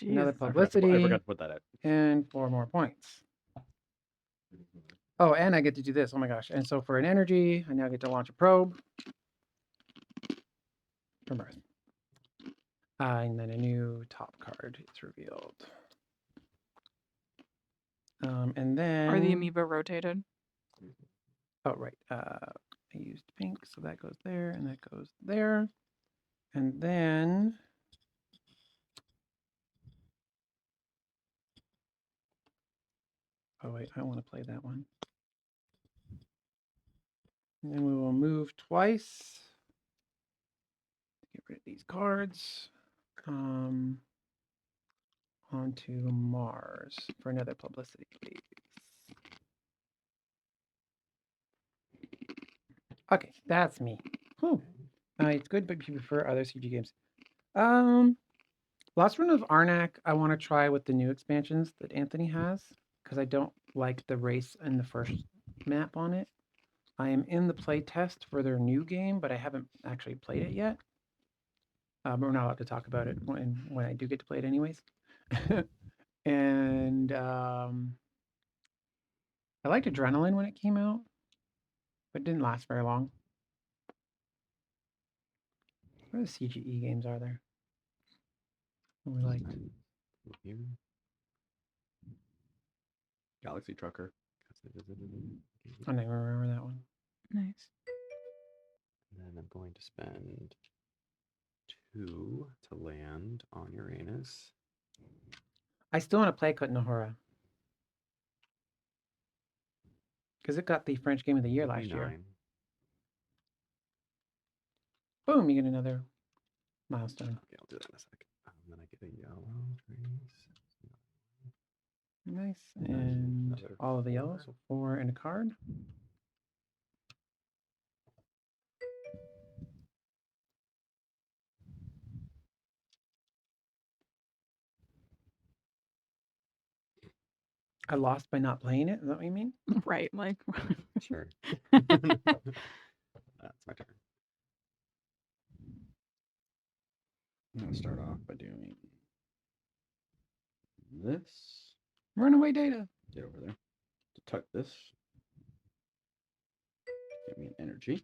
Another
Jeez.
publicity.
I forgot to put that out.
And 4 more points. Oh, and I get to do this. Oh my gosh. And so for an energy, I now get to launch a probe from Earth. And then a new top card is revealed. And then...
Are the amoeba rotated?
Oh, right. I used pink, so that goes there, and that goes there. And then... Oh, wait, I want to play that one. And then we will move twice. Get rid of these cards. Onto Mars for another publicity, please. Okay, that's me. Whew. It's good, but you prefer other CG games. Last Run of Arnak, I want to try with the new expansions that Anthony has, because I don't like the race and the first map on it. I am in the play test for their new game, but I haven't actually played it yet. We're not allowed to talk about it when I do get to play it anyways. And I liked Adrenaline when it came out, but it didn't last very long. What other CGE games are there? What we liked?
Here. Galaxy Trucker.
I don't even remember that one.
Nice.
And then I'm going to spend 2 to land on Uranus.
I still want to play Côte Nahora. Because it got the French Game of the Year last year.
9.
Boom, you get another milestone.
Okay, I'll do that in a sec. Then I get a yellow trace.
Nice.
Nice.
And
Another
all of the
4.
yellows, so 4 and a card. I lost by not playing it. Is that what you mean?
Right, like
Sure. That's my turn.
I'm gonna start off by doing this.
Runaway data.
Get over there. Detect this. Give me an energy.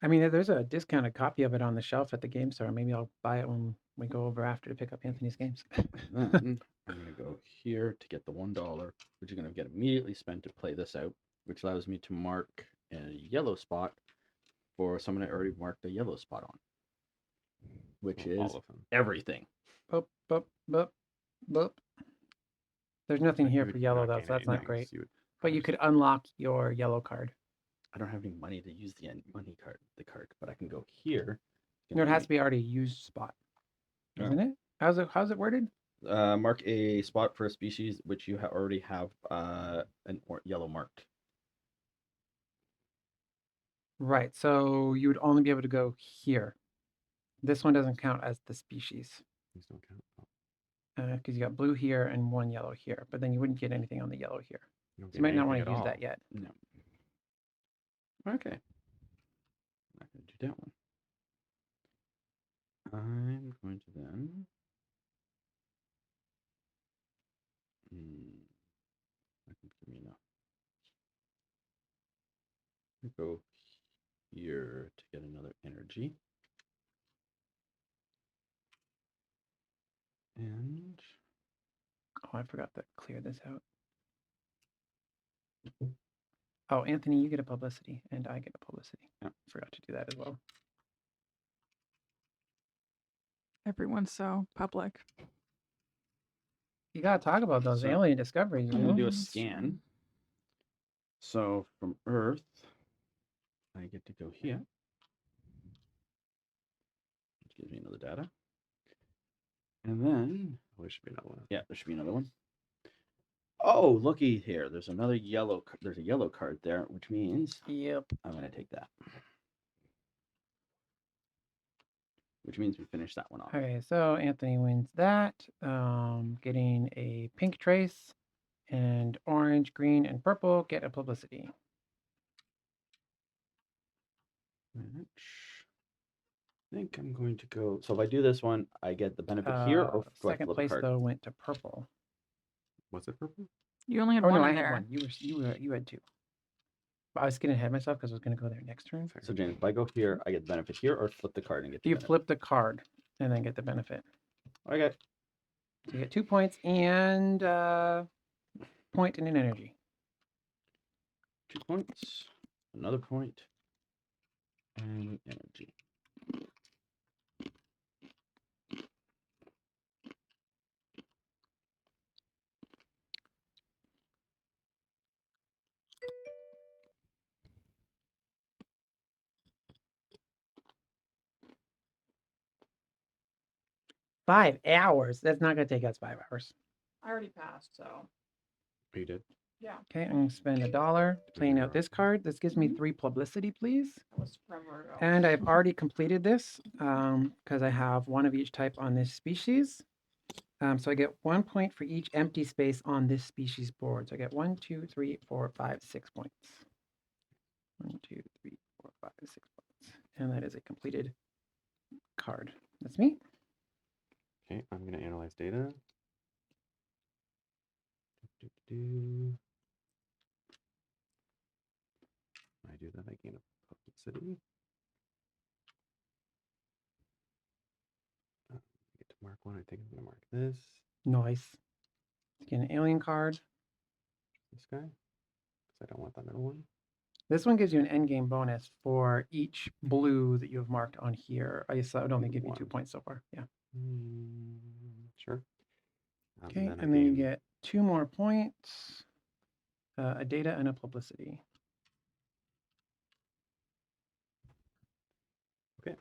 I mean, there's a discounted copy of it on the shelf at the game store. Maybe I'll buy it when we go over after to pick up Anthony's games.
Then I'm gonna go here to get the $1, which is gonna get immediately spent to play this out, which allows me to mark a yellow spot for someone I already marked a yellow spot on, which
Well,
is
all of them.
everything.
Boop, boop, boop, boop. There's nothing
But
here
you
for
would
yellow
not
though,
gain
so that's not
anything,
great.
so you would
But you could unlock your yellow card.
I don't have any money to use the money card, but I can go here.
No, it has to be already used spot,
Oh.
isn't it? How's it worded?
Mark a spot for a species which you already have yellow marked.
Right. So you would only be able to go here. This one doesn't count as the species
these don't count. Oh,
because you got blue here and one yellow here, but then you wouldn't get anything on the yellow here.
you don't
So you might
get
not want
anything
to
at
use
all.
that yet.
No. Okay. I'm not going to do that one. I'm going to then. I can give me enough. Go here to get another energy. And
Oh, I forgot to clear this out. Oh, Anthony, you get a publicity and I get a publicity.
Yeah.
Forgot to do that as well.
everyone's so public.
You gotta talk about those
So,
alien discoveries.
I'm
You
gonna
know?
do a
That's true.
scan. So from Earth, I get to go here. Which gives me another data. And then,
Oh, there should be another one.
yeah, there should be another one. Oh, looky here. There's another yellow. There's a yellow card there, which means
Yep.
I'm gonna take that. Which means we finish that one off.
Okay, so Anthony wins that. Getting a pink trace and orange, green, and purple get a publicity.
Which I think I'm going to go. So if I do this one, I get the benefit here, or do I
Second
flip a
place
card?
though went to purple.
Was it purple?
You only had
Oh
one
no,
in
I had
there.
one. You had two. But I was getting ahead of myself because I was going to go there next turn.
Fair.
So James, if I go here, I get the benefit here, or flip the card and get the
You
benefit?
flip the card and then get the benefit.
Okay.
So you get 2 points and point and an energy.
2 points, another point, and energy.
Five hours. That's not going to take us 5 hours.
I already passed, so
Oh, you did?
Okay, I'm going to spend $1 playing out this card. This gives me
Mhm.
3 publicity, please.
that was forever ago.
And I've already completed this because I have one of each type on this species. So I get 1 point for each empty space on this species board. So I get 1, 2, 3, 4, 5, 6 points. 1, 2, 3, 4, 5, 6 points. And that is a completed card. That's me.
Okay, I'm gonna analyze data. Do. I do that, I gain a publicity. I get to mark one. I think I'm gonna mark this.
Nice. Get an alien card.
This guy. Because I don't want that middle one.
This one gives you an endgame bonus for each blue that you have marked on here. I guess that would only give you 2
One.
points so far. Yeah.
Sure.
Okay,
I
and then you
gain-
get 2 more points, a data and a publicity.
Okay.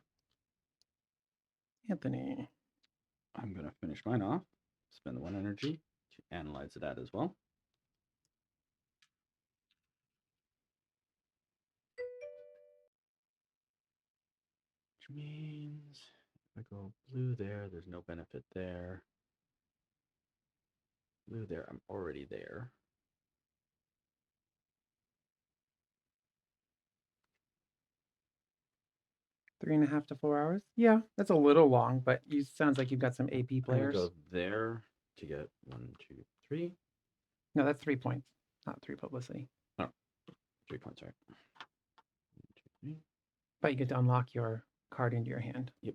Anthony.
I'm gonna finish mine off. Spend the 1 energy to analyze that as well. Which means if I go blue there, there's no benefit there. Blue there. I'm already there.
3.5 to 4 hours. Yeah, that's a little long, but you sounds like you've got some AP
I'm gonna
players.
go there to get 1, 2, 3.
No, that's 3 points, not 3 publicity.
3 points, right? 1, 2, 3.
But you get to unlock your card into your hand.
Yep.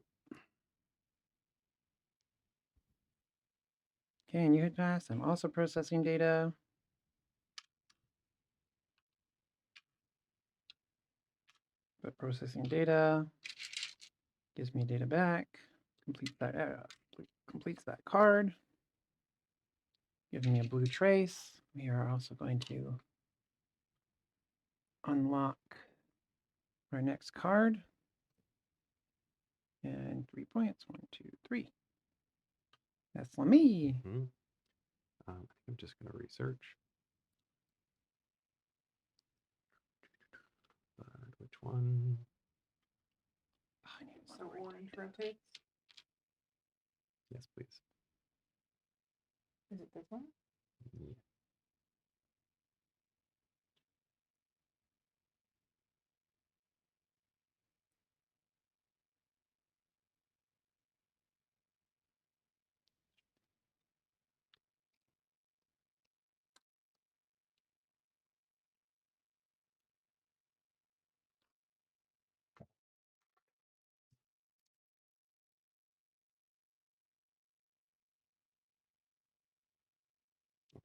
Okay, and you hit pass. I'm also processing data. But processing data gives me data back. Completes that card. Giving me a blue trace. We are also going to unlock our next card. And 3 points. 1, 2, 3. That's me.
Mhm. I think I'm just going to research. Which one?
I need
So
some
orange rotates.
Yes, please.
Is it this one?
Yeah.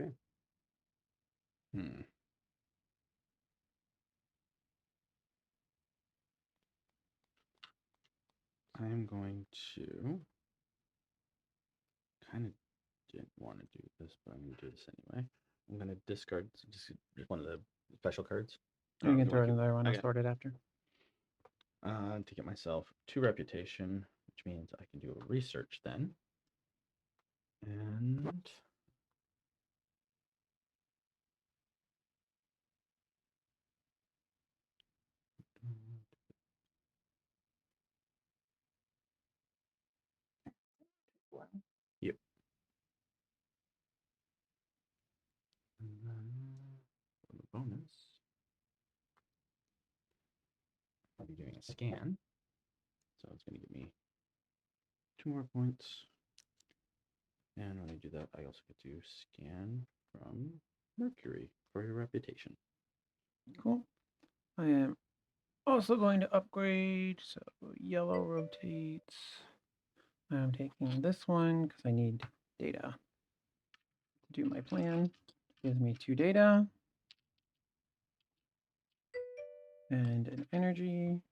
Okay.
I'm going to kind of didn't want to do this, but I'm going to do this anyway. I'm going to discard just one of the special cards.
You can
if
throw
want
it
to.
another one. I'll
Okay.
sort it after.
To get myself 2 reputation, which means I can do a research then. And yep. And then for the bonus, I'll be doing a scan. So it's going to give me 2 more points. And when I do that, I also get to scan from Mercury for your reputation.
Cool. I am also going to upgrade. So yellow rotates. I'm taking this one because I need data to do my plan. Gives me 2 data and an energy.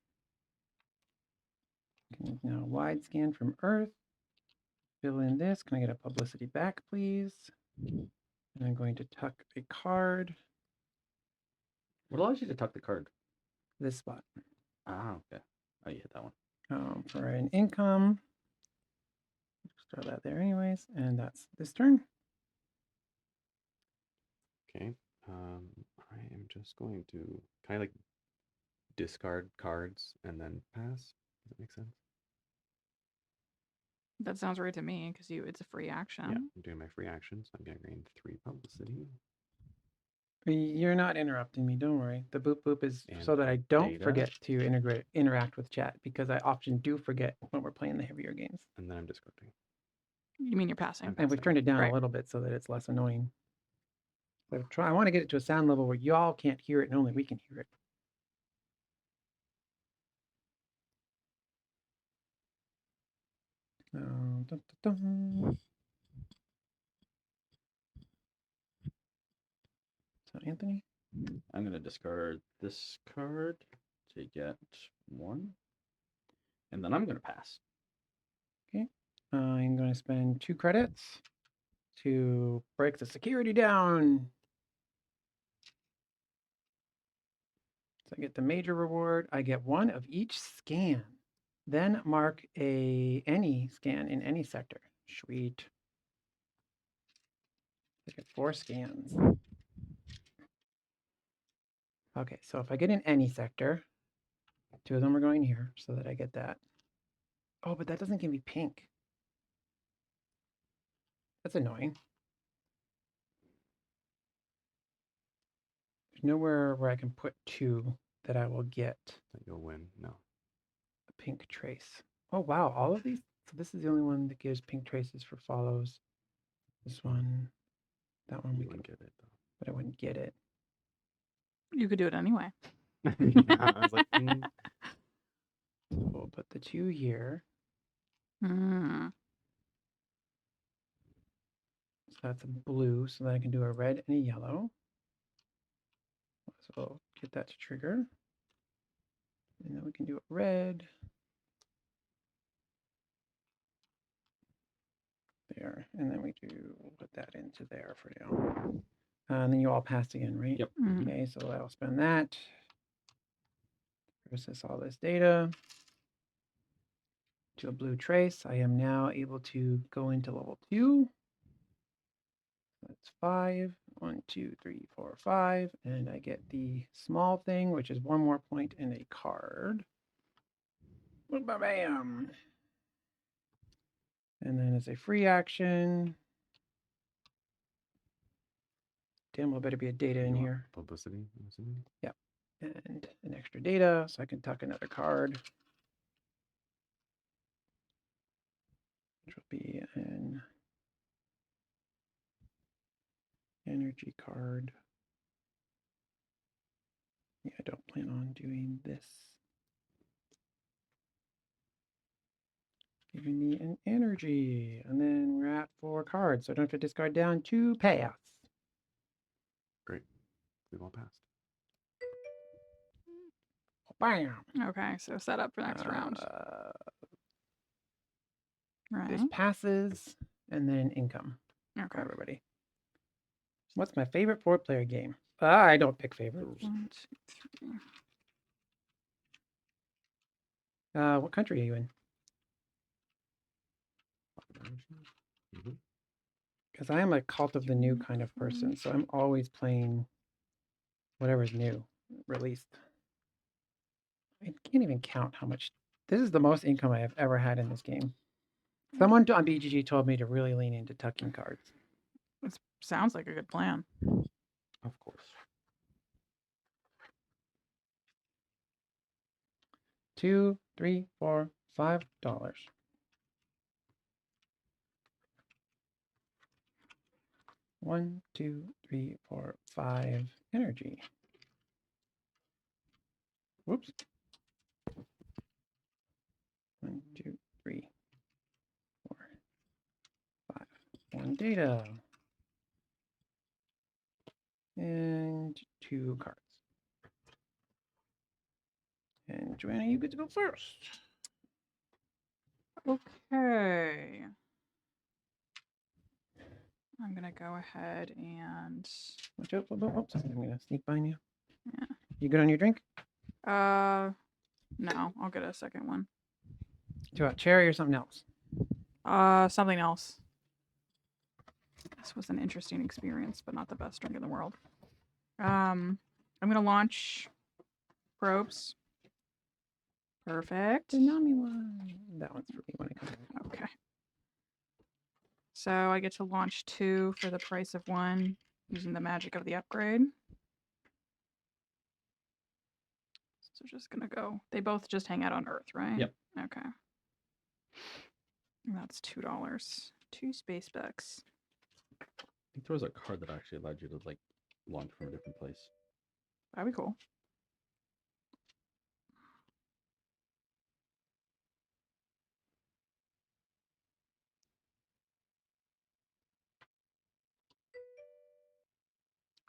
Can now wide scan from Earth. Fill in this. Can I get a publicity back, please? And I'm going to tuck a card.
What allows you to tuck the card?
This spot.
Ah, okay. Oh, you hit that one.
For an income. Just throw that there anyways. And that's this turn.
Okay. I am just going to kind of like discard cards and then pass. Does that make sense?
That sounds right to me because it's a free action.
Yeah, I'm doing my free actions. I'm going to gain 3 publicity.
You're not interrupting me. Don't worry. The boop boop is
And
so that I don't
data.
forget to interact with chat because I often do forget when we're playing the heavier games.
And then I'm discarding.
You mean you're passing?
I'm
And we've
passing.
turned it down
Right.
a little bit so that it's less annoying. So I want to get it to a sound level where y'all can't hear it and only we can hear it. Dun, dun, dun. So Anthony,
I'm going to discard this card to get 1. And then I'm going to pass.
I'm going to spend 2 credits to break the security down. So I get the major reward. I get 1 of each scan. Then mark any scan in any sector. Sweet. I get 4 scans. Okay, so if I get in any sector, 2 of them are going here so that I get that. Oh, but that doesn't give me pink. That's annoying. nowhere where I can put 2 that I will get
That you'll win. No.
a pink trace. Oh wow, all of these. So this is the only one that gives pink traces for follows. This one, that one
You
we can,
wouldn't get it
but I wouldn't get it.
You could do it anyway.
though. Yeah, I was like,
So we'll put the 2 here.
Mm.
So that's a blue. So then I can do a red and a yellow. So we'll get that to trigger. And then we can do a red. There. And then we we'll put that into there for now. And then you all pass again, right?
Yep.
Mhm.
Okay, so I'll spend that. Process all this data to a blue trace. I am now able to go into level 2. That's 5. 1, 2, 3, 4, 5. And I get the small thing, which is 1 more point and a card. Bam! And then as a free action, damn, well, better be a data in
you want
here.
Publicity, I'm assuming?
And an extra data, so I can tuck another card, which will be an energy card. Yeah, I don't plan on doing this. Giving me an energy, and then we're at 4 cards, so I don't have to discard down 2 payouts.
Great. We've all passed.
Bam!
Okay, so set up for next round. Right.
This passes, and then income for
Okay.
everybody. What's my favorite 4-player game? I don't pick favorites.
1, 2, 3.
What country are you in?
Mhm.
Because I am a cult of the new kind of person, so I'm always playing whatever's new, released. I can't even count how much. This is the most income I have ever had in this game. Someone on BGG told me to really lean into tucking cards.
It sounds like a good plan.
Of course.
2, 3, 4, $5. One, 2, 3, 4, 5 energy. Whoops. 1, 2, 3, 4, 5. 1 data. And 2 cards. And Joanna, you get to go first.
Okay. I'm gonna go ahead and
Watch out. Oops, I'm gonna sneak behind you.
Yeah.
You good on your drink?
no, I'll get a second one.
Do a cherry or something else?
Something else. This was an interesting experience, but not the best drink in the world. I'm gonna launch probes. Perfect.
The Nami one. That one's for me when I come back.
Okay. So I get to launch 2 for the price of 1 using the magic of the upgrade. So just gonna go. They both just hang out on Earth, right?
Yep.
Okay. And that's $2. 2 space bucks.
I think there was a card that actually allowed you to like launch from a different place.
That'd be cool.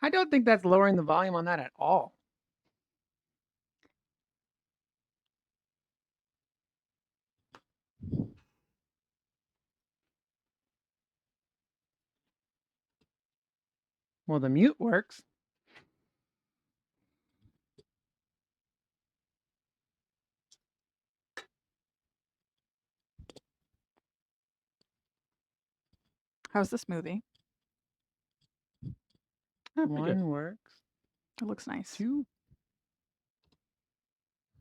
I don't think that's lowering the volume on that at all. Well, the mute works.
How's the smoothie?
pretty good.
1 works.
It looks nice.
2.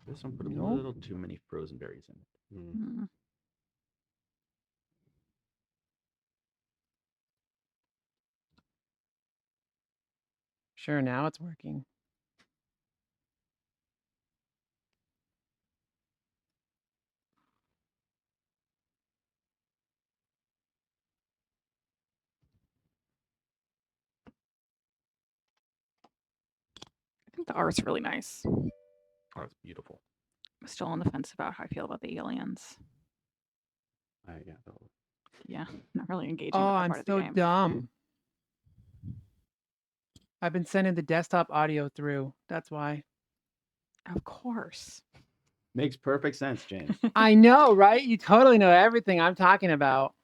This one put a
Nope.
little too many frozen berries in it.
Mm.
Sure, now it's working.
think the art's really nice.
Oh, it's beautiful.
I'm still on the fence about how I feel about the aliens.
Yeah.
Yeah, not really engaging
Oh,
with that
I'm
part of the
so
game.
dumb. I've been sending the desktop audio through. That's why.
Of course.
Makes perfect sense, James.
I know, right? You totally know everything I'm talking about.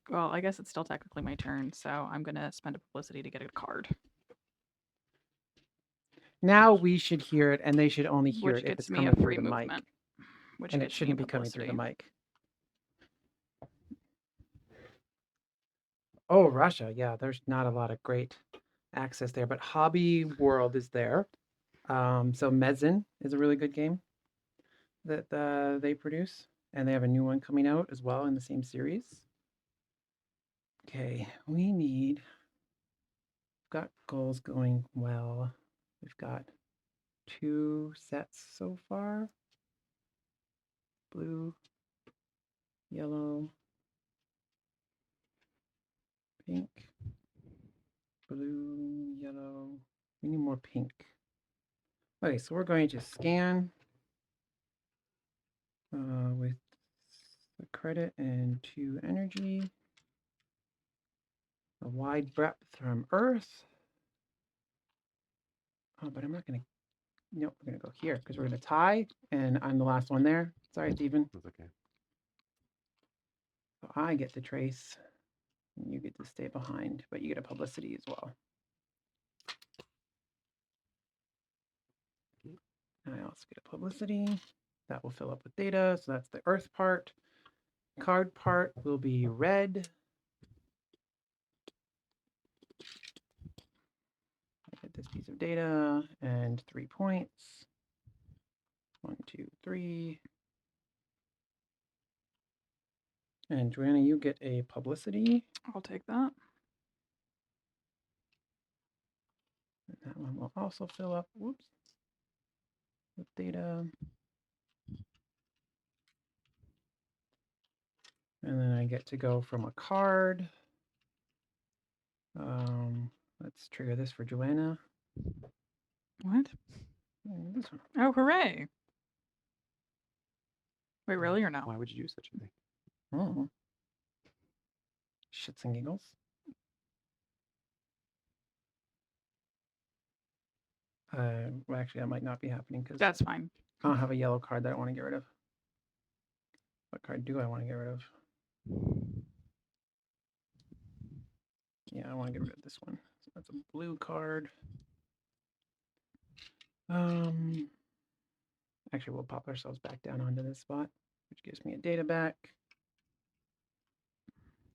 Well, I guess it's still technically my turn, so I'm gonna spend a publicity to get a card,
Now we should hear it, and they should only hear
which
it if
gets
it's
me a
coming
free
through the mic.
movement. Which
And it
gets me
shouldn't be coming through the
publicity.
mic. Oh, Russia. Yeah, there's not a lot of great access there, but Hobby World is there. So Mezzin is a really good game that they produce, and they have a new one coming out as well in the same series. Okay, we've got goals going well. We've got 2 sets so far. Blue, yellow, pink, blue, yellow. We need more pink. Okay, so we're going to scan with the credit and 2 energy. A wide breadth from Earth. Oh, but I'm not going to. Nope, we're going to go here because we're going to tie, and I'm the last one there. Sorry, Stephen.
That's okay.
So I get to trace, and you get to stay behind, but you get a publicity as well. I also get a publicity. That will fill up with data. So that's the Earth part. Card part will be red. I get this piece of data and 3 points. 1, 2, 3. And Joanna, you get a publicity.
I'll take that.
And that one will also fill up, whoops, with data. And then I get to go from a card. Let's trigger this for Joanna.
What?
This one.
Oh, hooray! Wait, really or no?
Why would you do such a thing?
Oh. Shits and giggles. Well, actually, that might not be happening because
That's fine.
I don't have a yellow card that I want to get rid of. What card do I want to get rid of? Yeah, I want to get rid of this one. So that's a blue card. Actually, we'll pop ourselves back down onto this spot, which gives me a data back.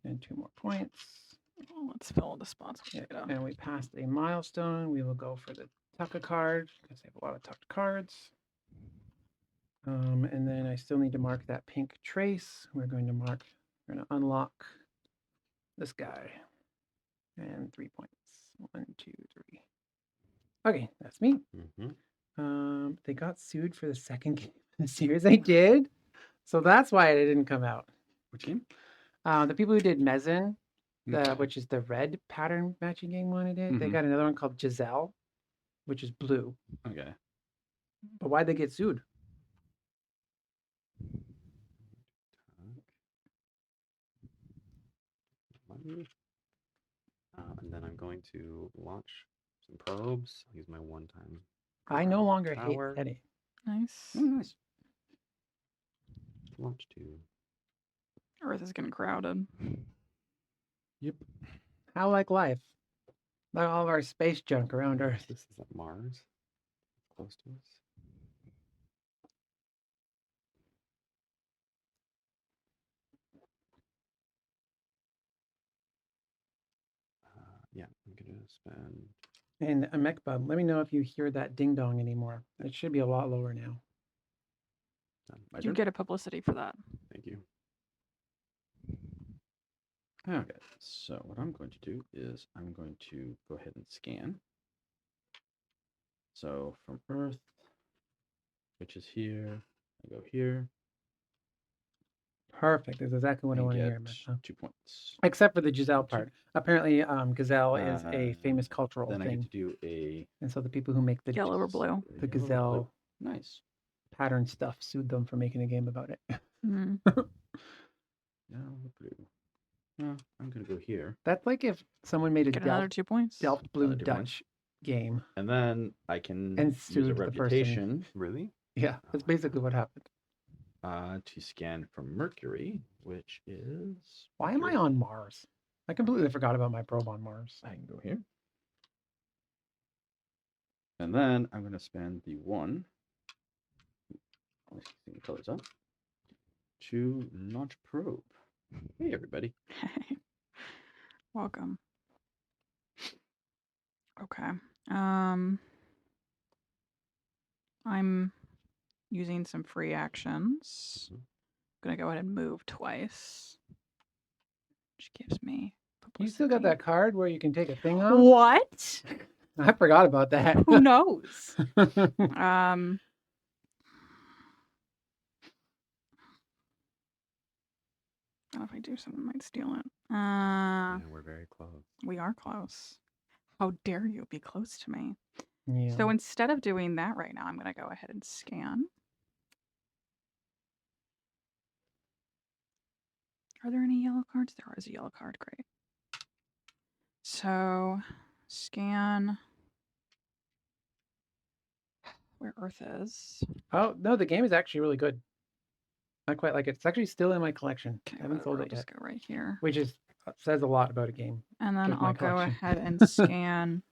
And 2 more points.
Well, let's fill all the spots with
Yeah,
data.
and we passed a milestone. We will go for the Tucka card because they have a lot of tucked cards. And then I still need to mark that pink trace. We're going to unlock this guy. And 3 points. 1, 2, 3. Okay, that's me. They got sued for the second game in the series. They did. So that's why it didn't come out.
Which game?
The people who did Mezzin,
Okay.
which is the red pattern matching game one I did, they
Mhm.
got another one called Giselle, which is blue.
Okay.
But why'd they get sued?
And then I'm going to launch some probes. I'll use my one-time.
I no longer hate
power.
SETI.
Nice.
Oh, nice.
Launch 2.
Earth is getting crowded.
Yep.
How like life? Like all of our space junk around Earth.
This is at Mars. Close to us. Yeah, I'm gonna spend.
And a mech bub, let me know if you hear that ding dong anymore. It should be a lot lower now.
My
You
turn?
get a publicity for that.
Thank you.
Okay, so what I'm going to do is I'm going to go ahead and scan. So from Earth, which is here, I go here.
Perfect. That's exactly what I
and
want to
get
hear, Martha.
2 points.
Except for the Giselle part. Apparently, gazelle is a famous
Uh,
cultural
Then I get
thing,
to do a
and so the people who make the
Yellow or blue.
a
the
yellow or blue.
gazelle
Nice.
pattern stuff sued them for making a game about it.
Mm.
Yellow or blue. No, I'm gonna go here,
That's like if someone made a
Get another 2 points.
Delft Blue
Another 2 points.
Dutch game.
and then I can
And
use a
sued the person.
reputation
Really?
Yeah, that's basically what happened.
to scan for Mercury, which is.
Why am I
Mercury.
on Mars? I completely forgot about my probe on Mars.
I can go here. And then I'm going to spend the 1. Let's see the colors up. To launch probe. Hey, everybody.
Welcome. Okay. I'm using some free actions. Gonna go ahead and move twice, which gives me
You still got that
publicity.
card where you can take a thing off?
What?
I forgot about that.
Who knows? Um. I don't know if I do something, might steal it.
Yeah, we're very close.
We are close. How dare you be close to me?
Yeah.
So instead of doing that right now, I'm gonna go ahead and scan. Are there any yellow cards? There is a yellow card. Great. So scan where Earth is.
Oh no, the game is actually really good. I quite like it. It's actually still in my collection.
Okay,
I haven't
whatever,
sold
I'll
it
just
yet,
go right here.
which is says a lot about a game.
And then
Just my
I'll go
collection.
ahead and scan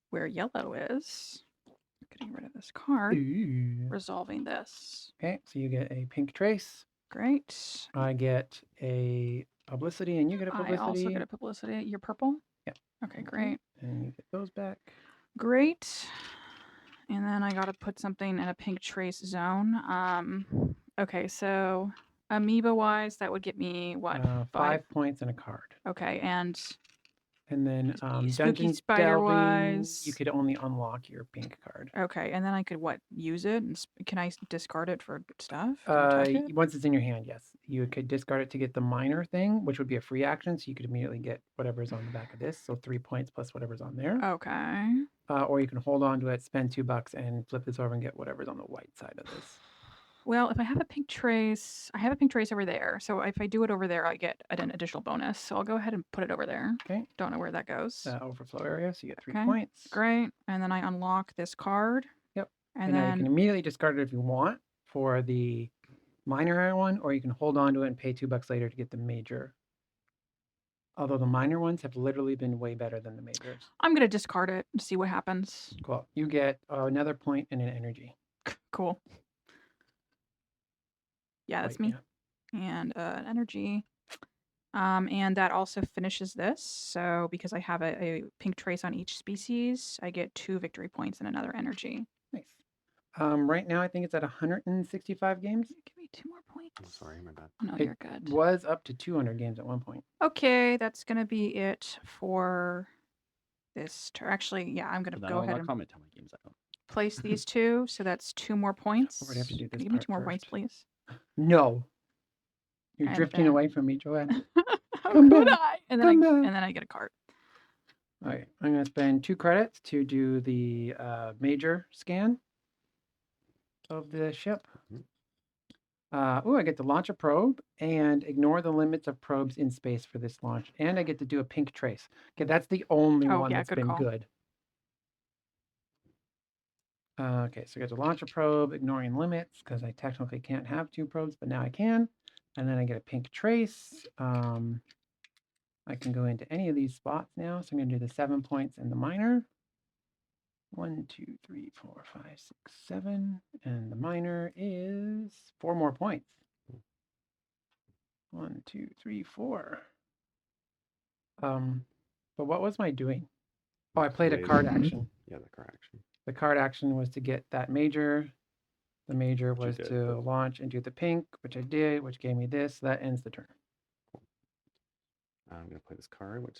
where yellow is. Getting rid of this card.
Ooh.
Resolving this.
Okay, so you get a pink trace.
Great.
I get a publicity, and you get a
I
publicity.
also get a publicity. You're purple?
Yeah.
Okay, great.
And you get those back.
Great. And then I gotta put something in a pink trace zone. Okay, so amoeba wise, that would get me what?
5 points and a card.
Okay, and
then
Spooky
dungeon
spider
delving,
wise.
you could only unlock your pink card.
okay, and then I could what? Use it? And can I discard it for stuff? To attack it?
Once it's in your hand, yes, you could discard it to get the minor thing, which would be a free action, so you could immediately get whatever's on the back of this, so 3 points plus whatever's on there.
Okay.
Or you can hold on to it, spend $2, and flip this over and get whatever's on the white side of this.
Well, if I have a pink trace, I have a pink trace over there. So if I do it over there, I get an additional bonus. So I'll go ahead and put it over there.
Okay.
Don't know where that goes.
Overflow area, so you get 3
Okay,
points.
Great. And then I unlock this card.
Yep.
And
now you
then
can immediately discard it if you want for the minor one, or you can hold on to it and pay $2 later to get the major. Although the minor ones have literally been way better than the majors.
I'm gonna discard it and see what happens.
Cool. You get another point and an energy.
Cool. Yeah, that's
Right,
me. And an energy. And that also finishes this. So because I have a pink trace on each species, I get 2 victory points and another energy.
Nice. Right now, I think it's at 165 games.
Give me 2 more points.
I'm sorry, my bad.
Oh, no,
It
you're good.
was up to 200 games at one point.
Okay, that's gonna be it for this turn. Actually, yeah, I'm gonna go ahead and
comment how many games I own.
place these 2. So that's 2 more points.
We're gonna have to do
Can
this
you give me
part
2 more points,
first.
please?
No. You're
And
drifting
then-
away from me, Joanne.
How
Come
could
back,
I? And
come
then
back.
I get a card.
All right, I'm going to spend 2 credits to do the major scan of the ship. I get to launch a probe and ignore the limits of probes in space for this launch. And I get to do a pink trace. Okay, that's the only
Oh,
one
yeah,
that's
good
been
call.
good. Okay, so I get to launch a probe, ignoring limits, because I technically can't have 2 probes, but now I can. And then I get a pink trace. I can go into any of these spots now. So I'm going to do the 7 points and the minor. 1, 2, 3, 4, 5, 6, 7. And the minor is 4 more points. 1, 2, 3, 4. But what was my doing? Oh, I played a card action.
Yeah, the card action.
The card action was to get that major. The major
Which you
was
did,
to
but-
launch and do the pink, which I did, which gave me this. So that ends the turn.
I'm going to play this card, which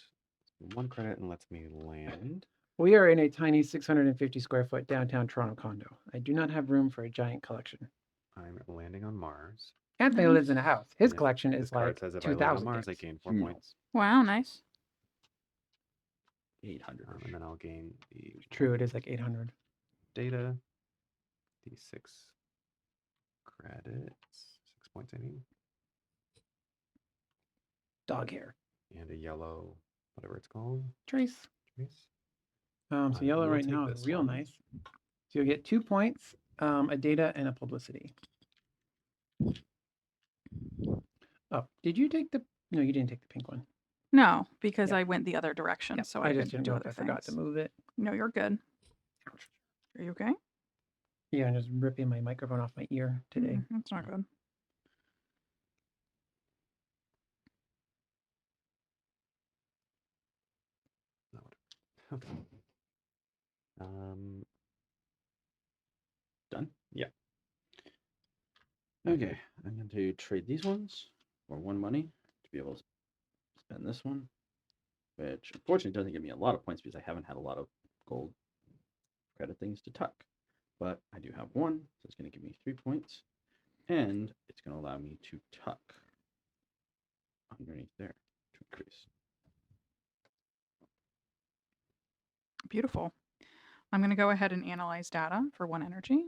is 1 credit and lets me land.
We are in a tiny 650 square foot downtown Toronto condo. I do not have room for a giant collection.
I'm landing on Mars.
Anthony lives in a house. His
Yeah,
collection
This
is
card
like
says if I land
2,000
on Mars, I
games.
gain 4
No.
points.
Wow, nice.
800.
And then I'll gain the
True, it is like 800.
data, the 6 credits, 6 points I mean,
Dog hair.
and a yellow, whatever it's called,
Trace.
trace.
So
I
yellow
will
right
take
now is
this
real
one.
nice. So you'll get 2 points, a data, and a publicity. Oh, did you take the... No, you didn't take the pink one.
No, because
Yeah.
I went the other direction,
Yep,
so
I
I
just
could
didn't
do
know if
other
I forgot to
things.
move it.
No, you're good. Are you okay?
Yeah, I'm just ripping my microphone off my ear today.
That's not good.
No, whatever. Okay. Done? Yeah.
Okay, I'm going to trade these ones for 1 money to be able to spend this one, which unfortunately doesn't give me a lot of points because I haven't had a lot of gold credit things to tuck. But I do have 1, so it's going to give me 3 points, and it's going to allow me to tuck underneath there to increase.
Beautiful. I'm going to go ahead and analyze data for 1 energy.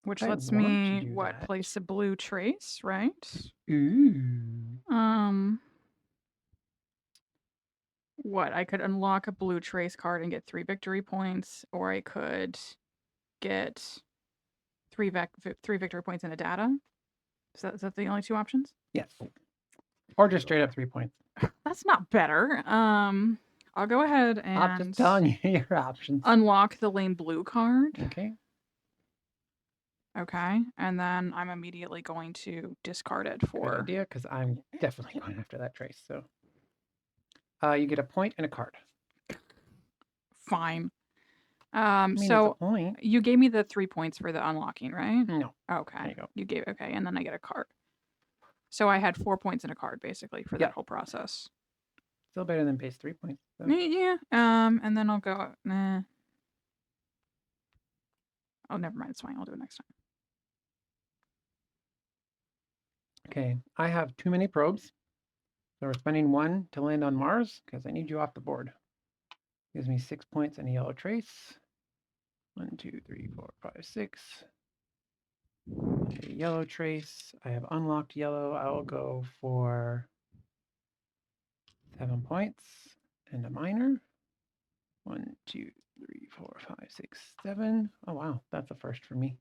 Which
I
lets
want to
me,
do
what,
that.
place a blue trace, right?
Ooh.
What, I could unlock a blue trace card and get 3 victory points, or I could get 3 victory points in a data. Is that the only 2 options?
Yes. Or just straight up 3 points.
That's not better. I'll go ahead
I'm just
and
telling you your options.
unlock the lane blue card.
Okay.
Okay, and then I'm immediately going to discard it
Good
for.
idea, because I'm definitely going after that trace. So you get a point and a card.
Fine.
I mean,
So
it's a point.
you gave me the 3 points for the unlocking, right?
No.
Okay.
There you go.
You gave okay, and then I get a card. So I had 4 points in a card basically for
Yeah.
that whole process.
Still better than base 3 points. So.
Yeah. And then I'll go. Nah. Oh, never mind. It's fine. I'll do it next time.
Okay. I have too many probes. So we're spending 1 to land on Mars because I need you off the board. Gives me 6 points and a yellow trace. 1, 2, 3, 4, 5, 6. A yellow trace. I have unlocked yellow. I will go for 7 points and a minor. 1, 2, 3, 4, 5, 6, 7. Oh wow, that's a first for me.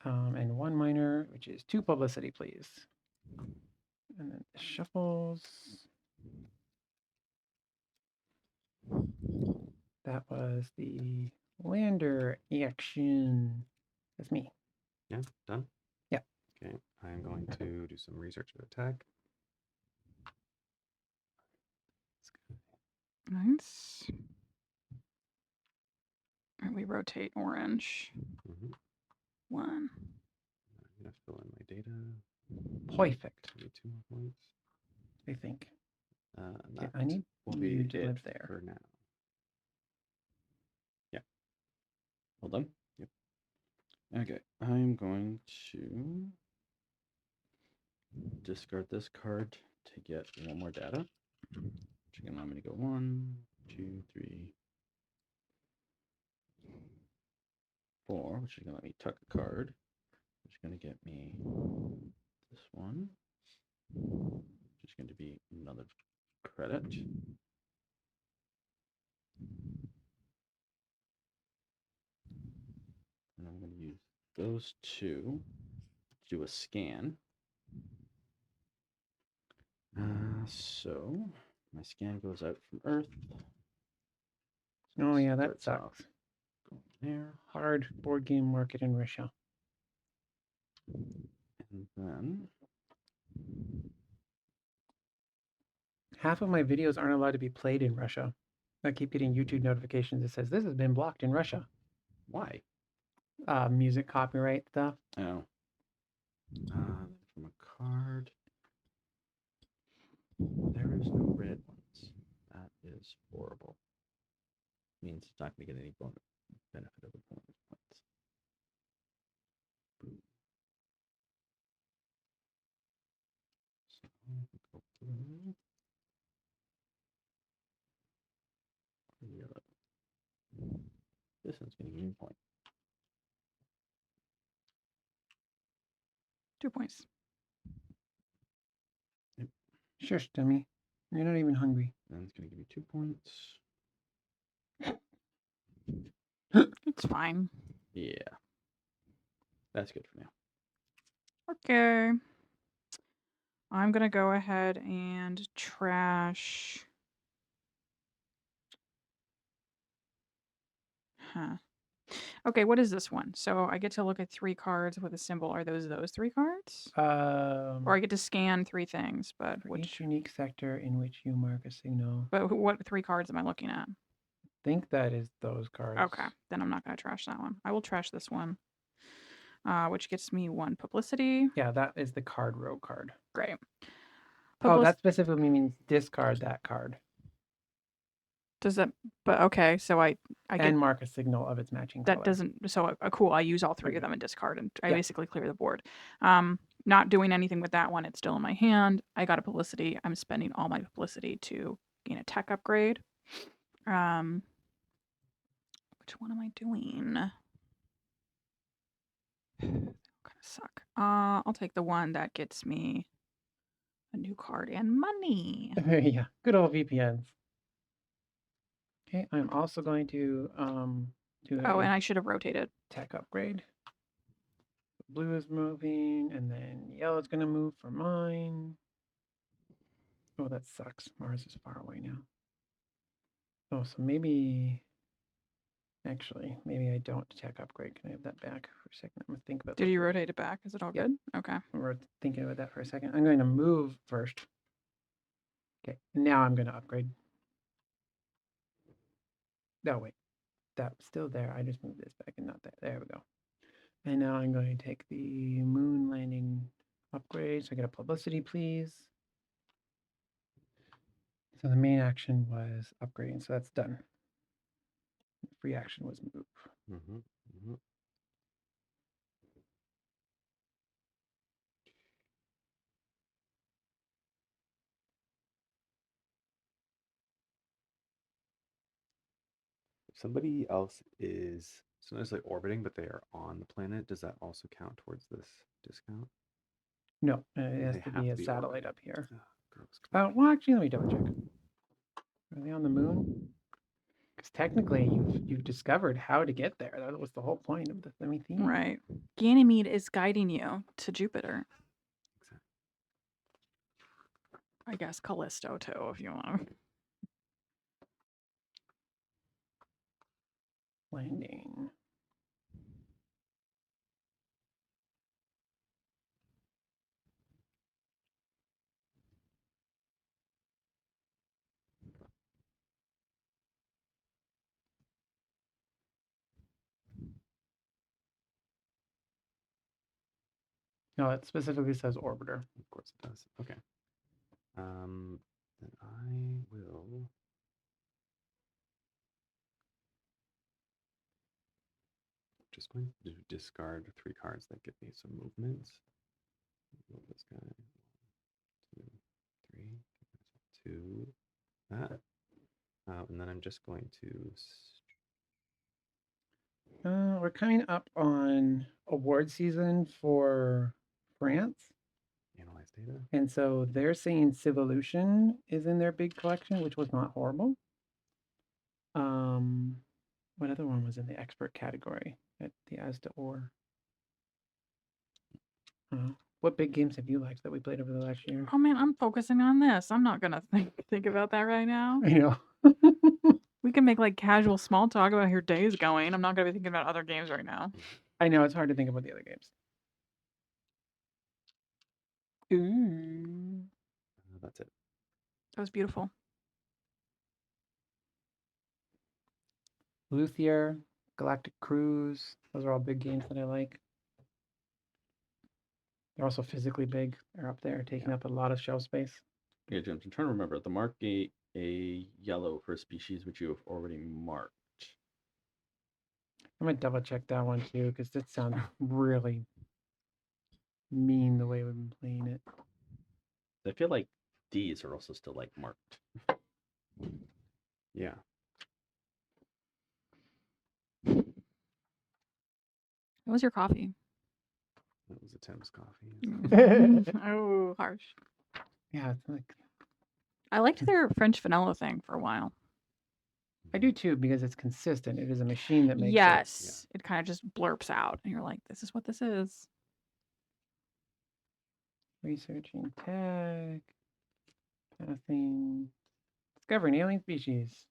And 1 minor, which is 2 publicity, please. And then shuffles. That was the lander action. That's me.
Yeah, done?
Yeah.
Okay, I'm going to do some research and attack.
Nice. And we rotate orange.
Mm-hmm.
1.
I'm going to fill in my data.
Perfect,
Maybe 2 more points.
I think. Okay,
That
I need
will
you
be
to
it
live there.
for now.
All done? Yep. Okay, I'm going to discard this card to get 1 more data. Which can allow me to go 1, 2, 3, 4, which is going to let me tuck a card, which is going to get me this one, which is going to be another credit. And I'm going to use those 2 to do a scan. So my scan goes out from Earth. So
Oh
it
yeah, that
starts off
sucks.
going there,
Hard board game market in Russia.
and then
Half of my videos aren't allowed to be played in Russia. I keep getting YouTube notifications that says this has been blocked in Russia.
why?
Music copyright stuff.
Oh. From a card. There is no red ones. That is horrible. Means it's not going to get any benefit of opponent's points. Boom. So, go blue. Yellow. This one's going to give me a point.
2 points.
Shush, dummy. You're not even hungry.
And it's going to give me 2 points.
It's fine.
Yeah. That's good for now.
Okay. I'm going to go ahead and trash. Huh. Okay, what is this one? So I get to look at 3 cards with a symbol. Are those 3 cards? Or I get to scan 3 things, but
for
which?
each unique sector in which you mark a signal.
But what 3 cards am I looking at?
I think that is those cards.
Okay, then I'm not going to trash that one. I will trash this one, which gets me 1 publicity.
Yeah, that is the card row card.
Great.
Oh, that specifically means discard that card
Does that? But okay, so I get
and mark a signal of its matching
that
color.
doesn't. So cool. I use all 3
Okay.
of them and discard, and I
Yeah.
basically clear the board. Not doing anything with that one. It's still in my hand. I got a publicity. I'm spending all my publicity to gain a tech upgrade. Which one am I doing? Kind of suck. I'll take the one that gets me a new card and money.
Yeah, good old VPNs. Okay, I'm also going to do
Oh,
a
and I should have rotated.
tech upgrade. Blue is moving, and then yellow is going to move for mine. Oh, that sucks. Mars is far away now. Oh, so maybe... Actually, maybe I don't tech upgrade. Can I have that back for a second? I'm going to think about
Did
this
you
for-
rotate it back? Is it all
Yep.
good? Okay.
We're thinking about that for a second. I'm going to move first. Okay, now I'm going to upgrade. No, wait. That's still there. I just moved this back and not that. There we go. And now I'm going to take the moon landing upgrade. So I get a publicity, please. So the main action was upgrading. So that's done. Free action was move.
Mm-hmm. Mm-hmm.
If somebody else is sometimes like orbiting, but they are on the planet, does that also count towards this discount?
No, it has
They
to
have
be
to
a
be
satellite
orbiting.
up here.
Gross.
Well, actually, let me double check. Are they on the moon? Because technically, you've discovered how to get there. That was the whole point of the theme.
Right. Ganymede is guiding you to Jupiter.
Exactly.
I guess Callisto too, if you want.
Landing. No, it specifically says orbiter.
Of course it does. Okay. Then I will just going to discard 3 cards that give me some movements. Move this guy. 1, 2, 3. 2. That. And then I'm just going to
We're coming up on award season for France.
analyze data.
And so they're saying Civolution is in their big collection, which was not horrible. What other one was in the expert category at the Asda or? What big games have you liked that we played over the last year?
Oh man, I'm focusing on this. I'm not gonna think about that right now.
I know.
We can make like casual small talk about how your day is going. I'm not gonna be thinking about other games right now.
I know, it's hard to think about the other games.
Ooh,
That's it.
that was beautiful.
Luthier, Galactic Cruise. Those are all big games that I like. They're also physically big. They're up there, taking up a lot of shelf space.
Yeah, James, I'm trying to remember. The mark a yellow for a species which you have already marked.
I'm gonna double check that one too, because that sounds really mean the way we've been playing it.
I feel like these are also still like marked.
Yeah.
What was your coffee?
That was a Tim's coffee.
Oh, harsh.
Yeah, it's like
I liked their French vanilla thing for a while.
I do too, because it's consistent. It is a machine that makes it.
Yes, it kind of just blurps out, and you're like, "This is what this is."
Researching tech, nothing, discovering alien species.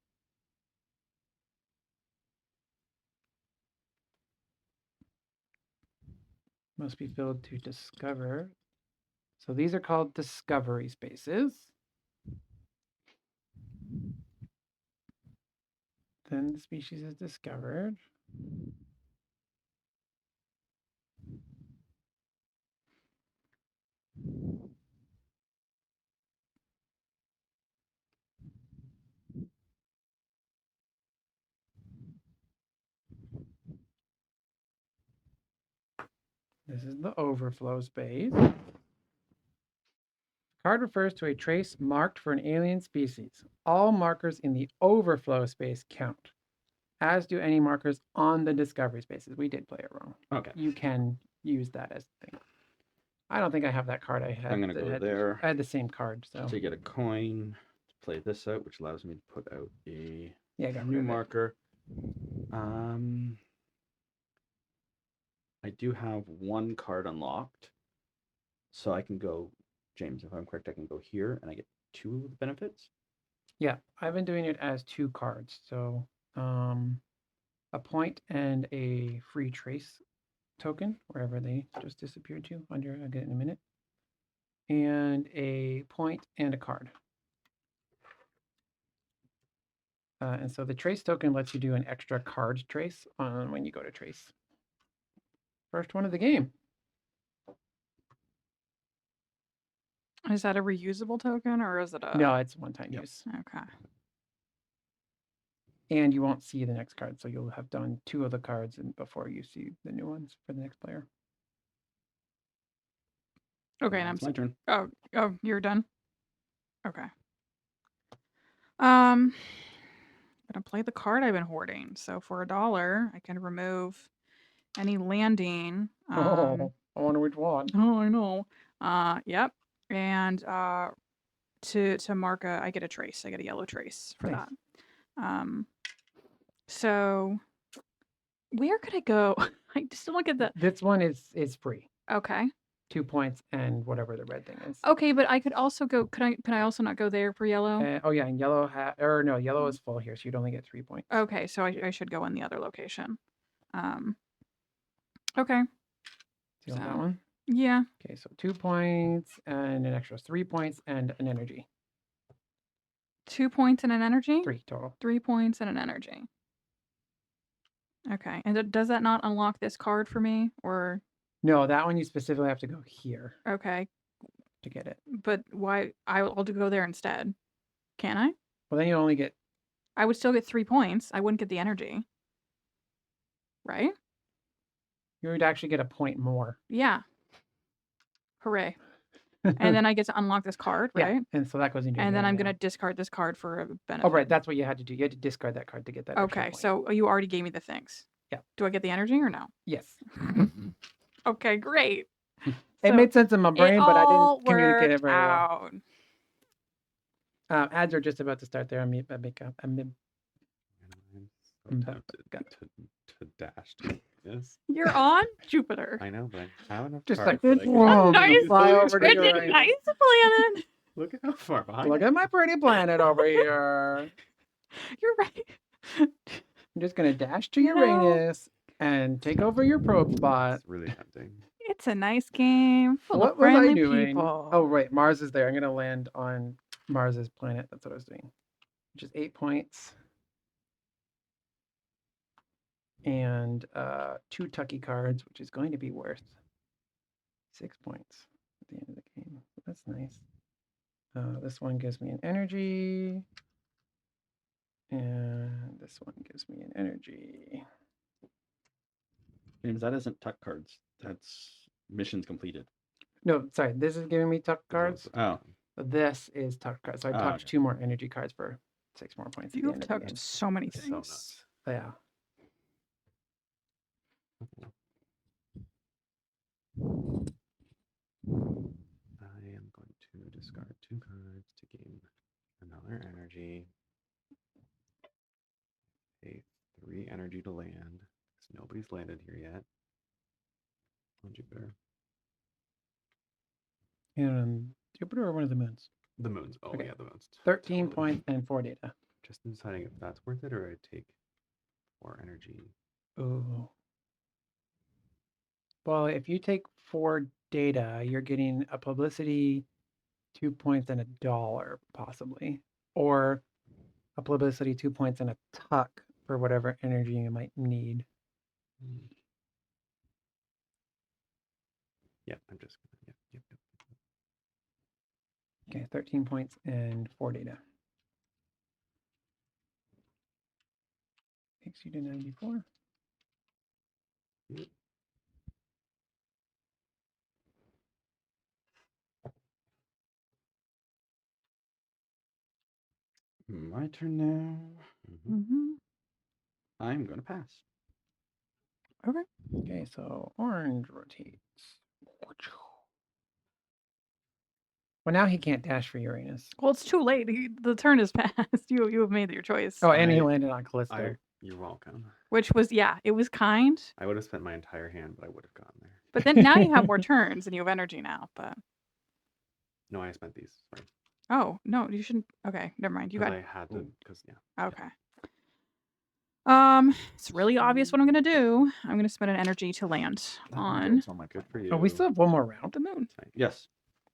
Must be filled to discover. So these are called discovery spaces. Then the species is discovered. This is the overflow space. Card refers to a trace marked for an alien species. All markers in the overflow space count, as do any markers on the discovery spaces. We did play it wrong.
Okay.
You can use that as the thing. I don't think I have that card. I had.
I'm gonna go there.
I had the same card, so
So you get a coin to play this out, which allows me to put out a
yeah, I got
new
rid of it.
marker. I do have one card unlocked, so I can go, James, if I'm correct, I can go here and I get 2 of the benefits.
Yeah, I've been doing it as 2 cards. So a point and a free trace token, wherever they just disappeared to. I'll get it in a minute. And a point and a card. And so the trace token lets you do an extra card trace on when you go to trace. First one of the game.
Is that a reusable token or is it a?
No, it's one-time
Yep.
use.
Okay.
And you won't see the next card, so you'll have done 2 of the cards before you see the new ones for the next player.
Okay, and
It's my turn.
Oh, you're done. Okay. Gonna play the card I've been hoarding. So for $1, I can remove any landing.
Oh, I wonder which one.
Oh, I know. Yep. And to mark I get a trace. I get a yellow trace for
Nice.
that. So where could I go? I just don't look at the.
This one is free.
Okay.
2 points and whatever the red thing is.
Okay, but I could also go. Could I also not go there for yellow?
Oh yeah, and yellow yellow is full here, so you'd only get 3 points.
Okay, so I should go in the other location. Okay.
See you want that
so-
one?
Yeah.
Okay, so 2 points and an extra 3 points and an energy.
2 points and an energy?
3 total.
3 points and an energy. Okay. And does that not unlock this card for me? Or
No, that one you specifically have to go here
okay.
to get it.
But why I'll go there instead. Can I?
Well, then you only get
I would still get 3 points. I wouldn't get the energy. Right?
you would actually get a point more.
Yeah. Hooray. And then I get to unlock this card,
yeah,
right?
and so that goes into.
And then
your
I'm
now.
going to discard this card for a benefit.
Oh right, that's what you had to do. You had to discard that card to get that. extra
Okay,
point.
so you already gave me the things.
Yeah.
Do I get the energy or no?
Yes,
Okay, great.
it
So
made sense in my brain, but I
all
didn't communicate it
worked
very well.
out.
Ads are just about to start there. I'm
And I'm so
Mm,
tempted
got
to dash to this.
You're on Jupiter.
I know, but I have enough
just
cards
like
that I can
whoa,
Nice.
use
fly
those
over to
It's
your
a
right.
nice planet.
Look at how far behind.
Look at my pretty planet over here.
You're right.
I'm just gonna dash to
You know-
Uranus and take over your probe spot.
It's really tempting.
It's a nice game full
What
of
was
friendly
I doing?
people.
Oh right, Mars is there. I'm gonna land on Mars's planet. That's what I was doing. Which is 8 points. And 2 Tucky cards, which is going to be worth 6 points at the end of the game. That's nice. This one gives me an energy. And this one gives me an energy.
James, that isn't tuck cards. That's missions completed.
No, sorry. This is giving me tuck
As well as
cards.
the
Oh.
This is tuck cards. So I
Ah,
tucked
okay.
2 more energy cards for 6 more points at
You
the
have
end of the
tucked
game.
so many
So
things.
nuts.
Yeah.
I am going to discard 2 cards to gain another energy. Pay 3 energy to land, because nobody's landed here yet. On Jupiter.
And Jupiter or one of the moons?
The moons. Oh,
Okay.
yeah, the moons.
13
Totally.
points and 4 data.
Just deciding if that's worth it or I take 4 energy.
Ooh. Well, if you take 4 data, you're getting a publicity, 2 points, and $1, possibly. Or a publicity, 2 points, and a tuck for whatever energy you might need.
Yeah, I'm just gonna. Yep.
Okay, 13 points and 4 data. Takes you to 94.
Yep.
My turn now.
Mm-hmm.
I'm going to pass.
Okay, so orange rotates. Well, now he can't dash for Uranus.
Well, it's too late. The turn is passed. You have made your choice.
Oh, and he
I-
landed on Callisto.
You're welcome.
Which was, yeah, it was kind.
I would have spent my entire hand, but I would have gotten there.
But then now you have more turns and you have energy now. But
No, I spent these. Sorry.
oh no, you shouldn't. Okay, never mind. You
'Cause
got
I had to, because,
okay. It's really obvious what I'm gonna do. I'm gonna spend an energy to land on
Oh my
Good for you.
Oh, we still have one more round.
the moon.
Yes.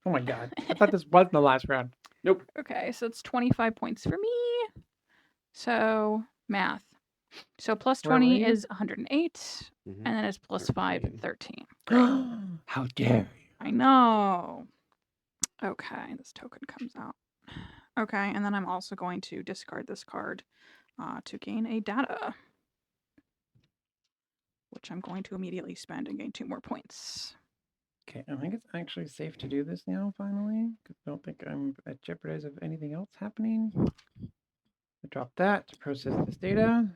Oh my god. I thought this was the last round.
Nope.
Okay, so it's 25 points for me. So math. So plus
Where were
20
you?
is 108,
Mhm.
and then it's plus 5 at
13.
13.
How dare you?
I know. Okay, this token comes out. Okay, and then I'm also going to discard this card to gain a data, which I'm going to immediately spend and gain 2 more points.
Okay, I think it's actually safe to do this now, finally, because I don't think I'm at jeopardize of anything else happening. I drop that to process this data.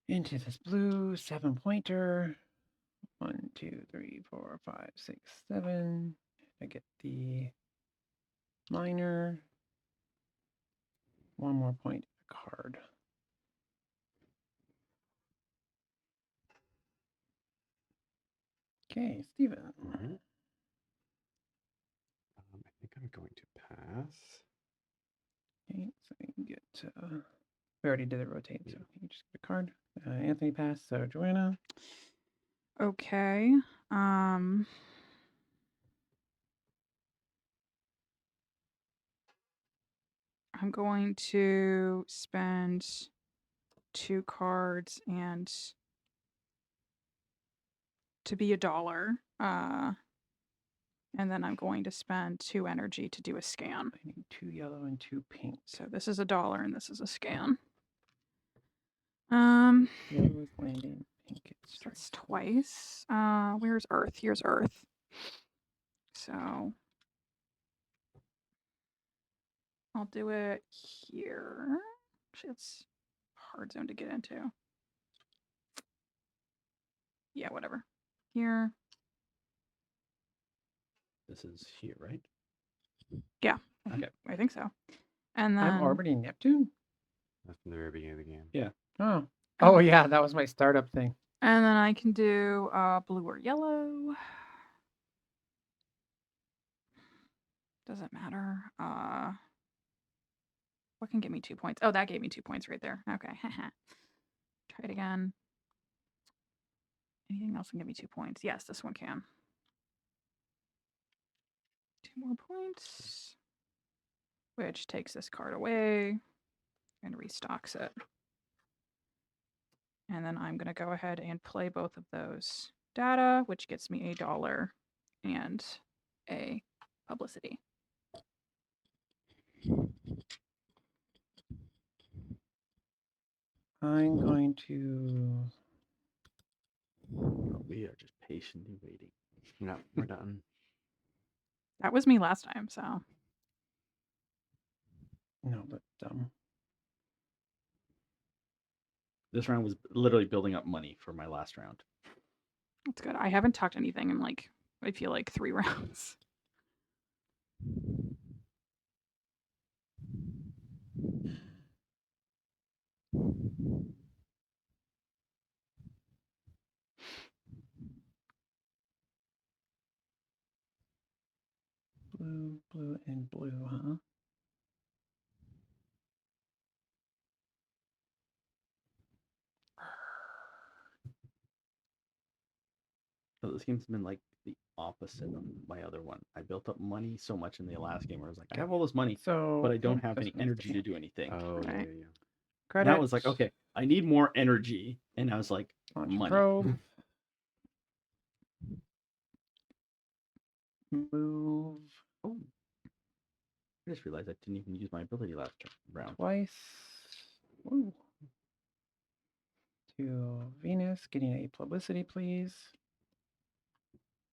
Into this blue 7-pointer. 1, 2, 3, 4, 5, 6, 7. I get the minor. 1 more point a card. Okay, Steven.
I think I'm going to pass.
Okay, so you get. We already did the rotate, so you just get a card. Anthony passed, so Joanna.
Okay. I'm going to spend 2 cards and to be $1. And then I'm going to spend 2 energy to do a scan.
I need 2 yellow and 2 pink.
So this is $1 and this is a scan.
Yellow is landing, pink is
That's
strike.
twice. Where's Earth? Here's Earth. So I'll do it here. Actually, it's a hard zone to get into. Yeah, whatever. Here.
This is here, right?
I think so. And then
I'm orbiting Neptune?
That's from the very beginning of the game.
Oh. Oh, yeah, that was my startup thing.
And then I can do blue or yellow. Doesn't matter. What can give me 2 points? Oh, that gave me 2 points right there. Okay. Try it again. Anything else can give me 2 points? Yes, this one can. 2 more points. Which takes this card away and restocks it. And then I'm going to go ahead and play both of those data, which gets me $1 and a publicity.
I'm going to.
We are just patiently waiting.
No, we're done.
That was me last time, so
No, but
This round was literally building up money for my last round.
it's good. I haven't talked anything in like I feel like 3 rounds.
blue, blue, and blue, huh?
So this game's been like the opposite of my other one. I built up money so much in the last game where I was like, I have all this money,
So,
but I don't
oh,
have
this
any
one's
energy to
different.
do anything.
Oh, yeah,
Right.
yeah, yeah.
Credit.
And I was like, okay, I need more energy. And I was like,
Launch
money.
probe. Move
Oh. I just realized I didn't even use my ability last round.
twice. Woo. To Venus, getting a publicity, please.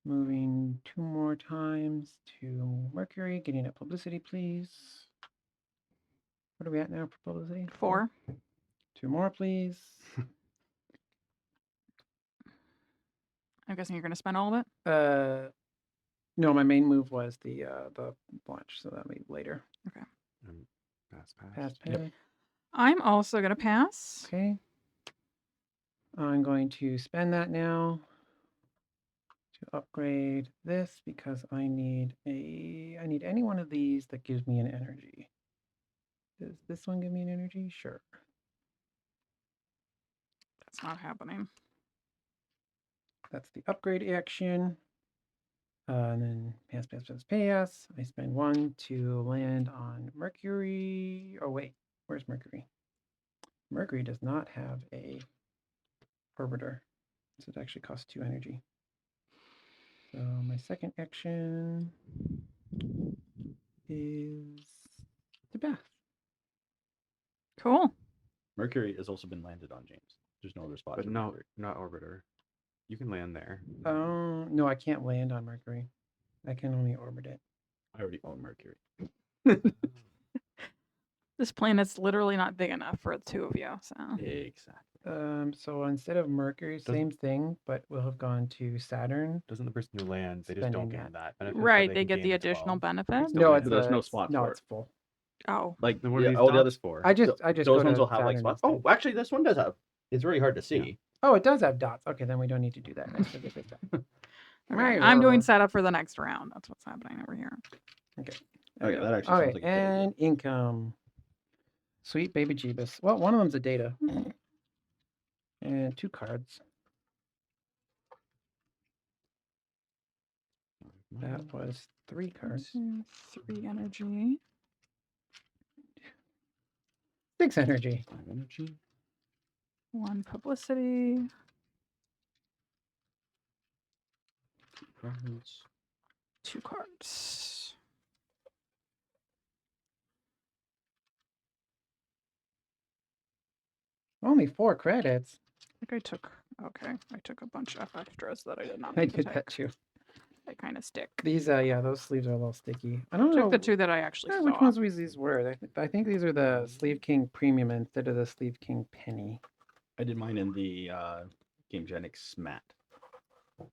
Moving 2 more times to Mercury, getting a publicity, please. What are we at now for publicity?
4.
2 more, please.
I'm guessing you're going to spend all of it.
No, my main move was the launch, so that'll be later.
Pass, pass.
Pass,
Yep.
pay.
I'm also going to pass.
Okay. I'm going to spend that now to upgrade this because I need any one of these that gives me an energy. Does this one give me an energy? Sure.
That's not happening.
That's the upgrade action. And then pass, pass, pass, pass. I spend 1 to land on Mercury. Oh wait, where's Mercury? Mercury does not have a orbiter, so it actually costs 2 energy. So my second action is to pass.
Cool.
Mercury has also been landed on, James. There's no other spots.
But
for
no,
Mercury.
not orbiter. You can land there.
No, I can't land on Mercury. I can only orbit it.
I already own Mercury.
This planet's literally not big enough for the 2 of you, so
Exactly.
So instead of Mercury, same thing, but we'll have gone to Saturn.
Doesn't the person who lands, they just don't
Spending
gain that benefit? but
right, they get
can
the
gain
additional
12?
benefit.
still
No,
land.
it's
But there's no
it's-
spot
No,
for
it's
it.
full.
Oh,
Like
Then what are these
all the other
dots for?
I just
those
go
ones
to
will have like
Saturn
spots.
instead.
Oh, actually, this one does have. It's really hard to see.
Oh, it does have dots. Okay, then we don't need to do that. I forget this time.
okay.
My
I'm doing
lord.
setup for the next round. That's what's happening over here.
Okay.
Okay, that actually
All
sounds
right,
like a good idea.
and income. Sweet baby Jeebus. Well, one of them's a data. And 2 cards. That was 3 cards.
2, 3 energy.
6 energy.
5 energy.
1 publicity.
Cards.
2 cards.
Only 4 credits.
I think I took a bunch of extras that I did not
I
need to
did
take.
that too.
They kind of stick.
These, yeah, those sleeves are a little sticky. I don't
Took
know
the 2 that I actually
which
saw.
ones these were. I think these are the Sleeve King Premium instead of the Sleeve King Penny.
I did mine in the Gamegenics matte. So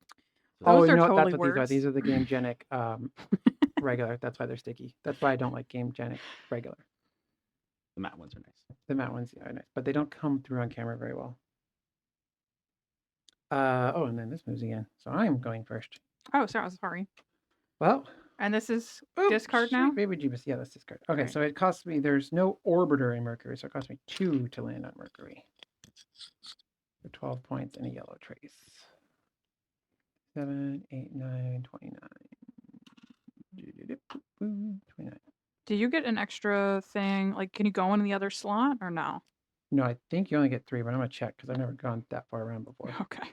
Those are
that's
totally
what these are.
words.
These are the Gamegenic regular. That's why they're sticky. That's why I don't like Gamegenic regular.
the matte ones are nice.
The matte ones are nice, but they don't come through on camera very well. Oh, and then this moves again. So I'm going first.
Oh, sorry.
Well,
And this is
oops,
discard
sweet
now?
baby Jeebus. Yeah, that's discard. Okay,
Alright.
so it costs me. There's no orbiter in Mercury, so it costs me 2 to land on Mercury. For 12 points and a yellow trace. 7, 8, 9, 29. 29.
Do you get an extra thing? Like, can you go in the other slot or no?
No, I think you only get 3, but I'm gonna check because I've never gone that far around before.
Okay.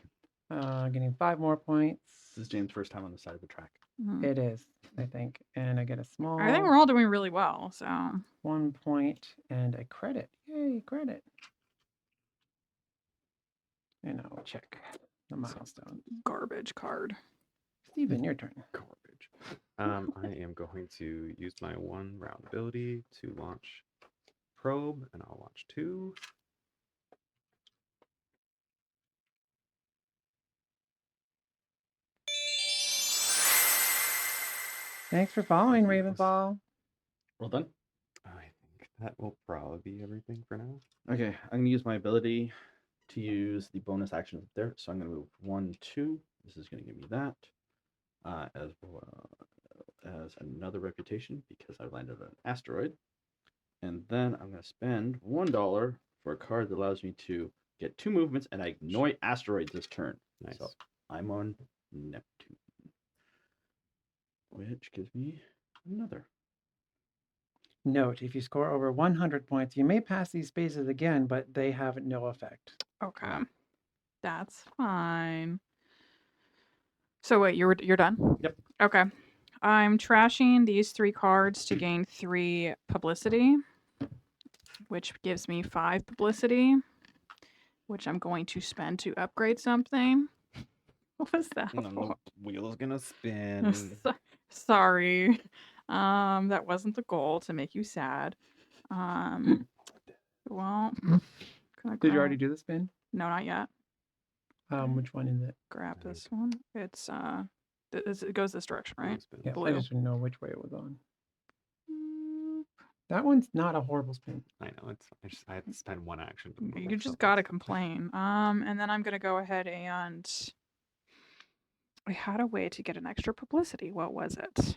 Getting 5 more points.
This is James' first time on the side of the track.
Mhm.
It is, I think, and I get a small.
I think we're all doing really well. So
1 point and a credit. Yay, credit. And I'll check the milestone.
Garbage card.
Steven, your turn.
Garbage. I am going to use my 1 round ability to launch probe, and I'll launch 2.
Thanks for following,
Yes.
Ravenfall.
Well done.
I think that will probably be everything for now.
Okay, I'm going to use my ability to use the bonus action up there. So I'm going to move 1, 2. This is going to give me that. As well as another reputation because I landed on an asteroid. And then I'm going to spend $1 for a card that allows me to get 2 movements and I ignore asteroids this turn.
Nice.
So I'm on Neptune, which gives me another.
Note, if you score over 100 points, you may pass these spaces again, but they have no effect.
Okay.
Wow.
That's fine. So wait, you're done?
Yep.
Okay. I'm trashing these 3 cards to gain 3 publicity, which gives me 5 publicity, which I'm going to spend to upgrade something. What was that
And then
for?
the wheel's gonna spin.
Sorry. That wasn't the goal to make you sad. Well, can I
Did you already
grab-
do the spin?
No, not yet.
Which one is it?
Grab
I
this one. It's it goes this direction, right?
Spin.
Yes, I
Blue.
just didn't know which way it was on.
Mm,
That one's not a horrible spin.
I know I had to spend 1 action. to move
You
myself
just gotta
up.
complain. And then I'm gonna go ahead and I had a way to get an extra publicity. What was it?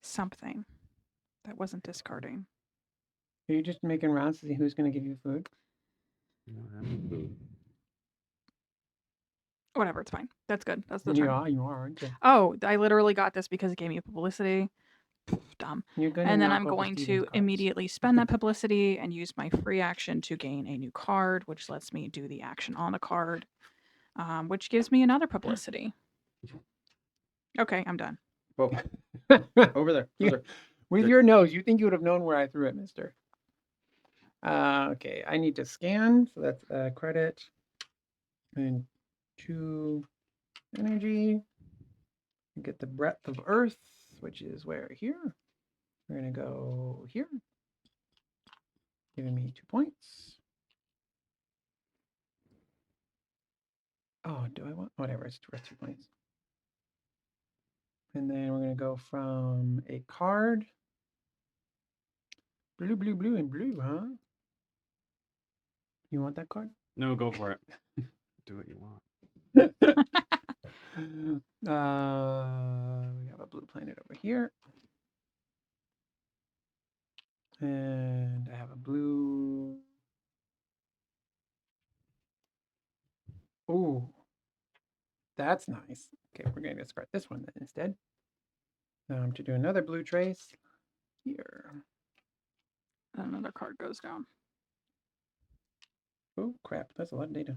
Something that wasn't discarding.
Are you just making rounds to see who's going to give you food?
You don't have any food.
Whatever, it's fine. That's good. That's the
You
turn.
are, aren't you?
Oh, I literally got this because it gave me publicity. Dumb.
You're going
And then
knock
I'm
over
going
Steven's
to
cards.
immediately spend that publicity and use my free action to gain a new card, which lets me do the action on a card, which gives me another publicity. Okay, I'm done.
Whoa, over there.
You-
Further.
With
There-
your nose, you think you would have known where I threw it, mister. Okay, I need to scan, so that's credit and 2 energy. Get the breadth of Earth, which is where here. We're gonna go here, giving me 2 points. Oh, do I want whatever? It's worth 2 points. And then we're gonna go from a card. Blue, blue, blue, and blue, huh? You want that card?
No, go for it. Do what you want.
We have a blue planet over here. And I have a blue. Oh, that's nice. Okay, we're going to discard this one then instead. To do another blue trace here.
And another card goes down.
Oh, crap. That's a lot of data.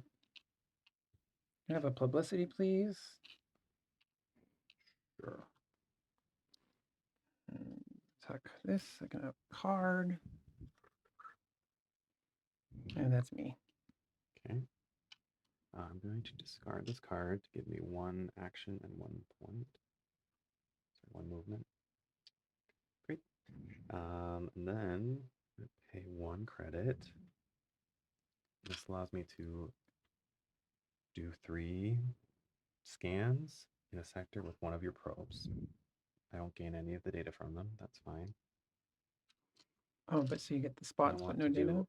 Can I have a publicity, please?
Sure.
And tuck this. I can have a card. And that's me.
Okay. I'm going to discard this card to give me 1 action and 1 point. So 1 movement. Great. And then I'm going to pay 1 credit. This allows me to do 3 scans in a sector with 1 of your probes. I don't gain any of the data from them. That's fine.
Oh, but so you get the
I
spots, but
want
no
to
data?
do.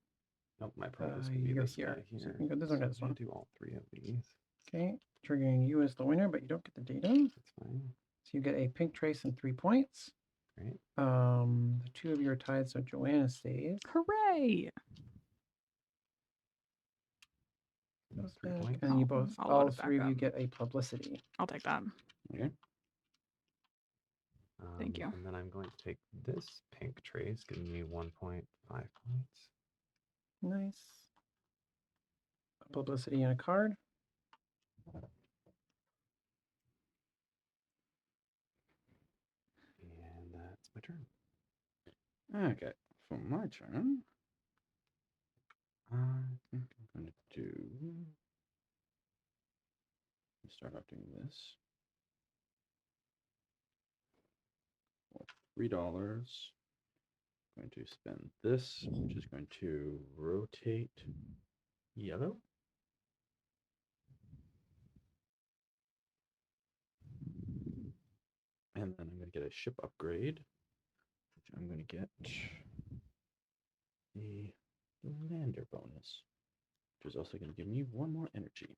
Nope, my probe is going to
you
be
go
this
here.
guy
So
here.
you can go this one or
So
this
I'm gonna
one.
do all 3 of these.
Okay, triggering you as the winner, but you don't get the data.
That's fine.
So you get a pink trace and 3 points.
Great.
The 2 of you are tied, so Joanna stays.
Hooray!
Goes
3
back,
points.
and you
I'll-
both,
I'll load
all
it back
3 of you
up.
get a publicity.
I'll take that.
Okay.
Thank you.
And then I'm going to take this pink trace, giving me 1.5 points.
Nice. A publicity and a card.
And that's my turn.
Okay. For my turn, I think I'm going to start out doing this. For $3. Going to spend this, which is going to rotate yellow. And then I'm going to get a ship upgrade, which I'm going to get the lander bonus, which is also going to give me 1 more energy.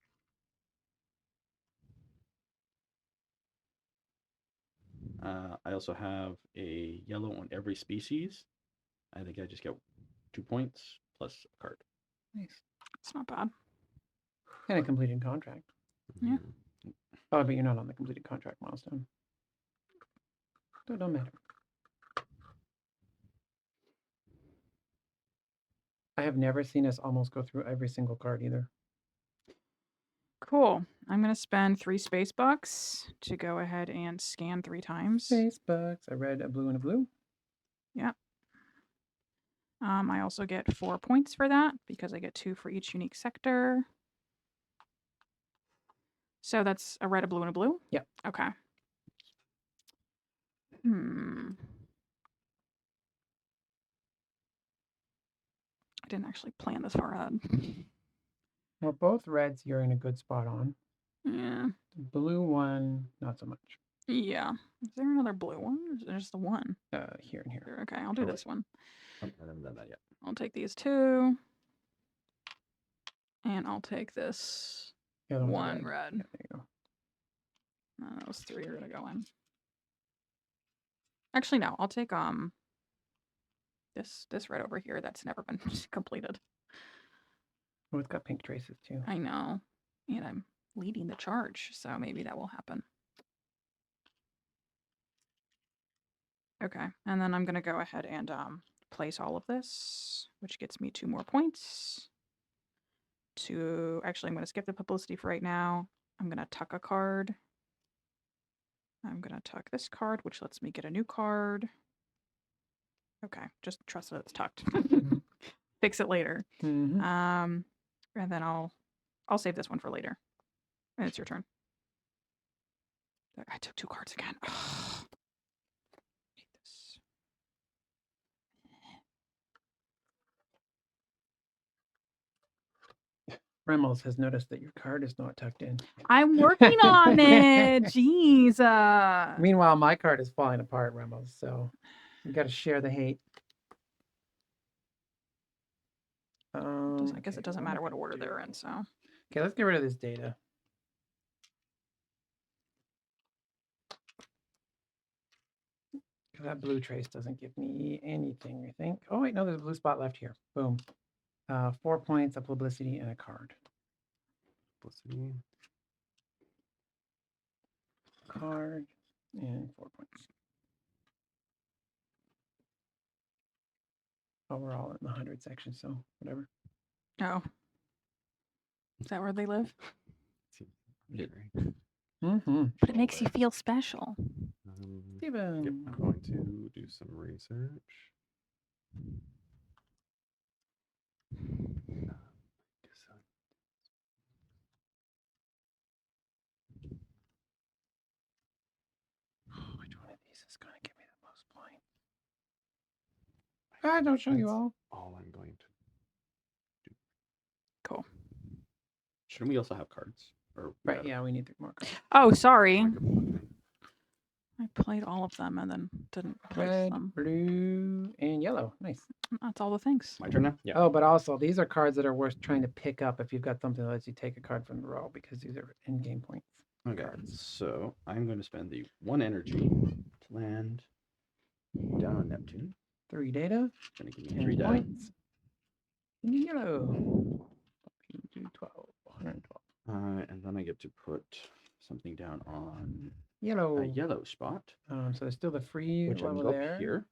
I also have a yellow on every species. I think I just get 2 points plus a card.
Nice.
It's not bad.
And a completed contract.
Yeah.
Mhm.
Oh, but you're not on the completed contract milestone. So it don't matter. I have never seen us almost go through every single card either.
Cool. I'm going to spend 3 space bucks to go ahead and scan 3 times.
Space bucks, a red, a blue, and a blue.
I also get 4 points for that because I get 2 for each unique sector. So that's a red, a blue, and a blue?
Yep.
Okay. I didn't actually plan this far ahead.
Well, both reds you're in a good spot on.
Yeah.
The blue one, not so much.
Yeah. Is there another blue one? Or is there just the one?
Here and here.
Okay, I'll do
Oh, wait.
this one.
Oh, I haven't done that yet.
I'll take these 2. And I'll take this
The other one's
1
red.
red.
Yeah, there you go.
Those 3 are gonna go in. Actually, no. I'll take this red over here that's never been completed.
Oh, it's got pink traces too.
I know, and I'm leading the charge, so maybe that will happen. Okay, and then I'm gonna go ahead and place all of this, which gets me 2 more points. Actually, I'm gonna skip the publicity for right now. I'm gonna tuck a card. I'm gonna tuck this card, which lets me get a new card. Okay, just trust that it's tucked. Fix it later.
Mm-hmm.
And then I'll save this one for later. And it's your turn. I took 2 cards again. Hate this.
Remmels has noticed that your card is not tucked in.
I'm working on it. Jeez.
Meanwhile, my card is falling apart, Remmels, so you got to share the hate.
I guess it doesn't matter what order they're in, so.
Okay, let's get rid of this data. Because that blue trace doesn't give me anything, I think. Oh, wait, no, there's a blue spot left here. Boom. 4 points, a publicity, and a card.
Publicity.
Card, and 4 points. Oh, we're all in the 100 section, so whatever.
Oh. Is that where they live?
It-
Mm-hmm.
But it makes you feel special.
Steven.
Yep, I'm going to do some research.
Which one of these is going to give me the most points? Don't show you
That's
all.
all I'm going to.
Cool.
Shouldn't we also have cards? Or we
Right,
gotta-
yeah, we need 3 more cards.
Oh, sorry.
Okay.
I played all of them and then didn't place
Red,
them.
blue, and yellow. Nice.
That's all the things.
My turn now?
Yeah.
Oh, but also, these are cards that are worth trying to pick up if you've got something that lets you take a card from the row, because these are in-game points.
Okay,
Cards.
so I'm going to spend the 1 energy to land down on Neptune.
3 data,
Going to give me
10
3 data.
points. Yellow. 12, 112.
And then I get to put something down on
Yellow.
a yellow spot,
So there's still the free
which I'm
level
going to go
there.
up here.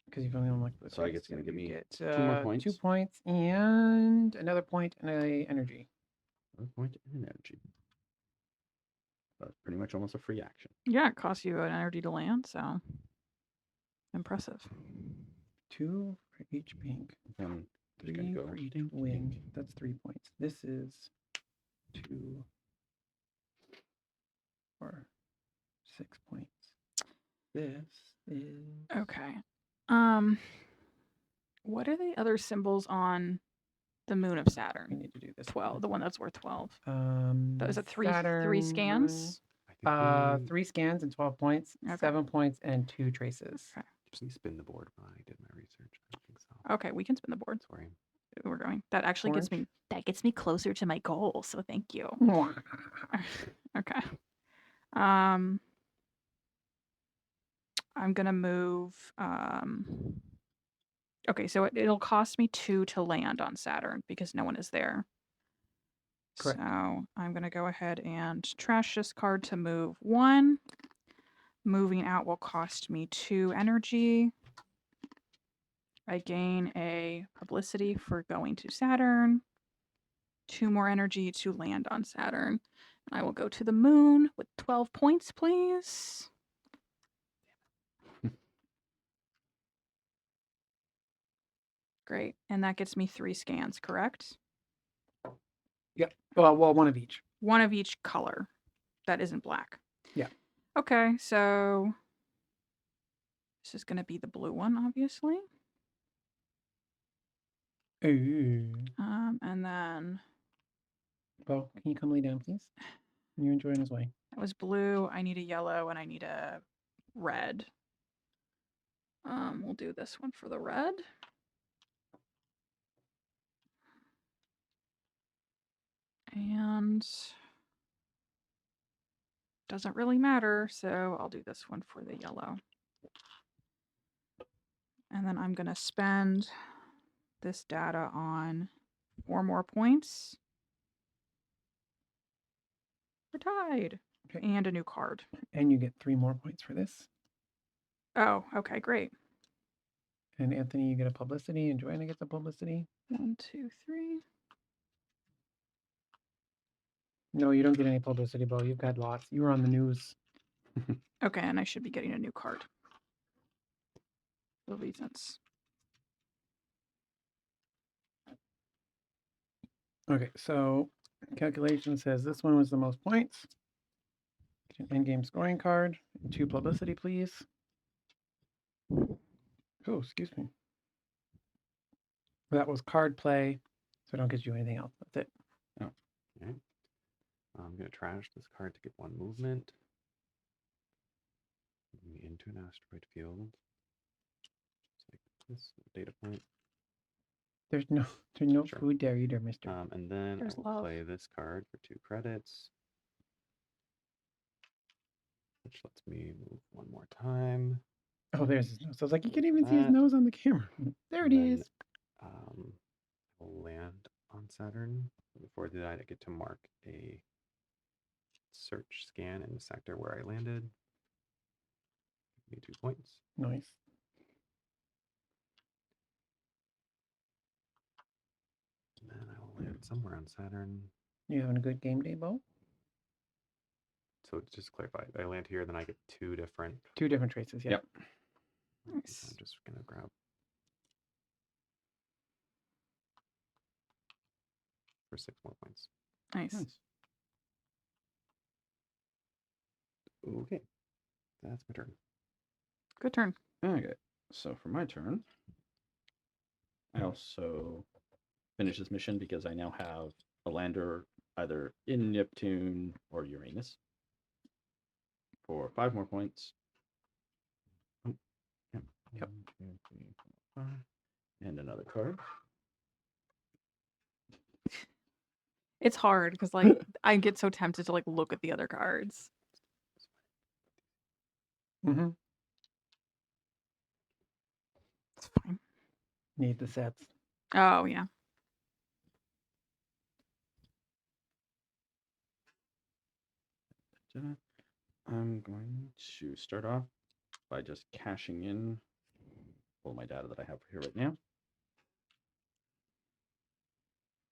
Because you've only unlocked the
So I
three,
guess it's gonna give
you
me
get,
2 more points.
2 points and another point and a energy.
1 point and an energy. That's pretty much almost a free action.
Yeah, it costs you an energy to land, so impressive.
2 for each pink.
Then I'm just
3
going to go
for each
pink,
wing.
pink.
That's 3 points. This is 2, 6 points. This is
Okay. What are the other symbols on the moon of
we
Saturn?
need to do this.
12. The one that's worth 12.
Is
it three
Saturn,
scans?
I think
3 scans and 12 points,
Okay.
7 points, and 2 traces.
Okay.
just spin the board while I did my research. I don't think so.
Okay, we can spin the board.
Sorry.
We're going. That actually gets me.
Orange?
That gets me closer to my goal. So thank you. Okay. I'm gonna move. Okay, so it'll cost me 2 to land on Saturn because no one is there.
Correct.
So I'm gonna go ahead and trash this card to move 1. Moving out will cost me 2 energy. I gain a publicity for going to Saturn. 2 more energy to land on Saturn. And I will go to the moon with 12 points, please. Great. And that gets me 3 scans, correct?
Yep. Well, one of each.
One of each color that isn't black.
Yeah.
Okay, so this is going to be the blue one, obviously.
Ooh.
And then
Well, can you come lay down, please? You're enjoying his way.
that was blue. I need a yellow and I need a red. We'll do this one for the red. And doesn't really matter, so I'll do this one for the yellow. And then I'm going to spend this data on 4 more points. We're tied.
Okay.
And a new card.
And you get 3 more points for this.
Oh, okay, great.
And Anthony, you get a publicity, and Joanna gets a publicity.
1, 2, 3.
No, you don't get any publicity, Bo. You've got lots. You were on the news.
Okay, and I should be getting a new card. For reasons.
Okay, so calculation says this one was the most points. Get an end-game scoring card. 2 publicity, please. Oh, excuse me. That was card play, so I don't get you anything else. That's it.
Okay. I'm going to trash this card to get 1 movement. Move me into an asteroid field. Just like this data point.
There's no
Sure.
food there either, mister.
And then
There's
I will
love.
play this card for 2 credits. Which lets me move 1 more time.
Oh, there's his nose. So I was like, you can't even see his
that.
nose on the camera. There it
And then,
is.
I'll land on Saturn. Before that, I get to mark a search scan in the sector where I landed. Give me 2 points.
Nice.
And then I will land somewhere on Saturn.
You having a good game day, Bo?
So just to clarify, I land here, then I get 2 different.
2 different traces, yeah.
Yep.
Nice.
I'm just gonna grab for 6 more points.
Nice.
Okay, that's my turn.
Good turn.
Okay, so for my turn, I also finish this mission because I now have a lander either in Neptune or Uranus for 5 more points. Oh, yep.
Yep.
1, 2, 3, 4, 5. And another card.
It's hard because like I get so tempted to like look at the other cards.
Mm-hmm.
It's fine.
Need the sets.
Oh yeah.
I'm going to start off by just cashing in all my data that I have here right now.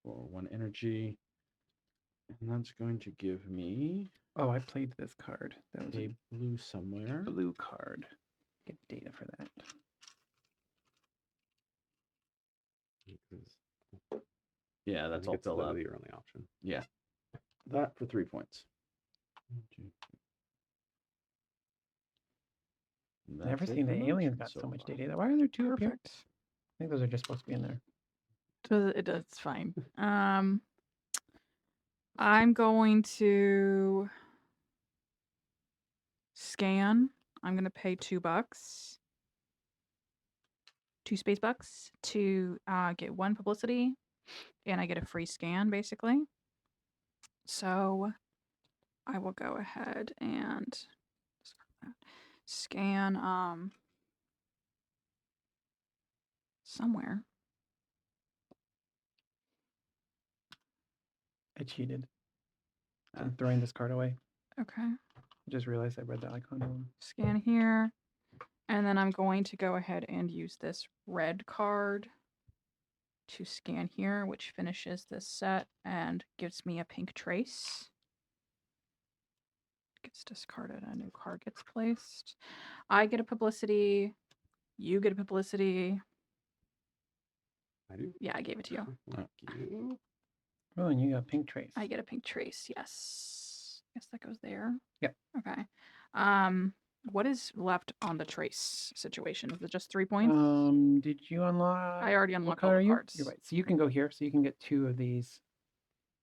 For 1 energy. And that's going to give me
Oh, I played this card. That was
a
a
blue somewhere.
blue card. Get data for that.
Yeah,
I
that's
think
all
it's
filled up.
literally your only option.
Yeah. That for 3 points. 1, 2, That's
Never
it
seen
for
the aliens
merchants
got so much
far.
data. Why are there two up here?
Perfect.
I think those are just supposed to be in there.
It does. It's fine. I'm going to scan. I'm going to pay $2, 2 space bucks to get 1 publicity, and I get a free scan basically. So I will go ahead and scan somewhere.
I cheated.
Ah.
I'm throwing this card away.
Okay.
I just realized I read the icon wrong.
Scan here. And then I'm going to go ahead and use this red card to scan here, which finishes this set and gives me a pink trace. Gets discarded, a new card gets placed. I get a publicity. You get a publicity.
I do.
Yeah, I gave it to you.
Thank you.
Oh, and you got pink trace.
I get a pink trace, yes. Guess that goes there.
Yep.
Okay. What is left on the trace situation? Is it just 3 points?
Did you unlock?
I already
What
unlocked
color
all
are
the
you?
cards.
You're right. So you can go here. So you can get 2 of these.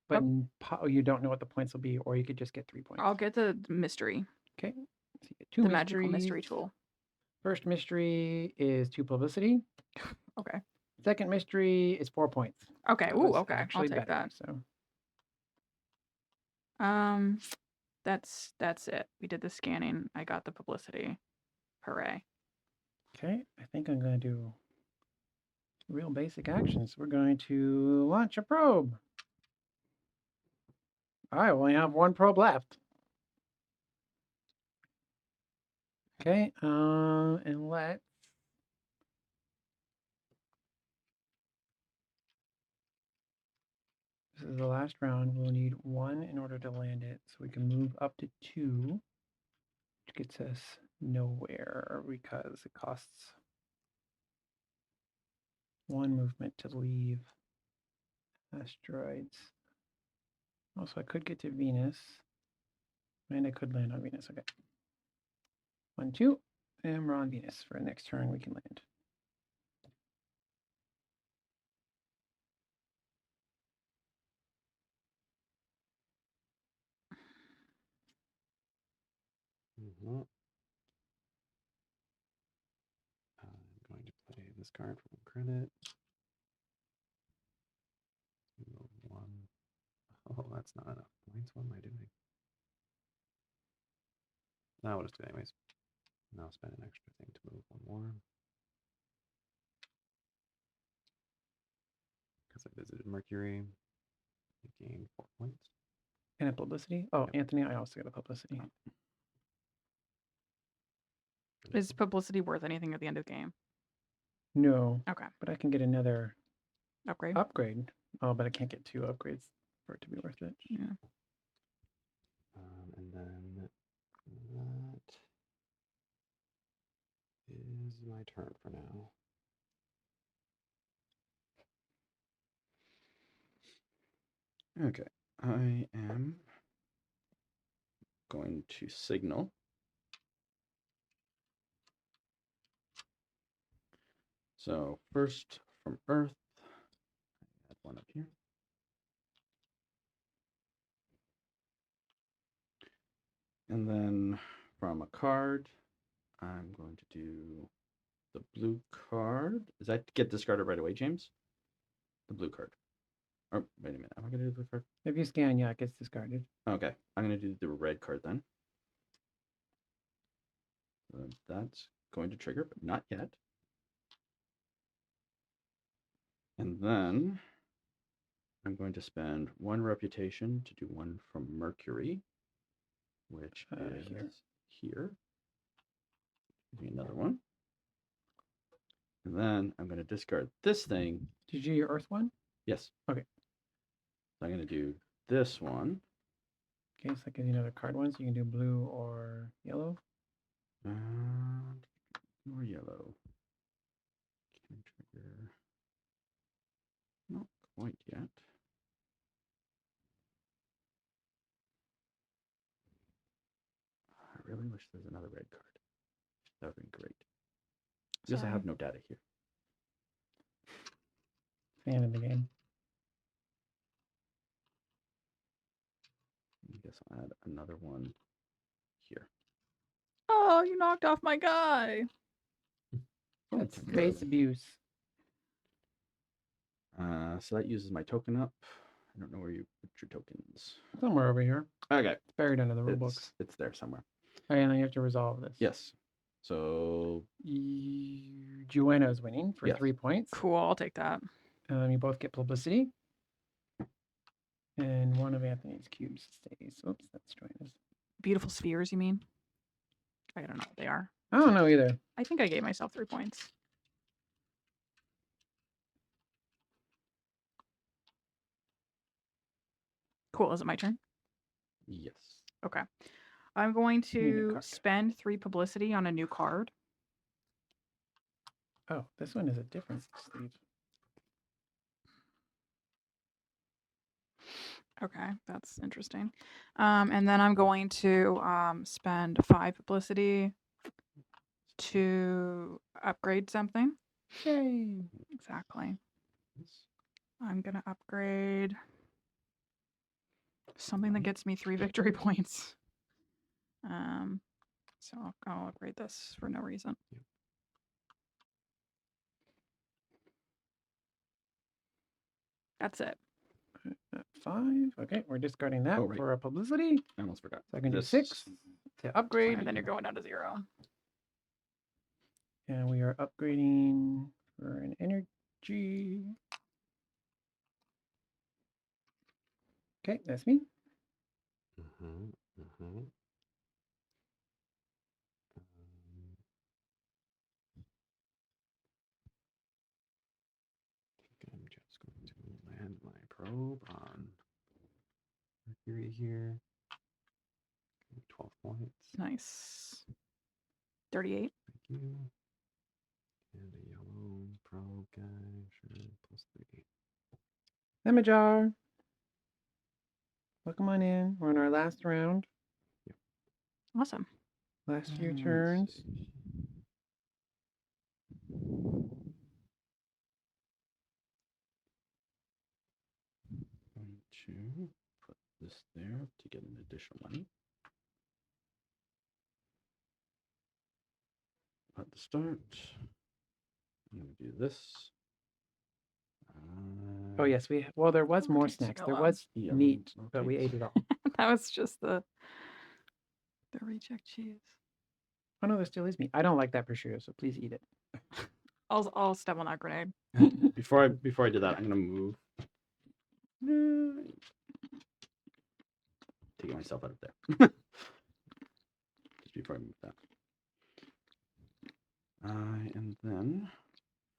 But you don't know what the points will be, or you could just get 3 points.
I'll get the mystery.
Okay. So you get 2
The magical mystery
mysteries.
tool.
First mystery is 2 publicity.
Okay.
Second mystery is 4 points.
Okay.
That
Ooh,
was
okay. I'll
actually
take
better,
that.
So
That's it. We did the scanning. I got the publicity. Hooray.
okay, I think I'm going to do real basic actions. We're going to launch a probe. I only have 1 probe left. Okay, and let's this is the last round. We'll need 1 in order to land it, so we can move up to 2, which gets us nowhere because it costs 1 movement to leave asteroids. Also, I could get to Venus, and I could land on Venus. Okay. 1, 2, and we're on Venus. For next turn, we can land.
Mhm. I'm going to play this card for 1 credit. 1. Oh, that's not enough points. What am I doing? No, I'll just do it anyways. And I'll spend an extra thing to move 1 more. Because I visited Mercury. I gained 4 points.
And a publicity. Oh,
Yep.
Anthony, I also got a publicity.
Is publicity worth anything at the end of the game?
No,
Okay.
but I can get another
Upgrade.
upgrade. Oh, but I can't get 2 upgrades for it to be worth it.
Yeah.
And then that is my turn for now.
Okay, I am going to signal. So first from Earth, I add 1 up here. And then from a card, I'm going to do the blue card. Does that get discarded right away, James? The blue card. Or wait a minute, am I going to do the blue card?
If you scan, yeah, it gets discarded.
Okay, I'm going to do the red card then. That's going to trigger, but not yet. And then I'm going to spend 1 reputation to do 1 from Mercury, which is here. Give me another 1. And then I'm going to discard this thing.
Did you do your Earth one?
Yes.
Okay.
So I'm going to do this one.
Okay, so that gives you another card one, so you can do blue or yellow.
Or yellow. Can trigger. Not quite yet. I really wish there's another red card. That would be great. Because I
Sorry.
have no data here.
Fan of the game.
I guess I'll add another one here.
Oh, you knocked off my guy.
That's
temporarily.
space abuse.
So that uses my token up. I don't know where you put your tokens.
Somewhere over here.
Okay.
It's buried under the rule books.
It's there somewhere.
Oh, and then you have to resolve this.
Yes. So
Jueno's winning for
Yes.
3 points.
Cool, I'll take that.
You both get publicity. And one of Anthony's cubes stays. Oops, that's Joanna's.
Beautiful spheres, you mean? I don't know what they are.
I don't know either.
I think I gave myself 3 points. Cool, is it my turn?
yes.
Okay. I'm going
need a
to
card.
spend 3 publicity on a new card.
Oh, this one is a different sleeve.
Okay, that's interesting. And then I'm going to spend 5 publicity to upgrade something.
Yay!
Exactly. I'm going to upgrade something that gets me 3 victory points. So I'll upgrade this for no reason. That's it.
5. Okay, we're discarding that
Oh, right.
for a publicity.
I almost forgot.
So I can do
This-
6 to upgrade.
And then you're going down to 0.
And we are upgrading for an energy. Okay, that's me.
Mm-hmm. Mm-hmm. I think I'm just going to land my probe on Mercury here. 12 points.
Nice. 38.
Thank you. And a yellow probe guy, sure, +3.
Emajar. Welcome on in. We're on our last round.
Awesome.
Last few
Let's
turns.
see.
Going to put this there to get an additional money. At the start, I'm going to do this.
Oh yes, well there was more
Okay,
snacks. There
yellow.
was
Yellow,
meat, but we
okay.
ate it all.
That was just the reject cheese.
Oh no, there still is meat. I don't like that prosciutto, so please eat it.
I'll step on that grenade.
Before I do that, I'm gonna move. Taking myself out of there. Just before I move that. And then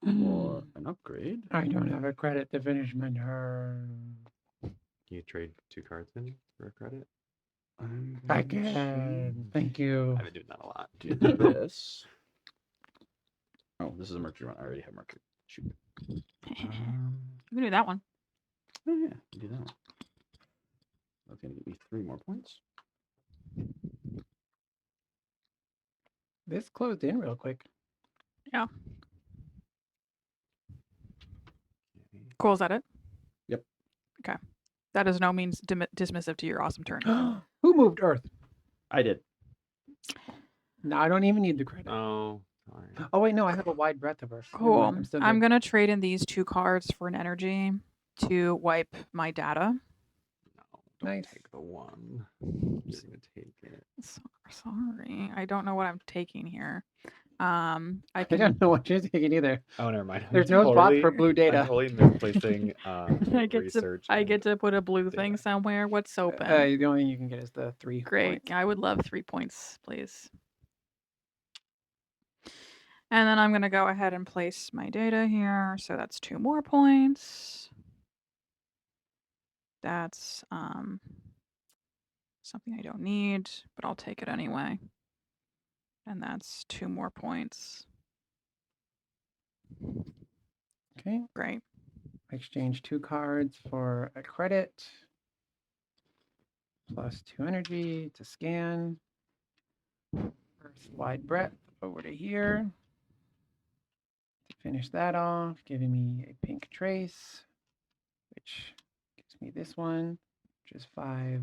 for an upgrade,
I don't have a credit to finish my turn.
Can you trade 2 cards in for a credit?
I'm
I
going
can. Thank you.
I've been doing that a lot.
to do this. Oh, this is a Mercury one. I already have Mercury. Shoot.
You can do that one.
Oh yeah, do that one. That's gonna give me 3 more points.
This closed in real quick.
Yeah.
Okay.
Cool, is that it?
Yep.
Okay. That is no means dismissive to your awesome turn.
Who moved Earth?
I did.
No, I don't even need the credit.
Oh, sorry.
Oh wait, no, I have a wide breadth of Earth. Never
Cool.
mind, still
I'm
good.
going to trade in these 2 cards for an energy to wipe my data.
No, don't
Nice.
take the 1. I'm just gonna take it.
Sorry. I don't know what I'm taking here. I
I
can
don't know what you're taking either.
Oh, never mind.
There's no spot for blue data.
I'm totally misplacing research.
I
and
get to put a blue thing
data.
somewhere. What's open?
The only thing you can get is the 3
Great.
points.
I would love 3 points, please. And then I'm going to go ahead and place my data here. So that's 2 more points. That's something I don't need, but I'll take it anyway. And that's 2 more points.
Okay,
Great.
exchange 2 cards for a credit. Plus 2 energy to scan. First wide breadth over to here to finish that off, giving me a pink trace, which gives me this one, which is 5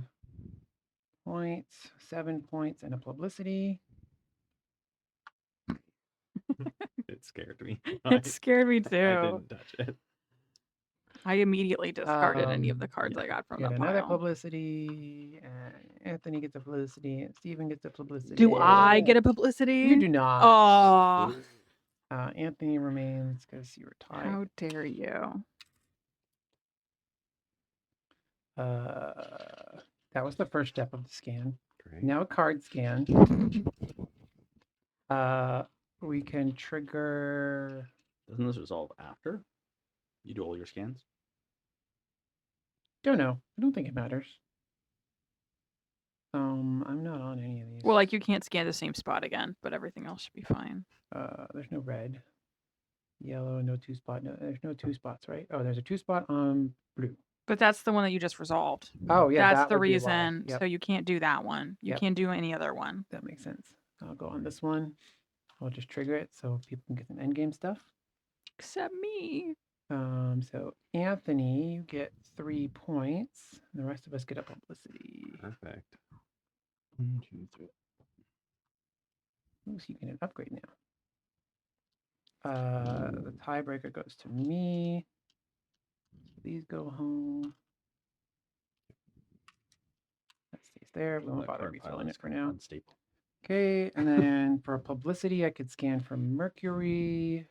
points, 7 points, and a publicity.
It scared me.
It scared me
I
too.
didn't touch it.
I immediately discarded any of the cards
yeah.
I got from
Get
the
another
pile.
publicity, and Anthony gets a publicity, and Steven gets a publicity.
Do I get a publicity?
You do not.
Oh,
Anthony remains because you were tied.
how dare you?
That was the first step of the scan.
Great.
Now a card scan. We can trigger.
Doesn't this resolve after you do all your scans?
Don't know. I don't think it matters. I'm not on any of these.
Well, like you can't scan the same spot again, but everything else should be fine.
There's no red, yellow, no 2-spot. No, there's no 2 spots, right? Oh, there's a 2-spot on blue.
But that's the one that you just resolved.
Oh, yeah.
That's
that
the
would be why.
reason.
Yep,
So you can't do that one. You
Yep.
can't do any other one.
that makes sense. I'll go on this one. I'll just trigger it so people can get some endgame stuff.
Except me.
So Anthony, you get 3 points. The rest of us get a publicity.
Perfect.
1, 2, 3.
Ooh, so you get an upgrade now. The tiebreaker goes to me. These go home. That stays there. We won't bother refilling it for now.
Unstable.
Okay, and then for publicity, I could scan for Mercury,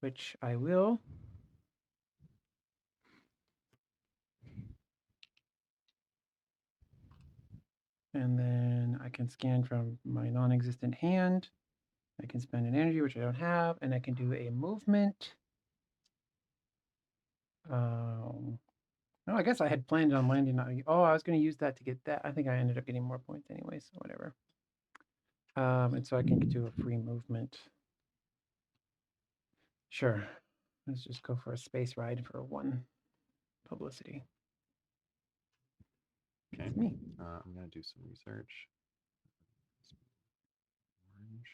which I will. And then I can scan from my non-existent hand. I can spend an energy, which I don't have, and I can do a movement. Oh, I guess I had planned on landing on. Oh, I was going to use that to get that. I think I ended up getting more points anyway, so whatever. And so I can do a free movement. Sure. Let's just go for a space ride for 1 publicity.
Okay.
It's me.
I'm gonna do some research. Orange.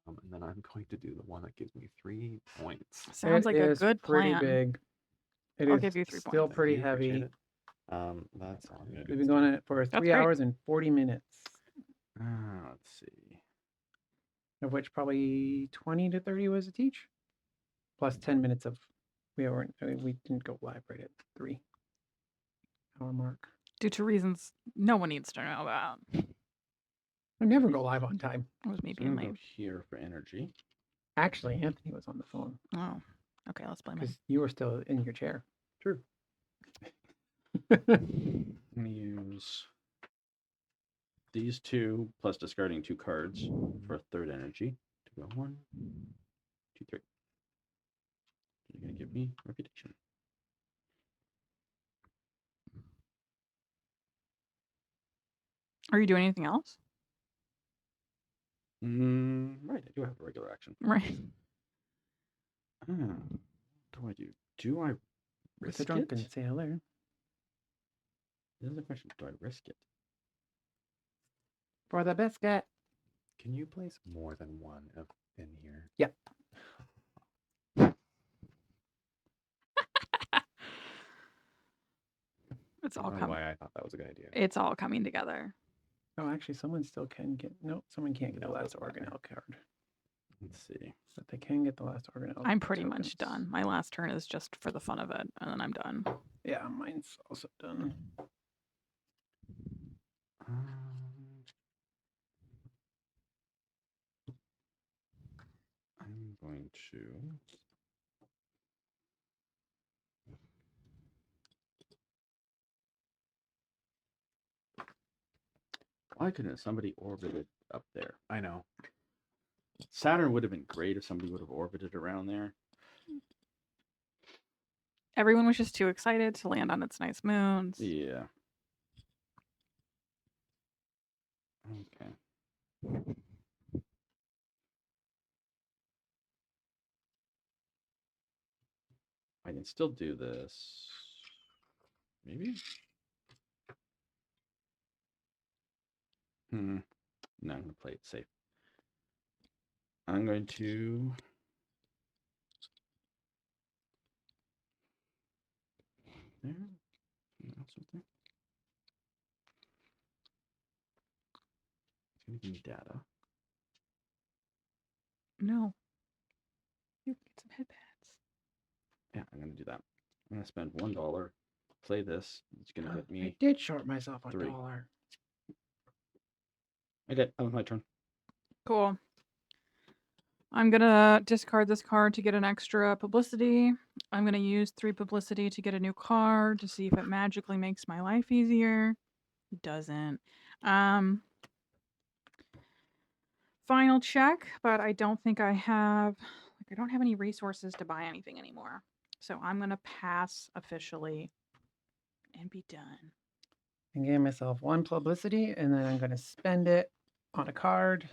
And then I'm going to do the one that gives me 3 points.
Sounds like a
is
good
pretty
plan.
big. It
I'll
is
give you 3
still
points.
pretty
Thank you, appreciate
heavy.
it. That's all I'm gonna do.
We've been going at it for 3
great.
hours and 40 minutes,
Let's see.
of which probably 20 to 30 was a teach, plus 10 minutes of we didn't go live right at 3-hour mark.
Due to reasons no one needs to know about.
I never go live on time.
It was me
So I'm
being
gonna go
late.
here for energy.
Actually, Anthony was on the phone
Oh, okay. Let's blame him.
because you were still in your chair.
True. I'm gonna use these 2 plus discarding 2 cards for a 3rd energy to go 1, 2, 3. You're gonna give me reputation.
Are you doing anything else?
Right, I do have a regular action.
Right.
What do I do? Do I
With
risk
the drunken
it?
sailor.
This is the question. Do I risk it?
For the biscuit.
Can you place more than one in here?
Yep.
It's
I
all
don't know
coming.
why I thought that was a good idea.
It's all coming together.
Oh, actually, someone still can get. Nope, someone can't get the
No, it
last
doesn't matter.
organelle card,
Let's see.
but they can get the last organelle.
I'm pretty much
tokens.
done. My last turn is just for the fun of it, and then I'm done.
Yeah, mine's also done.
I'm going to. Why couldn't somebody orbit it up there?
I know.
Saturn would have been great if somebody would have orbited around there.
Everyone was just too excited to land on its nice moons.
Yeah. Okay. I can still do this. Maybe? No, I'm going to play it safe. I'm going to... There. That's right there. It's going to give me data.
No. You can get some headpads.
Yeah, I'm going to do that. I'm going to spend $1. Play this. It's going to hit
I
me.
did short myself a
$3.
dollar.
Okay, that was my turn.
Cool. I'm gonna discard this card to get an extra publicity. I'm gonna use 3 publicity to get a new card to see if it magically makes my life easier. It doesn't. Final check, but I don't think I have I don't have any resources to buy anything anymore. So I'm gonna pass officially and be done.
I gave myself 1 publicity, and then I'm going to spend it on a card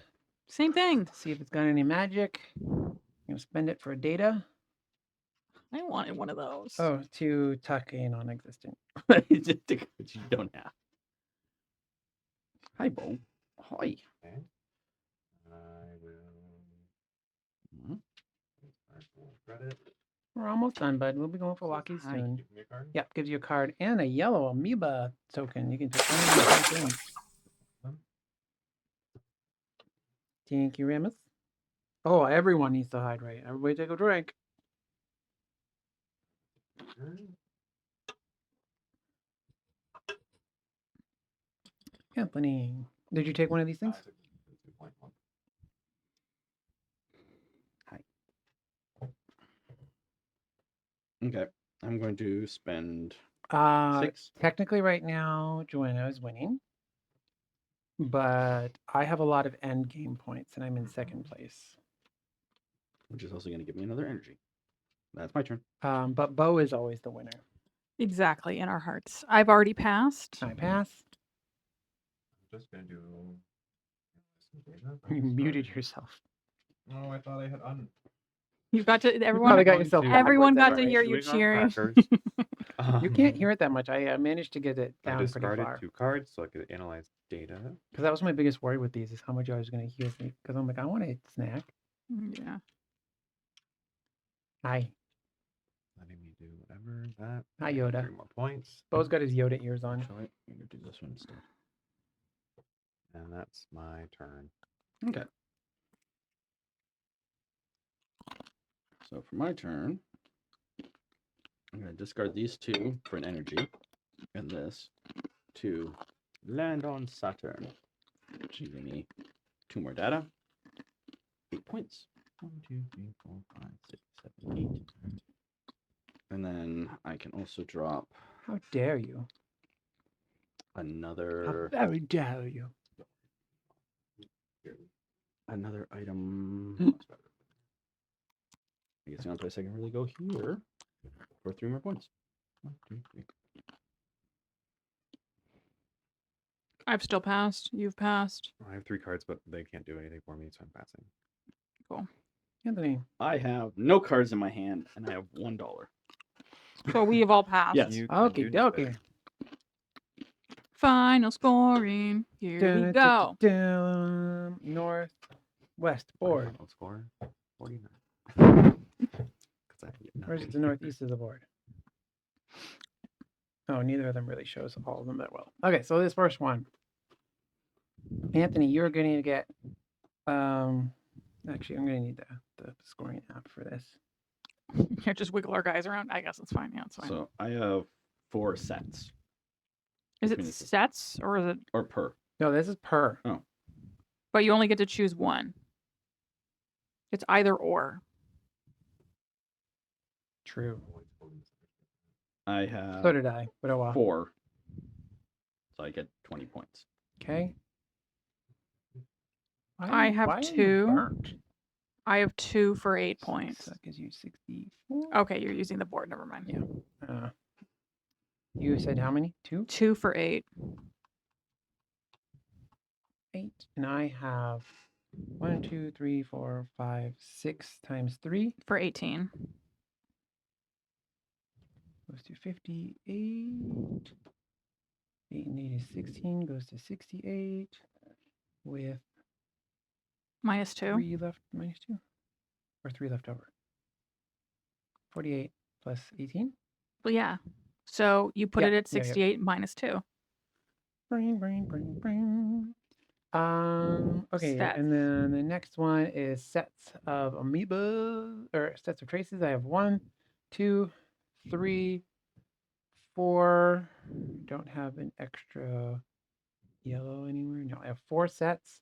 Same thing.
to see if it's got any magic. I'm going to spend it for data.
I wanted one of those.
Oh, to tuck a non-existent.
It's just the cards you don't have. Hi, Bo. Hi.
Okay. I will
Mhm.
start full credit.
We're almost done, bud. We'll be going for
Says
walkies
hi.
soon.
Give me a card.
Yep, gives you a card and a yellow amoeba token. You can pick any of those things. Thank you, Remus. Oh, everyone needs to hydrate. Everybody take a drink.
Turn.
Anthony, did you take one of these things?
I took the 2.1.
Okay, I'm going to spend 6.
Technically, right now, Joanna is winning, but I have a lot of end game points, and I'm in second place.
Which is also going to give me another energy. That's my turn.
But Bo is always the winner.
Exactly, in our hearts. I've already passed.
I pass.
I'm just gonna do. some data.
You muted yourself.
No, I thought I had
You've got to everyone.
probably got yourself
Everyone
backwards
got to
anyway.
hear you cheering.
You can't hear it that much. I managed to get it
I
down pretty
discarded
far.
2 cards so I could analyze data.
Because that was my biggest worry with these is how much I was going to hear. Because I'm like, I want a snack.
Yeah.
Hi.
Letting me do whatever that.
Hi,
and
Yoda.
3 more points.
Bo's got his Yoda ears on.
Actually, I'm going to do this one instead.
And that's my turn.
Okay. So for my turn, I'm going to discard these 2 for an energy, and this to land on Saturn, which is giving me 2 more data, 8 points. 1, 2, 3, 4, 5, 6, 7, 8. And then I can also drop
How dare you? How
another
very dare you?
item. I guess the only place I can really go here for 3 more points. 1, 2, 3.
I've still passed. You've passed.
I have 3 cards, but they can't do anything for me, so I'm passing.
Anthony.
I have no cards in my hand, and I have $1.
So we have all passed.
Yes.
You can
Okay,
do nothing.
dokie.
Final scoring. Here we go.
Northwest
My
board.
final score 49. 'Cause I get
Where's
nothing.
the northeast of the board? Oh, neither of them really shows all of them that well. Okay, so this first one. Anthony, you're going to get actually I'm going to need the scoring app for this.
Here, just wiggle our guys around. I guess it's fine. Yeah, it's fine.
So I have 4 sets,
Is it
between the two.
sets or is it?
or per.
No, this is per.
But you only get to choose one. It's either or.
True.
I have
So did I. But oh well.
4, so I get 20 points.
Okay.
I have
why are you
2.
burnt?
I have 2 for 8 points.
So that gives you 64.
Okay, you're using the board. Never mind.
Yeah. You said how many? 2?
2 for 8.
8. And I have 1, 2, 3, 4, 5, 6 times 3
For 18.
goes to 58. 8 and 8 is 16, goes to 68. with
-2.
3 left, -2? Or 3 left over? 48 plus 18?
Well, yeah. So you put
Yeah,
it at
yeah, yeah.
68 -2.
Brain. Okay,
Stats.
and then the next one is sets of amoebas, or sets of traces. I have 1, 2, 3, 4. Don't have an extra yellow anywhere. No, I have 4 sets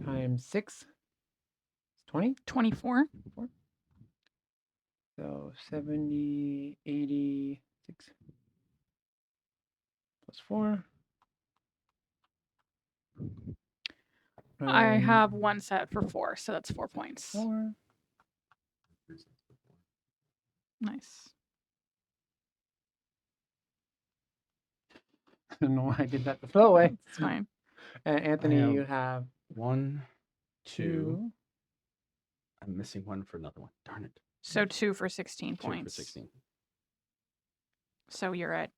times 6. It's 20.
24.
So 70, 80, 6 plus 4.
I have 1 set for 4, so that's 4 points.
4.
Nice.
I don't know why I did that the flow away.
It's fine.
Anthony,
have
you have
1, 2.
2.
I'm missing one for another one. Darn it.
So 2 for 16
2
points.
for 16.
So you're at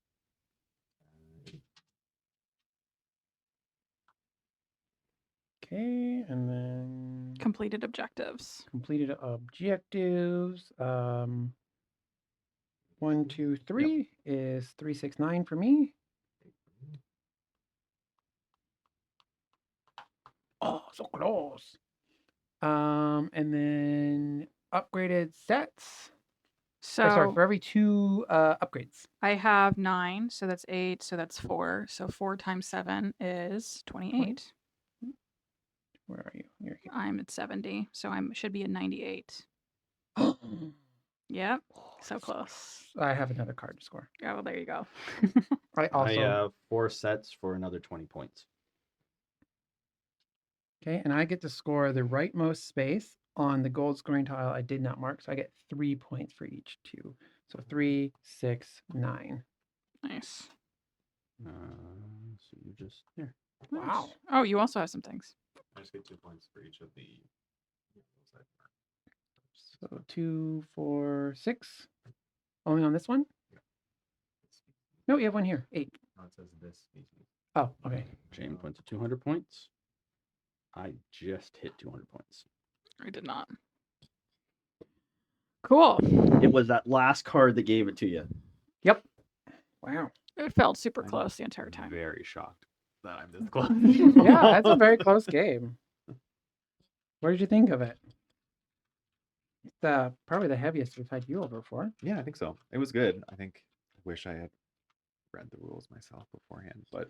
Okay, and then
completed objectives.
completed objectives. 1, 2, 3 is 3, 6, 9 for me. Oh, so close. And then upgraded sets.
So
Or sorry, for every 2 upgrades.
I have 9, so that's 8, so that's 4. So 4 times 7 is 28.
Where are you? You're here.
I'm at 70, so I should be at 98. Yep, so close.
I have another card to score.
Oh, well, there you go.
I also
I have 4 sets for another 20 points.
okay, and I get to score the rightmost space on the gold scoring tile I did not mark, so I get 3 points for each 2. So 3, 6, 9.
Nice.
So you just there.
Nice.
Wow.
Oh, you also have some things.
I just get 2 points for each of the.
So 2, 4, 6. Only on this one? No, you have one here. 8.
Oh, it says this species.
Oh, okay.
James went to 200 points. I just hit 200 points.
I did not. Cool.
It was that last card that gave it to you.
Yep. Wow.
It felt super
I'm
close the entire time.
Very shocked that I'm this close.
Yeah, that's a very close game. What did you think of it? It's probably the heaviest we've had you over for.
Yeah, I think so. It was good. I think I wish I had read the rules myself beforehand, but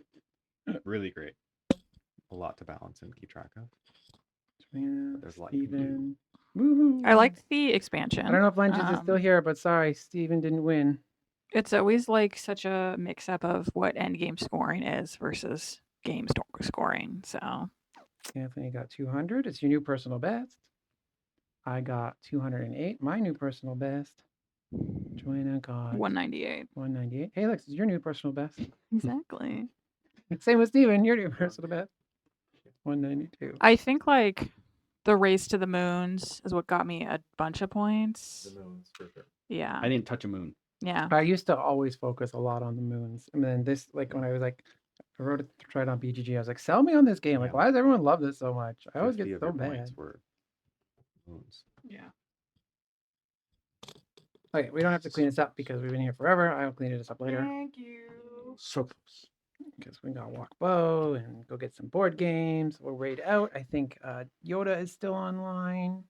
really great. A lot to balance and keep track of.
Joanna,
there's a lot you can do.
Steven. Woohoo.
I liked the expansion.
I don't know if Lunches is still
Um,
here, but sorry, Steven didn't win.
It's always like such a mix up of what endgame scoring is versus game scoring. So
Anthony got 200. It's your new personal best. I got 208, my new personal best. Joanna got
198.
198. Hey, Lex, it's your new personal best.
Exactly.
Same with Steven, your new personal best. 192.
I think like the race to the moons is what got me a bunch of points.
The moons for sure.
Yeah.
I didn't touch a moon.
Yeah.
I used to always focus a lot on the moons. And then this, like when I was like, I wrote it to try it on BGG, I was like, sell me on this game. Like,
Yeah.
why does everyone love this so much? I always
50
get
of
so
your points
bad.
were moons.
Yeah.
Okay, we don't have to clean this up because we've been here forever. I'll clean this up later.
Thank you.
So close.
Because we gotta walk Bo and go get some board games. We'll raid out. I think Yoda is still online.